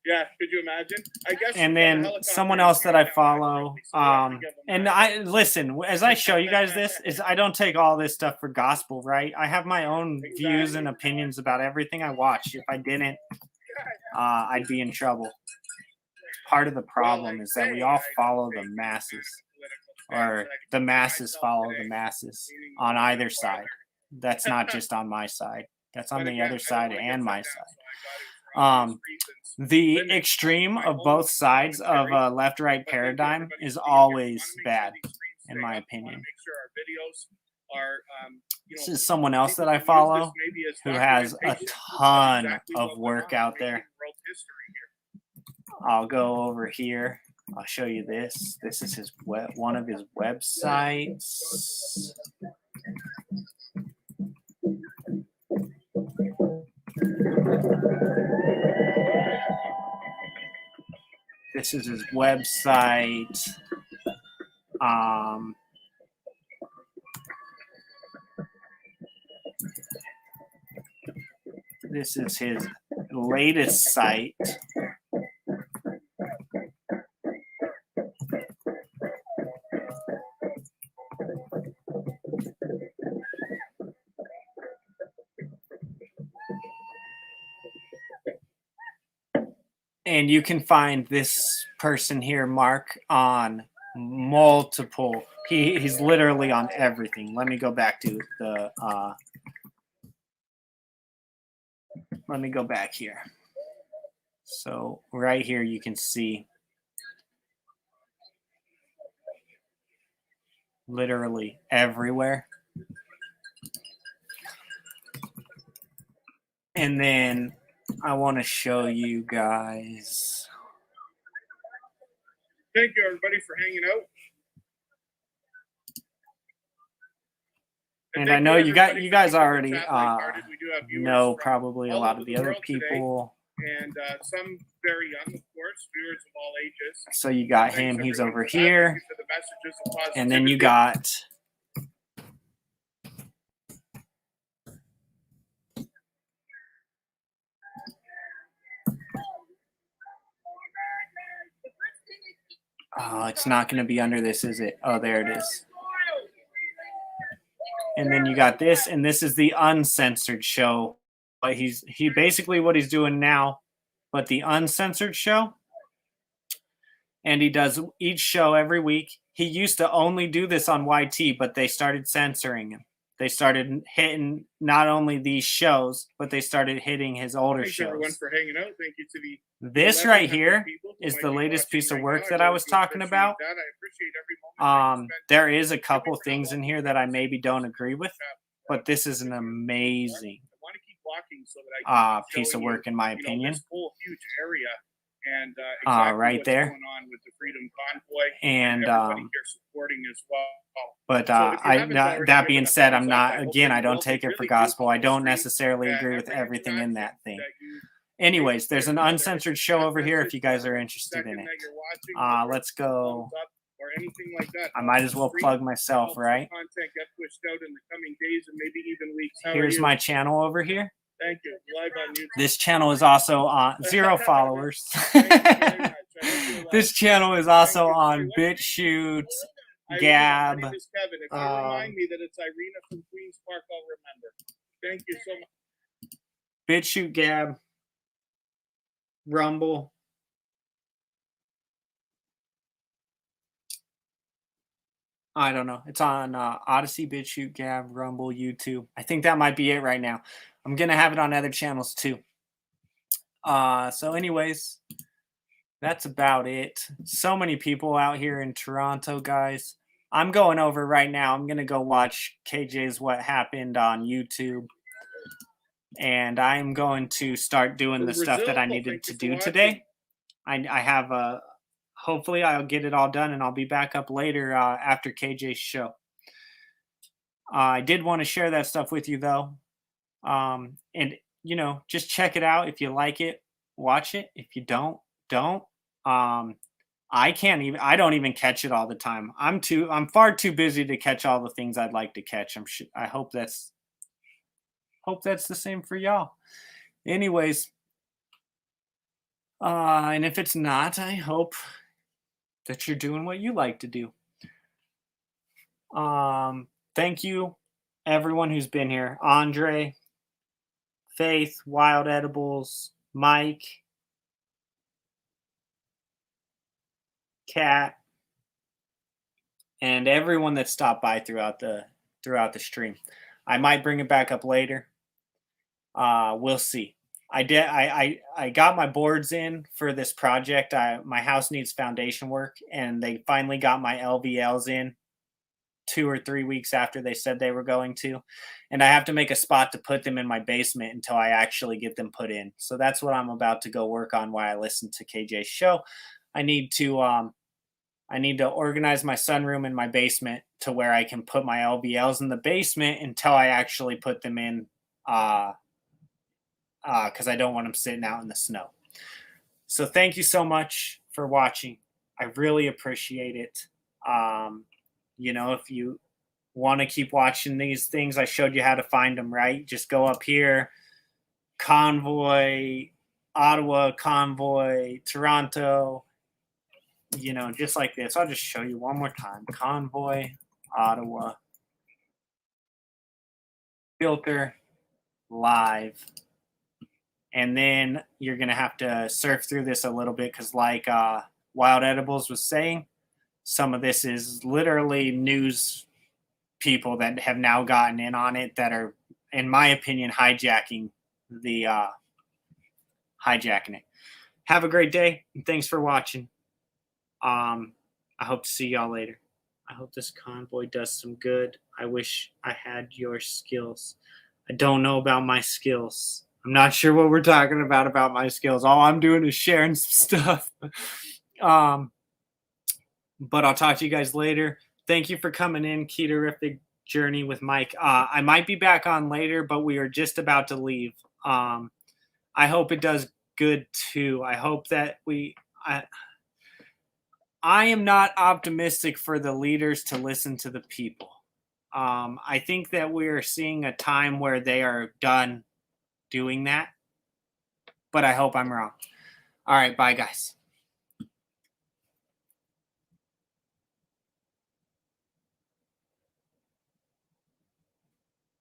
Yeah, could you imagine? I guess. And then someone else that I follow. And I listen, as I show you guys this, is I don't take all this stuff for gospel, right? I have my own views and opinions about everything I watch. If I didn't, I'd be in trouble. Part of the problem is that we all follow the masses, or the masses follow the masses on either side. That's not just on my side. That's on the other side and my side. The extreme of both sides of a left-right paradigm is always bad, in my opinion. This is someone else that I follow who has a ton of work out there. I'll go over here. I'll show you this. This is his one of his websites. This is his website. This is his latest site. And you can find this person here, Mark, on multiple. He's literally on everything. Let me go back to the. Let me go back here. So right here, you can see literally everywhere. And then I want to show you guys. Thank you, everybody, for hanging out. And I know you guys already know probably a lot of the other people. And some very young, of course, viewers of all ages. So you got him, he's over here. For the messages of positivity. And then you got oh, it's not going to be under this, is it? Oh, there it is. And then you got this, and this is the uncensored show. But he basically what he's doing now, but the uncensored show. And he does each show every week. He used to only do this on YT, but they started censoring him. They started hitting not only these shows, but they started hitting his older Thanks, everyone, shows. for hanging out. Thank you to the This right here is the latest piece of work that I was talking about. There is a couple things in here that I maybe don't agree with, but this is an amazing piece of work in my opinion. This whole huge area and exactly right what's there. going on with the Freedom Convoy And everybody here supporting as well. but So if you haven't already that given being a said, thumbs I'm up, not I hope again. that I you don't will take it really for do gospel. follow I don't the stream necessarily agree with every everything in that thing. that you Anyways, there's an uncensored show over here if you guys are interested in it. Let's go. Or anything like that. I might as well plug myself, right? Content get pushed out in the coming days and maybe even weeks. How are Here's you? my channel over here. Thank you. Live on YouTube. This channel is also on 0 followers. This channel is also on BitChute, Gab. My name is Kevin. If you remind me that it's Irina from Queens Park, I'll remember. Thank you so much. BitChute, Gab, Rumble. I don't know. It's on Odyssey, BitChute, Gab, Rumble, YouTube. I think that might be it right now. I'm going to have it on other channels too. So anyways, that's about it. So many people out here in Toronto, guys. I'm going over right now. I'm going to go watch KJ's What Happened on YouTube. And I'm going to start doing the stuff that I needed to do today. I have a... Hopefully I'll get it all done and I'll be back up later after KJ's show. I did want to share that stuff with you though. And you know, just check it out. If you like it, watch it. If you don't. I don't even catch it all the time. I'm far too busy to catch all the things I'd like to catch. I hope that's the same for y'all. Anyways, and if it's not, I hope that you're doing what you like to do. Thank you, everyone who's been here. Andre, Faith, Wild Edibles, Mike, Kat, and everyone that stopped by throughout the stream. I might bring it back up later. We'll see. I got my boards in for this project. My house needs foundation work, and they finally got my LVLs in 2 or 3 weeks after they said they were going to. And I have to make a spot to put them in my basement until I actually get them put in. So that's what I'm about to go work on while I listen to KJ's show. I need to organize my sunroom in my basement to where I can put my LVLs in the basement until I actually put them in, because I don't want them sitting out in the snow. So thank you so much for watching. I really appreciate it. You know, if you want to keep watching these things, I showed you how to find them, right? Just go up here, Convoy, Ottawa, Convoy, Toronto, you know, just like this. I'll just show you one more time. Convoy, Ottawa, filter, live. And then you're going to have to surf through this a little bit because like Wild Edibles was saying, some of this is literally news people that have now gotten in on it that are, in my opinion, hijacking it. Have a great day, and thanks for watching. I hope to see y'all later. I hope this convoy does some good. I wish I had your skills. I don't know about my skills. I'm not sure what we're talking about my skills. All I'm doing is sharing some stuff. But I'll talk to you guys later. Thank you for coming in. Keterific Journey with Mike. I might be back on later, but we are just about to leave. I hope it does good too. I hope that I am not optimistic for the leaders to listen to the people. I think that we're seeing a time where they are done doing that, but I hope I'm wrong. All right, bye guys.